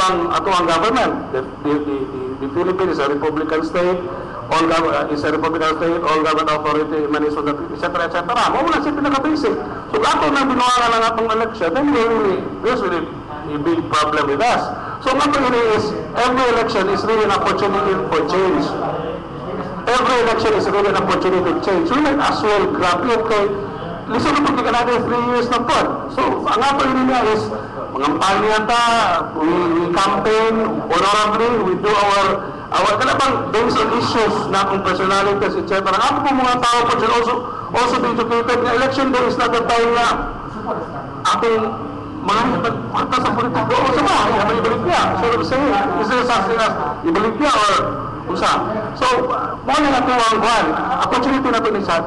ang government. The Philippines is a Republican state, all Republican state, all government authority emanates from the etc. etc. Mo na siya pinaka-basic. So ato na binuwara lang atong election, then there's really a big problem with us. So nga po is, every election is really an opportunity for change. Every election is really an opportunity to change. We might as well grab it kay listen na pagka natin 3 years na po. So, ang ato yun niya is, mangampanya ta, we campaign honorably, we do our kalabang based on issues na kung personalities, etc. Ang ato po mga tao po dyan also be educated na election day is not the time na ating mga pagkata sa politiko o sa bahay na may ibalik niya. So, is there something as ibalik niya or usa? So, mga na ito ang buwan. Opportunity na ito ni sa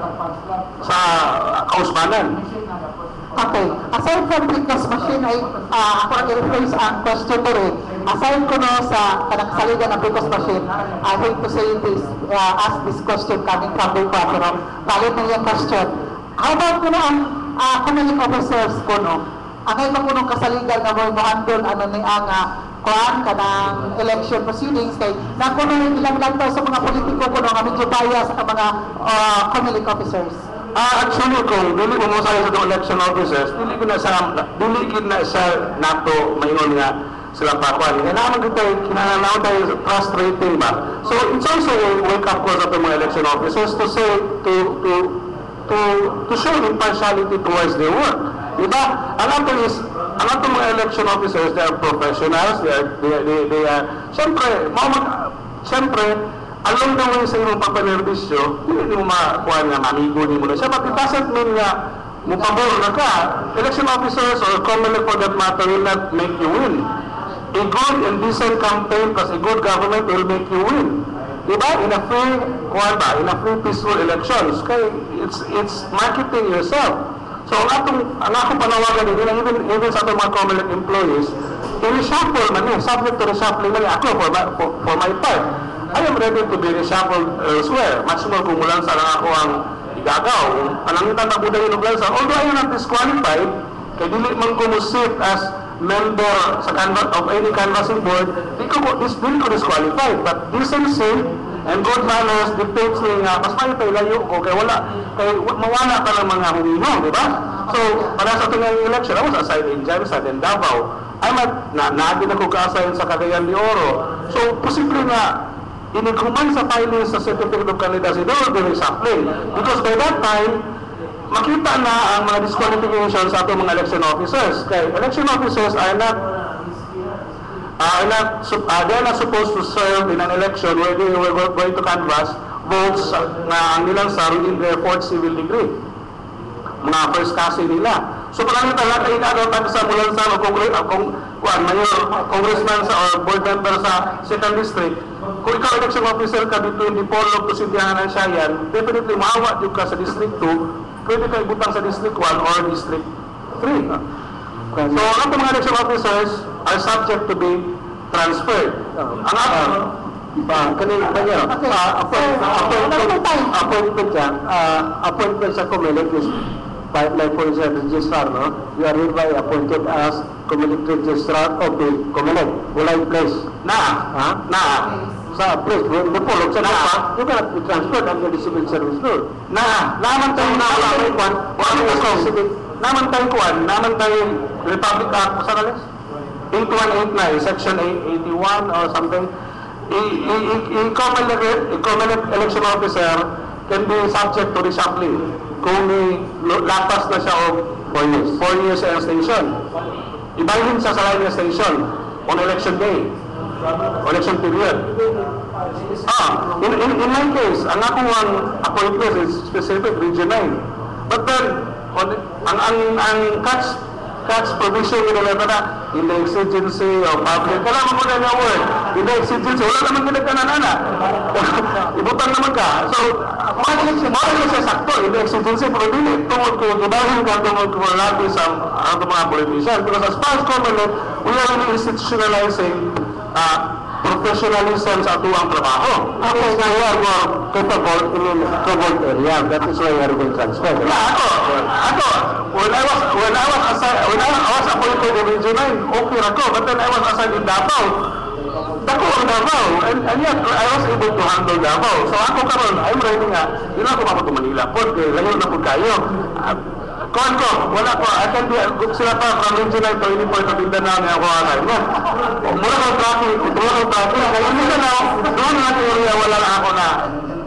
kausmanan. Okay. Aside from Picos machine, ako ang i-rephrase ang question ko rin. Aside ko no sa kanang saligan ng Picos machine, I hate to say this, ask this question coming from Bupa, pero palit na yung question. How about ko na ang commanding officers ko no? Ang ay makunong kasaligan na mo handle ano ni ang kuan kanang election proceedings kay nakuno ilang lantaw sa mga politiko ko no nga medyo bias ang mga commanding officers. Actually, kung dili ko mo sa election officers, dili gid na sa NATO mayon nga sila pa kuan. Kaya naman kita kinahanglan tayo frustrating ba. So it's also a wake up call sa mga election officers to say to show impartiality towards their work. Diba? Ang ato mga election officers, they are professionals, they are siyempre, along the way sa inyong papanerbisyo, hindi mo makuha nga mamigo ni mo na siya, but it doesn't mean nga mupabor na ka. Election officers or commonly for that matter will not make you win. A good and decent campaign plus a good government will make you win. Diba? In a free peaceful elections. Kaya it's marketing yourself. So ang akong panawagan nila, even sa atong mga common employees, i-reshuffle man subject to reshuffling man ako for my part. I am ready to be reshuffled elsewhere. Much more kung mulan sa lang ako ang igagaw. Panangitan na buday yung sa although I am not disqualified, kaya dili man ko sit as member sa of any canvassing board, dili ko disqualified. But decency and good manners dictates me nga, mas may layo ko, kaya mawala ka ng mga huminong, di ba? So, para sa itong election, I was assigned in Jamsa, in Davao. I might, naagin ako ka-assign sa Cagayan de Oro. So, posible nga, inighuman sa filing sa Certificate of Candidacy, there will be reshuffling. Because by that time, makita na ang mga disqualifications sa itong mga election officers. Kaya election officers are not they're not supposed to serve in an election where they were going to canvass votes na ang nilang sa in their fourth civil degree. Mga first kasi nila. So parang talaga inagaw tayo sa mulan sa mayor, congressman sa or board member sa second district. Kung ikaw election officer ka between Dipolog to Sintianan ng Siayan, definitely maawa yung ka sa district 2, pwede ka ibutang sa district 1 or district 3. So, ang mga election officers are subject to be transferred. Ang appointment sa COMELEC is like for example, registrar, no? You are hereby appointed as COMELEC registrar of the COMELEC. Wala yung place. Sa place, Dipolog sa napa, you cannot be transferred under the civil service law. Naman tayo naman tayo Republic Act, sa kalis? 8189, Section 81 or something. Common election officer can be subject to reshuffling kung lapas na siya o 4 years. 4 years sa station. Ibahin sa line ng station on election day, election period. In my case, ang akong appointment is specific Region 9. But then, ang catch catch provision nila na in the exigency of public. Kailangan mo na nga word. In the exigency, wala naman ginagkananana. Ibutang naman ka. So, mahal siya sakto. In the exigency, pero dili tungod ko, gibahin ka tungod ko natin sa ato mga politician. Because as far as government, we are really institutionalizing professionalism sa atuang trabaho. Okay, now we are more capable in covered area. That is why we are going transfer. Yeah, ako, when I was appointed in Region 9, okay ako, but then I was assigned in Davao. Dako ang Davao, and yet I was able to handle Davao. So ako karon, I'm ready nga, yun ako mapunta Manila po, layo na po kayo. Kuhan ko, wala ko, I can be, sila pa, from Region 9 to Unipoint of Mindanao na ako anay. Mura kang traffic, kaya minsan na, doon na lang ka area, wala na ako na,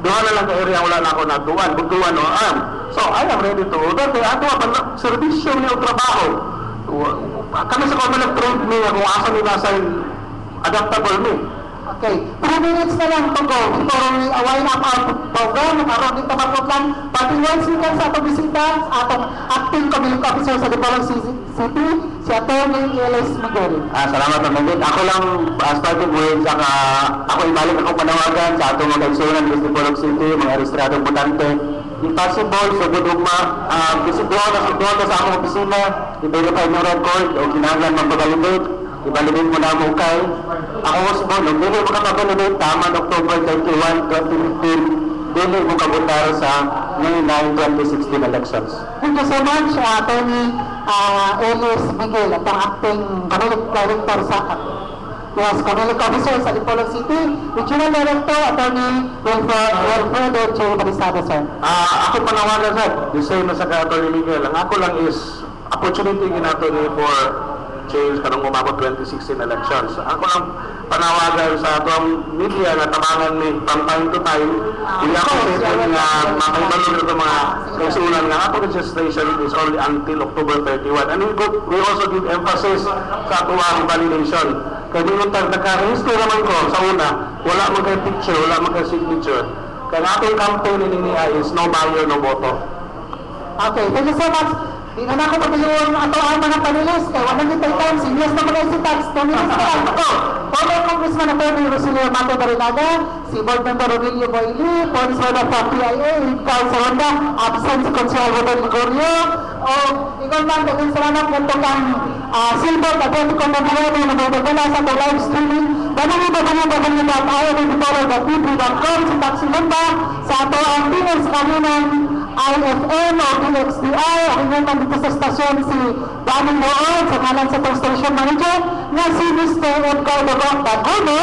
doon na lang ka area, wala na ako na, butuan o arm. So, I am ready to order. Kaya ako, servisyo niyo trabaho. Kami sa common trade me, kung asa nila sa adaptable me. Okay, 3 minutes na lang to go before we wind up our program. Karoon dito lang, pag-iwan siya sa atong bisita, atong acting community officer sa Dipolog City, si Atty. Ellis Miguel. Salamat Mangit. Ako lang, starting with, ako ibalik ako panawagan sa atong mga igsunan ng Dipolog City, mga rehistradong botante. If possible, so good ugma, doon na sa akong opisina, i-verify ng record o kinahanglan mag-validate. Ibalibin mo na mo kay ako was born, nung dili mo ka-validate, tama October 31, 2015, dili mo kabutar sa May 9, 2016 elections. Thank you so much, Atty. Ellis Miguel, atong acting community director sa community officer sa Dipolog City, Regional Director, Atty. Wilfredo J. Balisada, sir. Ako panawagan sir, the same na sa Atty. Miguel. Ang ako lang is opportunity ginato ni for change kanong umabot 2016 elections. Ako lang panawagan sa atong media na tabangan ni from time to time. Hindi ako saying nga makaibalo ito mga kaisunan nga ato registration is only until October 31. And we also give emphasis sa atuang validation. Kaya di yung nagka-register naman ko sa una, wala man kay picture, wala man kay signature. Kaya atong campaign niya is no buyer, no voto. Okay, thank you so much. Di na ako pag-iwan ato ang mga panelis. Kaya wala nito time, seniors na mga si Tax. 2 minutes na lang. Former Congressman Atty. Rosilio Mato Barinaga, si Board Member Romilio Boyli, Police Member from PIA, Carl Saronda, absent si Consuelo Rodel Ligorio, o ikaw lang, dagang salamat ng tukang Silver, Atletico Nabueno, na nabagala sa ito live streaming. Ganang iba ka nga at ayaw ng Dipolog.tv.com, sa Taxi Lumba, sa ato ang Pinos Kalinang IFM o DXDI, ang inyong nandito sa stasyon si Danny Moon, sa kanan sa itong station manager, nga si Mr. Edgar Dagono,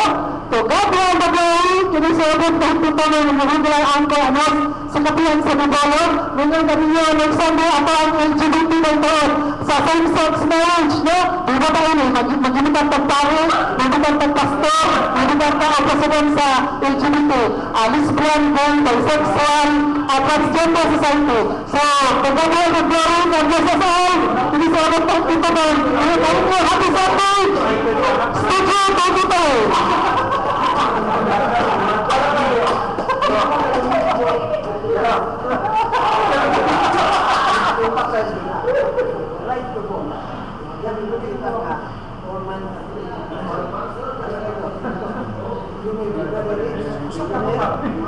to Gabriel Dagoy, kinisabot ng tutuloy ng regular anchor anos sa kapihan sa Dipolog, ngayon na rin yun, next Sunday, ato ang LGBT na ito, sa same-sex marriage, no? Di ba tayo na, mag-initan pagpare, mag-initan pagpastor, mag-initan pag-president sa LGBT, lesbian, gay, bisexual, transgender society. So, pagkakaya nag-glory, nag-bless all, hindi sa mga pagpitaban. Happy Sunday! Studio 22.